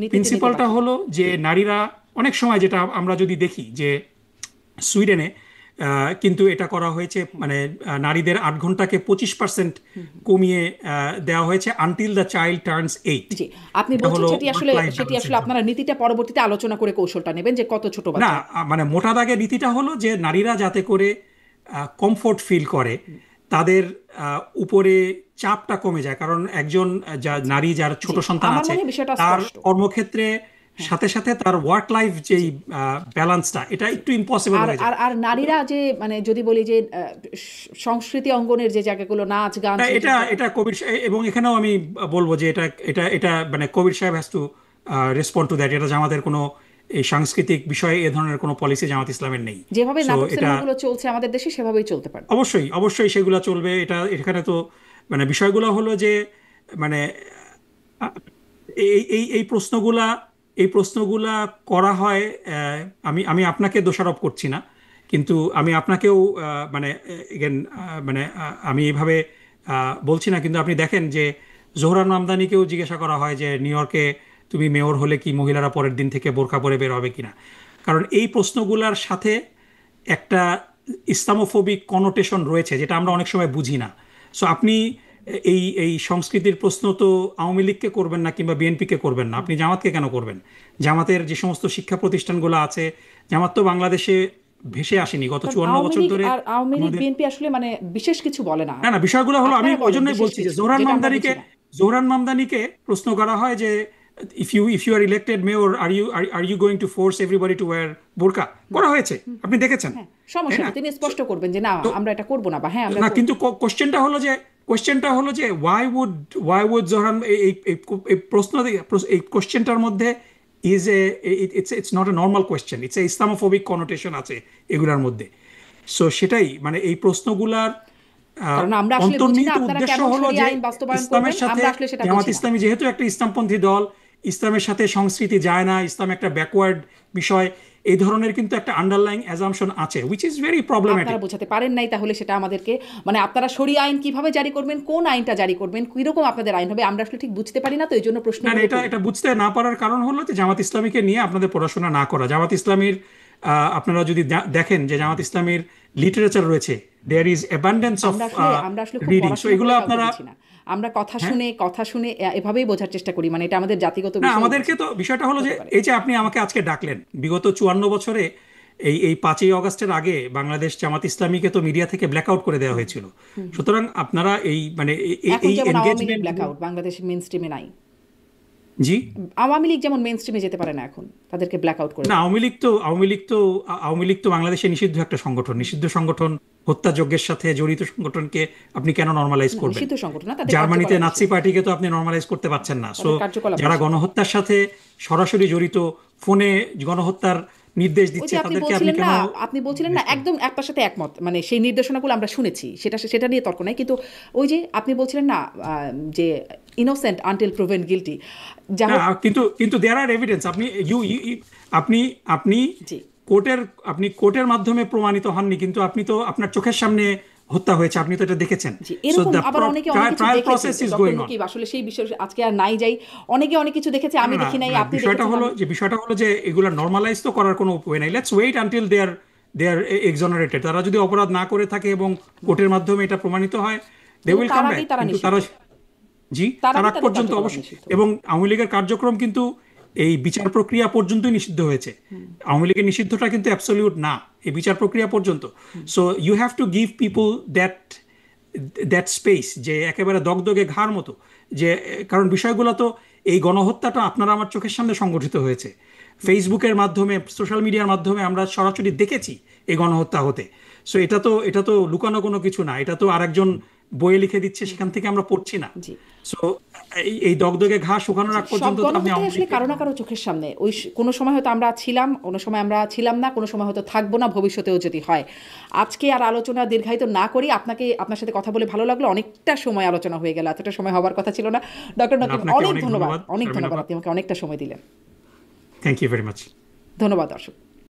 নিতে
প্রিন্সিপালটা
বাকি।
হলো যে নারীরা অনেক সময়, যেটা আমরা যদি দেখি যে সুইডেনে কিন্তু এটা করা হয়েছে, মানে নারীদের 8 ঘন্টাকে 25% কমিয়ে দেওয়া হয়েছে আনটিল দ্য চাইল্ড টার্নস 8।
জি, আপনি
এটা
বলছেন
হলো
সেটি
ওয়ার্ক
আসলে
লাইফ ব্যালেন্সের জন্য।
আপনারা নীতিটা পরবর্তীতে আলোচনা করে কৌশলটা নেবেন যে কত ছোট
না,
বাচ্চা।
মানে মোটা দাগে নীতিটা হলো যে নারীরা যাতে করে কমফোর্ট ফিল করে, তাদের উপরে চাপটা কমে যায়। কারণ একজন নারী যার ছোট
জি,
সন্তান
আমার
আছে,
মনে হয় বিষয়টা
তার
স্পষ্ট।
কর্মক্ষেত্রে সাথে সাথে তার ওয়ার্ক লাইফ যেই ব্যালেন্সটা, এটা একটু ইম্পসিবল
আর
হয়ে যায়।
আর আর নারীরা যে, মানে যদি বলি যে সংস্কৃতি অঙ্গনের যে জায়গাগুলো, নাচ গান, সেই
এটা এটা কবির এবং এখানেও আমি বলবো যে এটা এটা এটা মানে কবির সাহেব has to respond to that. এটা জামাতের কোনো এই সাংস্কৃতিক বিষয়ে এ ধরনের কোনো পলিসি জামাত ইসলামের নেই।
যেভাবে
সো
নাটক
এটা
সিনেমাগুলো চলছে আমাদের দেশে সেভাবেই চলতে পারে।
অবশ্যই অবশ্যই সেগুলো চলবে। এটা এখানে তো মানে বিষয়গুলো হলো যে মানে এই প্রশ্নগুলা করা হয়। আমি আমি আপনাকে দোষারোপ করছি না, কিন্তু আমি আপনাকেও মানে এগেন মানে আমি এইভাবে বলছি না, কিন্তু আপনি দেখেন যে জোহরান মামদানিকেও জিজ্ঞাসা করা হয় যে নিউ ইয়র্কে তুমি মেয়র হলে কি মহিলারা পরের দিন থেকে বোরকা পরে বের হবে কিনা। কারণ এই প্রশ্নগুলার সাথে একটা ইসলামোফোবিক কনোটেশন রয়েছে, যেটা আমরা অনেক সময় বুঝি না। সো আপনি এই এই সংস্কৃতির প্রশ্ন তো আওয়ামী লীগকে করবেন না কিংবা বিএনপিকে করবেন না, আপনি জামাতকে কেন করবেন? জামাতের যে সমস্ত শিক্ষা প্রতিষ্ঠানগুলো আছে, জামাত তো বাংলাদেশে ভেসে আসেনি গত
কারণ
54
আওয়ামী
বছর
লীগ
ধরে
আর আওয়ামী লীগ
আমাদের।
বিএনপি আসলে মানে বিশেষ কিছু বলে না।
না না, বিষয়গুলো হলো, আমি
আপনারা
ওই
বলেন
জন্যই
বিশেষ
বলছি যে
কিছু, যেটা আমরা বুঝি না।
জোহরান মামদানিকে প্রশ্ন করা হয় যে if you are elected mayor, are you going to force everybody to wear burqa, করা হয়েছে, আপনি দেখেছেন,
হ্যাঁ,
তাই
সমস্যা
না?
নেই, তিনি স্পষ্ট করবেন যে না
তো
আমরা এটা করব না, বা হ্যাঁ আমরা
না,
করব।
কিন্তু কোশ্চেনটা হলো যে ওয়াই উড জোহরান এই এই এই প্রশ্ন এই কোশ্চেনটার মধ্যে is a it's not a normal question, it's a Islamophobic connotation আছে এগুলার মধ্যে। সো সেটাই মানে এই প্রশ্নগুলার
কারণ আমরা আসলে বুঝি না
অন্তর্নিহিত
আপনারা
উদ্দেশ্য
কেমন
হলো
শরিয়া
যে
আইন বাস্তবায়ন
ইসলামের
করবেন,
সাথে
আমরা আসলে সেটা
জামাত
বুঝি না।
ইসলামী যেহেতু একটা ইসলামপন্থী দল, ইসলামের সাথে সংস্কৃতি যায় না, ইসলাম একটা ব্যাকওয়ার্ড বিষয়, এই ধরনের কিন্তু একটা আন্ডারলাইং অ্যাজাম্পশন আছে, উইচ ইজ ভেরি প্রবলেম্যাটিক।
আপনারা বোঝাতে পারেন নাই, তাহলে সেটা আমাদেরকে মানে আপনারা শরিয়া আইন কিভাবে জারি করবেন, কোন আইনটা জারি করবেন, কিরকম আপনাদের আইন হবে, আমরা আসলে ঠিক বুঝতে পারি না, তো এই জন্য
না না,
প্রশ্নগুলো
এটা
করি।
এটা বুঝতে না পারার কারণ হলো যে জামাত ইসলামীকে নিয়ে আপনাদের পড়াশোনা না করা। জামাত ইসলামীর আপনারা যদি দেখেন যে জামাত ইসলামীর লিটারেচার রয়েছে, দেয়ার ইজ অ্যাবান্ডেন্স অফ
আমরা আসলে খুব
রিডিং। সো
পড়াশোনা
এগুলো
করে কাউকে
আপনারা,
দিচ্ছি না। আমরা কথা
হ্যাঁ,
শুনে এভাবেই বোঝার চেষ্টা করি, মানে এটা আমাদের জাতিগত
না
বিষয়
আমাদেরকে তো বিষয়টা হলো যে
হতে পারে।
এই যে আপনি আমাকে আজকে ডাকলেন, বিগত 54 বছরে এই 5ই অগস্টের আগে বাংলাদেশ জামাত ইসলামীকে তো মিডিয়া থেকে ব্ল্যাকআউট করে দেওয়া হয়েছিল। সুতরাং আপনারা এই মানে
এখন
এই
যেমন আওয়ামী লীগ
এনগেজমেন্ট।
ব্ল্যাকআউট বাংলাদেশের মেইন স্ট্রিমে নাই।
জি,
আওয়ামী লীগ যেমন মেইন স্ট্রিমে যেতে পারে না, এখন তাদেরকে ব্ল্যাকআউট করে
না,
দেওয়া।
আওয়ামী লীগ তো বাংলাদেশে নিষিদ্ধ একটা সংগঠন, নিষিদ্ধ সংগঠন, হত্যাযজ্ঞের সাথে জড়িত সংগঠনকে আপনি কেন নর্মালাইজ
না,
করবেন?
নিষিদ্ধ সংগঠন না, তাদের
জার্মানিতে
কার্যকলাপ
নাৎসি
নিষিদ্ধ।
পার্টিকে তো আপনি নর্মালাইজ করতে পারছেন না। সো
তাদের কার্যকলাপ
যারা
নিষিদ্ধ।
গণহত্যার সাথে সরাসরি জড়িত, ফোনে গণহত্যার নির্দেশ
ওই
দিচ্ছে,
যে আপনি
তাদেরকে আপনি
বলছিলেন
কেন
না, একদম আপনার সাথে একমত, মানে সেই নির্দেশনাগুলো আমরা শুনেছি, সেটা নিয়ে তর্ক নাই, কিন্তু ওই যে আপনি বলছিলেন না যে ইনোসেন্ট আনটিল প্রুভেন গিলটি, যা
না,
হোক।
কিন্তু দেয়ার আর এভিডেন্স। আপনি আপনি
জি
কোর্টের আপনি কোর্টের মাধ্যমে প্রমাণিত হননি, কিন্তু আপনি তো আপনার চোখের সামনে হত্যা হয়েছে, আপনি তো এটা দেখেছেন।
জি,
সো
এরকম
দ্য
আবার অনেকে অনেক কিছু
ট্রায়াল
দেখেছে,
process is
doctor
going on.
Nakib, আসলে সেই বিষয়ে আজকে আর নাই যাই। অনেকে অনেক কিছু দেখেছে, আমি দেখি নাই, আপনি
বিষয়টা
দেখেছেন।
হলো যে এগুলা নর্মালাইজ তো করার কোনো ওয়ে নাই। লেটস ওয়েট আনটিল দে আর এক্সোনারেটেড। তারা যদি অপরাধ না করে থাকে এবং কোর্টের মাধ্যমে এটা প্রমাণিত হয়, দে উইল
তার
কাম
আগেই
ব্যাক।
তারা
কিন্তু
নিষিদ্ধ,
তারা, জি,
তার
তার
আগেই
আগ
তাদের
পর্যন্ত
কার্যকলাপ
অবশ্যই।
নিষিদ্ধ।
এবং আওয়ামী লীগের কার্যক্রম কিন্তু এই বিচার প্রক্রিয়া পর্যন্তই নিষিদ্ধ হয়েছে। আওয়ামী লীগের নিষিদ্ধটা কিন্তু অ্যাবসলিউট না, এই বিচার প্রক্রিয়া পর্যন্ত। So you have to give people that space, যে একেবারে দগদগে ঘাড় মতো, যে কারণ বিষয়গুলো তো, এই গণহত্যাটা আপনারা আমার চোখের সামনে সংগঠিত হয়েছে, ফেসবুকের মাধ্যমে, সোশ্যাল মিডিয়ার মাধ্যমে আমরা সরাসরি দেখেছি এই গণহত্যা হতে। সো এটা তো লুকানো কোনো কিছু না, এটা তো আরেকজন বইয়ে লিখে দিচ্ছে, সেখান থেকে আমরা পড়ছি না।
জি,
সো এই দগদগে ঘা শুকানোর আগ
সব
পর্যন্ত তো আপনি
গণহত্যাই আসলে কারো না কারো চোখের সামনে। কোনো সময় হয়তো আমরা ছিলাম, কোনো সময় আমরা ছিলাম না, কোনো সময় হয়তো থাকবো না, ভবিষ্যতেও যদি হয়। আজকে আর আলোচনা দীর্ঘায়িত না করি, আপনার সাথে কথা বলে ভালো লাগলো, অনেকটা সময় আলোচনা হয়ে গেল, এতটা সময় হবার কথা ছিল না। ডক্টর নকিব,
আপনাকে
অনেক
অনেক
ধন্যবাদ,
ধন্যবাদ,
অনেক
শারমিন
ধন্যবাদ,
আপা।
আপনি আমাকে অনেকটা সময় দিলেন।
Thank you very much.
ধন্যবাদ দর্শক।